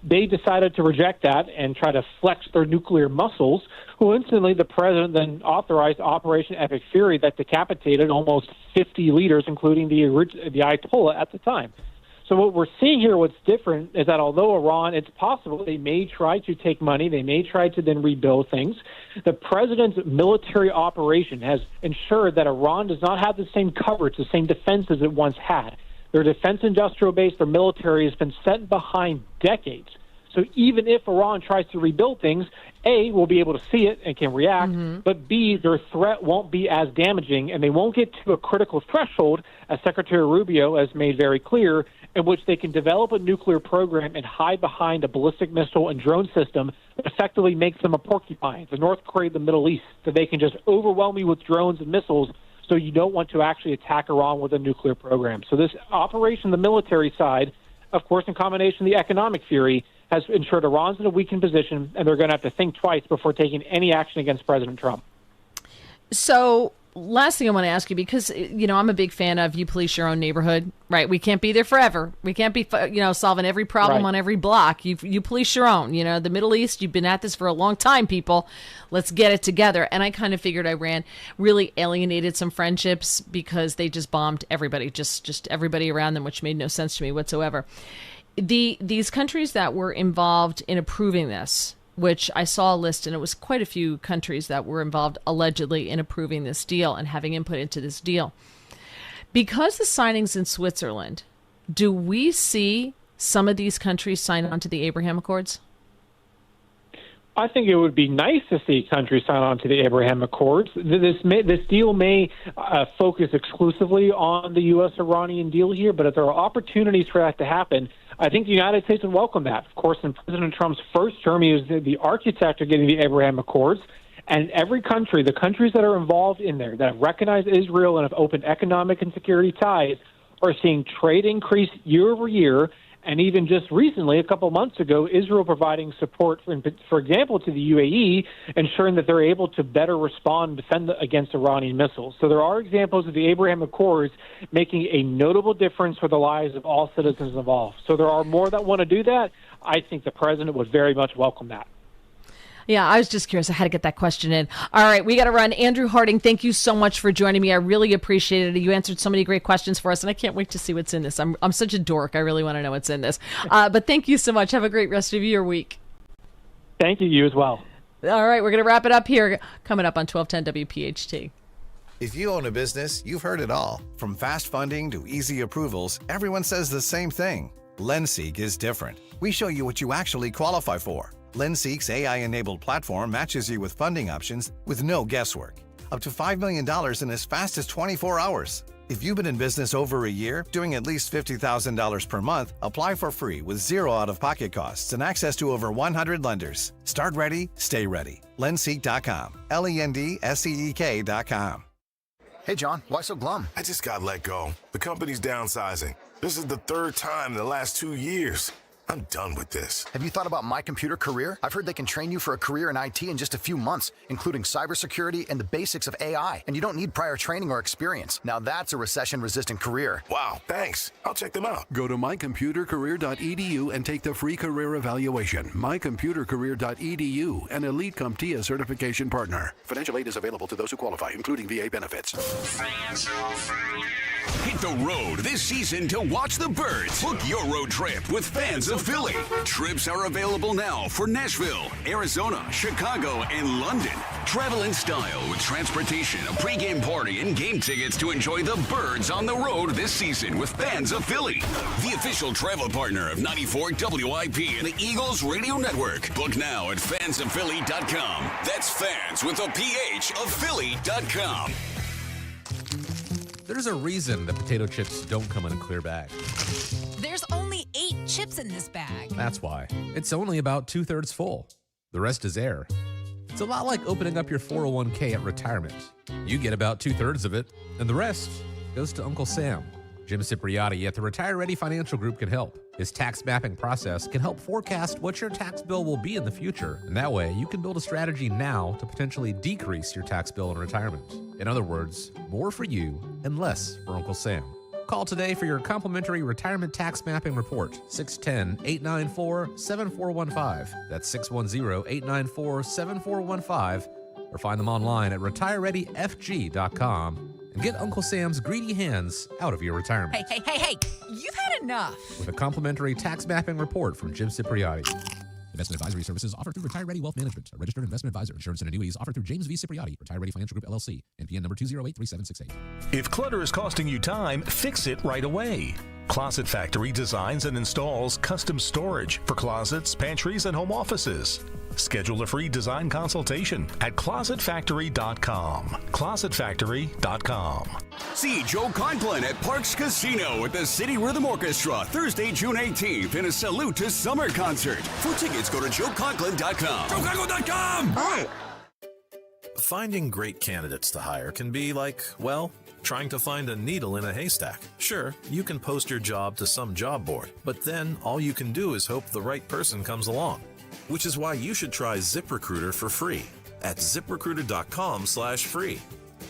they decided to reject that and try to flex their nuclear muscles. Coincidentally, the president then authorized Operation Epic Fury that decapitated almost 50 leaders, including the Ayatollah at the time. So what we're seeing here, what's different, is that although Iran, it's possible they may try to take money, they may try to then rebuild things, the president's military operation has ensured that Iran does not have the same coverage, the same defenses it once had. Their defense industrial base, their military has been set behind decades. So even if Iran tries to rebuild things, A, we'll be able to see it and can react, but B, their threat won't be as damaging, and they won't get to a critical threshold, as Secretary Rubio has made very clear, in which they can develop a nuclear program and hide behind a ballistic missile and drone system that effectively makes them a porcupine, the North Korea, the Middle East, that they can just overwhelm you with drones and missiles, so you don't want to actually attack Iran with a nuclear program. So this operation, the military side, of course, in combination with the economic fury, has ensured Iran's in a weakened position, and they're going to have to think twice before taking any action against President Trump. So last thing I want to ask you, because, I'm a big fan of you police your own neighborhood, right? We can't be there forever. We can't be, solving every problem on every block. You police your own. The Middle East, you've been at this for a long time, people. Let's get it together. And I kind of figured Iran really alienated some friendships because they just bombed everybody, just everybody around them, which made no sense to me whatsoever. These countries that were involved in approving this, which I saw a list, and it was quite a few countries that were involved allegedly in approving this deal and having input into this deal. Because the signing's in Switzerland, do we see some of these countries sign on to the Abraham Accords? I think it would be nice to see countries sign on to the Abraham Accords. This deal may focus exclusively on the U.S.-Iranian deal here, but if there are opportunities for that to happen, I think the United States would welcome that. Of course, in President Trump's first term, he was the architect of getting the Abraham Accords, and every country, the countries that are involved in there, that have recognized Israel and have opened economic and security ties, are seeing trade increase year over year. And even just recently, a couple months ago, Israel providing support, for example, to the UAE, ensuring that they're able to better respond and defend against Iranian missiles. So there are examples of the Abraham Accords making a notable difference for the lives of all citizens involved. So there are more that want to do that. I think the president would very much welcome that. Yeah, I was just curious. I had to get that question in. All right, we got to run. Andrew Harding, thank you so much for joining me. I really appreciated it. You answered so many great questions for us, and I can't wait to see what's in this. I'm such a dork. I really want to know what's in this. But thank you so much. Have a great rest of your week. Thank you. You as well. All right, we're going to wrap it up here. Coming up on 1210 WPHT. If you own a business, you've heard it all. From fast funding to easy approvals, everyone says the same thing. LendSeek is different. We show you what you actually qualify for. LendSeek's AI-enabled platform matches you with funding options with no guesswork. Up to $5 million in as fast as 24 hours. If you've been in business over a year, doing at least $50,000 per month, apply for free with zero out-of-pocket costs and access to over 100 lenders. Start ready, stay ready. LendSeek.com. LendSeek.com. Hey, John, why so glum? I just got let go. The company's downsizing. This is the third time in the last 2 years. I'm done with this. Have you thought about My Computer Career? I've heard they can train you for a career in IT in just a few months, including cybersecurity and the basics of AI. And you don't need prior training or experience. Now that's a recession-resistant career. Wow, thanks. I'll check them out. Go to mycomputercareer.edu and take the free career evaluation. Mycomputercareer.edu, an Elite CompTIA certification partner. Financial aid is available to those who qualify, including VA benefits. Hit the road this season to watch the birds. Book your road trip with Fans of Philly. Trips are available now for Nashville, Arizona, Chicago, and London. Travel in style with transportation, a pregame party, and game tickets to enjoy the birds on the road this season with Fans of Philly, the official travel partner of 94 WIP and the Eagles Radio Network. Book now at fansofphilly.com. That's fans with a PH of Philly.com. There's a reason that potato chips don't come in a clear bag. There's only 8 chips in this bag. That's why. It's only about 2/3 full. The rest is air. It's a lot like opening up your 401k at retirement. You get about 2/3 of it, and the rest goes to Uncle Sam. Jim Cipriotti at the Retire Ready Financial Group can help. His tax mapping process can help forecast what your tax bill will be in the future, and that way you can build a strategy now to potentially decrease your tax bill in retirement. In other words, more for you and less for Uncle Sam. Call today for your complimentary retirement tax mapping report, 610-894-7415. That's 610-894-7415, or find them online at retirereadyfg.com. And get Uncle Sam's greedy hands out of your retirement. Hey, you've had enough. With a complimentary tax mapping report from Jim Cipriotti. Investment advisory services offered through Retire Ready Wealth Management, a registered investment advisor. Insurance and annuities offered through James V. Cipriotti, Retire Ready Financial Group, LLC, NPN number 2083768. If clutter is costing you time, fix it right away. Closet Factory designs and installs custom storage for closets, pantries, and home offices. Schedule a free design consultation at closetfactory.com. Closetfactory.com. See Joe Conklin at Parks Casino with the City Rhythm Orchestra Thursday, June 18th in a Salute to Summer concert. For tickets, go to joeconklin.com. JoeConklin.com! Finding great candidates to hire can be like, well, trying to find a needle in a haystack. Sure, you can post your job to some job board, but then all you can do is hope the right person comes along. Which is why you should try ZipRecruiter for free at ziprecruiter.com/free.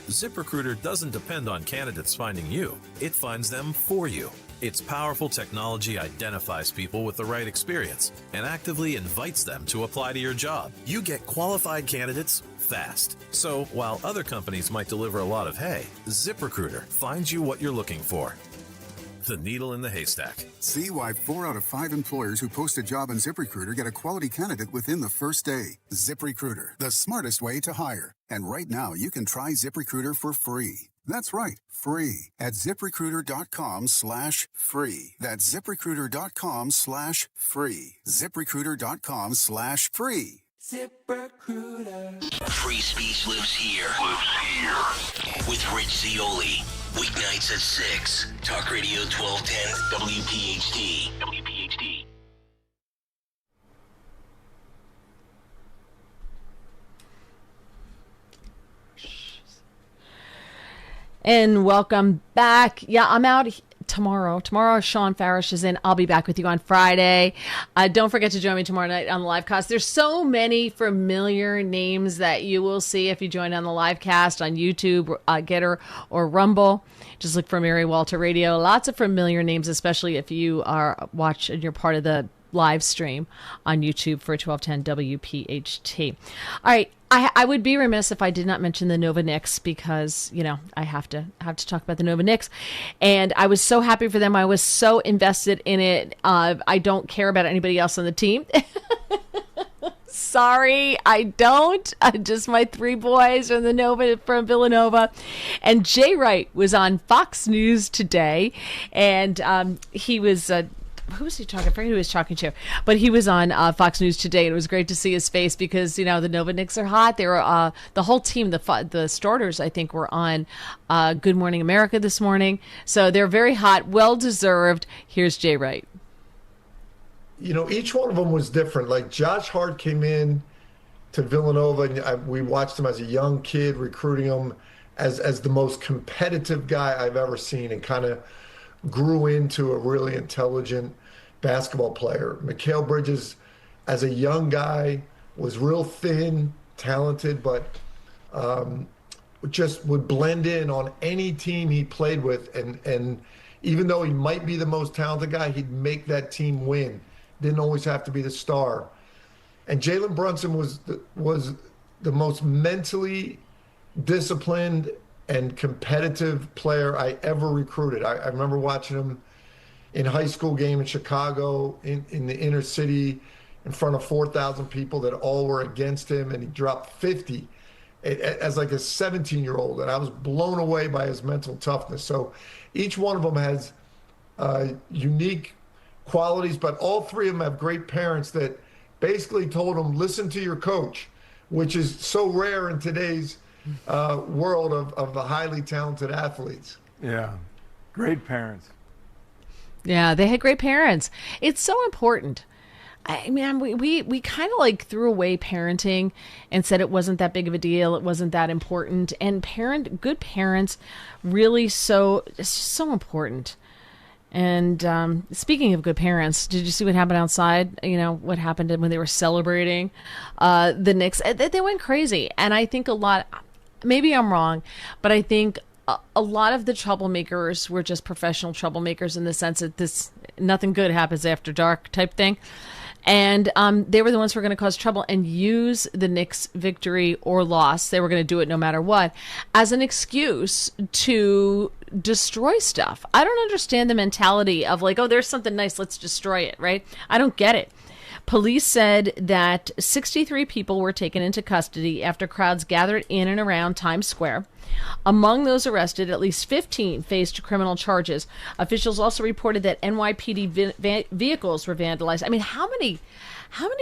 ZipRecruiter doesn't depend on candidates finding you. It finds them for you. Its powerful technology identifies people with the right experience and actively invites them to apply to your job. You get qualified candidates fast. So while other companies might deliver a lot of hay, ZipRecruiter finds you what you're looking for. The needle in the haystack. See why 4 out of 5 employers who post a job on ZipRecruiter get a quality candidate within the first day. ZipRecruiter, the smartest way to hire. And right now, you can try ZipRecruiter for free. That's right, free at ziprecruiter.com/free. That's ziprecruiter.com/free. ziprecruiter.com/free. ZipRecruiter. Free speech lives here. With Rich Zioli. Weeknights at 6. Talk Radio 1210 WPHT. WPHT. And welcome back. Yeah, I'm out tomorrow. Tomorrow, Sean Farish is in. I'll be back with you on Friday. Don't forget to join me tomorrow night on the live cast. There's so many familiar names that you will see if you join on the live cast on YouTube, Getter, or Rumble. Just look for Mary Walter Radio. Lots of familiar names, especially if you are you're part of the live stream on YouTube for 1210 WPHT. All right. I would be remiss if I did not mention the Nova Knicks because, I have to talk about the Nova Knicks. And I was so happy for them. I was so invested in it. I don't care about anybody else on the team. Sorry, I don't. Just my 3 boys from Villanova. And Jay Wright was on Fox News today. And he was... who was he talking? I forget who he was talking to, but he was on Fox News today, and it was great to see his face because the Nova Knicks are hot. They were the whole team, the starters, I think, were on Good Morning America this morning, so they're very hot, well deserved. Here's Jay Wright. Each one of them was different. Like Josh Hart came in to Villanova, and we watched him as a young kid, recruiting him as the most competitive guy I've ever seen, and kind of grew into a really intelligent basketball player. Mikal Bridges, as a young guy, was real thin, talented, but just would blend in on any team he played with. And even though he might be the most talented guy, he'd make that team win. Didn't always have to be the star. And Jalen Brunson was the most mentally disciplined and competitive player I ever recruited. I remember watching him in high school game in Chicago, in the inner city, in front of 4,000 people that all were against him, and he dropped 50 as like a 17-year-old, and I was blown away by his mental toughness. So each one of them has unique qualities, but all three of them have great parents that basically told them, listen to your coach, which is so rare in today's world of the highly talented athletes. Yeah, great parents. Yeah, they had great parents. It's so important. I mean, we kind of like threw away parenting and said it wasn't that big of a deal. It wasn't that important. And good parents really it's just so important. And speaking of good parents, did you see what happened outside? You know, what happened when they were celebrating the Knicks? They went crazy. And I think maybe I'm wrong, but I think a lot of the troublemakers were just professional troublemakers in the sense that nothing good happens after dark type thing. And they were the ones who were going to cause trouble and use the Knicks' victory or loss, they were going to do it no matter what, as an excuse to destroy stuff. I don't understand the mentality of like, oh, there's something nice, let's destroy it, right? I don't get it. Police said that 63 people were taken into custody after crowds gathered in and around Times Square. Among those arrested, at least 15 faced criminal charges. Officials also reported that NYPD vehicles were vandalized. I mean, how many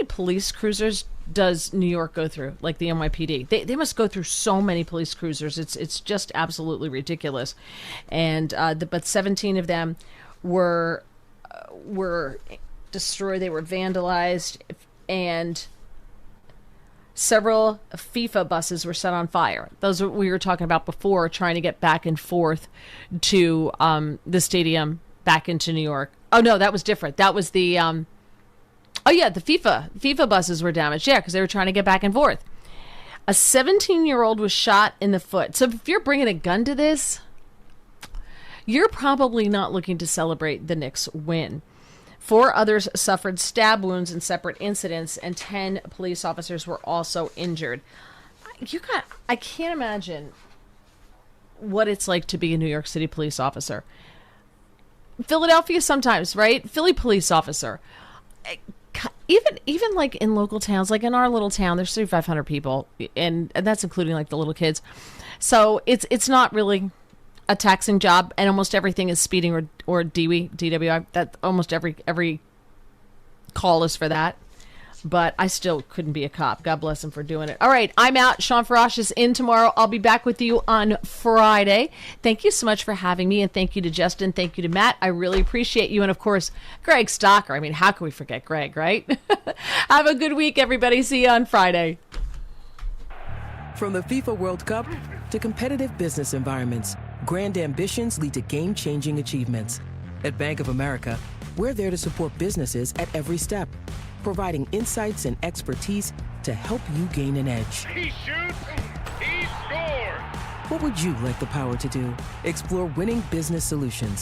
police cruisers does New York go through, like the NYPD? They must go through so many police cruisers. It's just absolutely ridiculous. And but 17 of them were destroyed. They were vandalized, and several FIFA buses were set on fire. Those we were talking about before, trying to get back and forth to the stadium back into New York. Oh no, that was different. That was the the FIFA buses were damaged. Yeah, because they were trying to get back and forth. A 17-year-old was shot in the foot. So if you're bringing a gun to this, you're probably not looking to celebrate the Knicks' win. 4 others suffered stab wounds in separate incidents, and 10 police officers were also injured. I can't imagine what it's like to be a New York City police officer. Philadelphia sometimes, right? Philly police officer. Even like in local towns, like in our little town, there's 3,500 people, and that's including like the little kids. So it's not really a taxing job, and almost everything is speeding or DWI. That almost every call is for that. But I still couldn't be a cop. God bless him for doing it. All right, I'm out. Sean Farash is in tomorrow. I'll be back with you on Friday. Thank you so much for having me, and thank you to Justin. Thank you to Matt. I really appreciate you, and of course, Greg Stocker. I mean, how can we forget Greg, right? Have a good week, everybody. See you on Friday. From the FIFA World Cup to competitive business environments, grand ambitions lead to game-changing achievements. At Bank of America, we're there to support businesses at every step, providing insights and expertise to help you gain an edge. He shoots, he scores! What would you like the power to do? Explore winning business solutions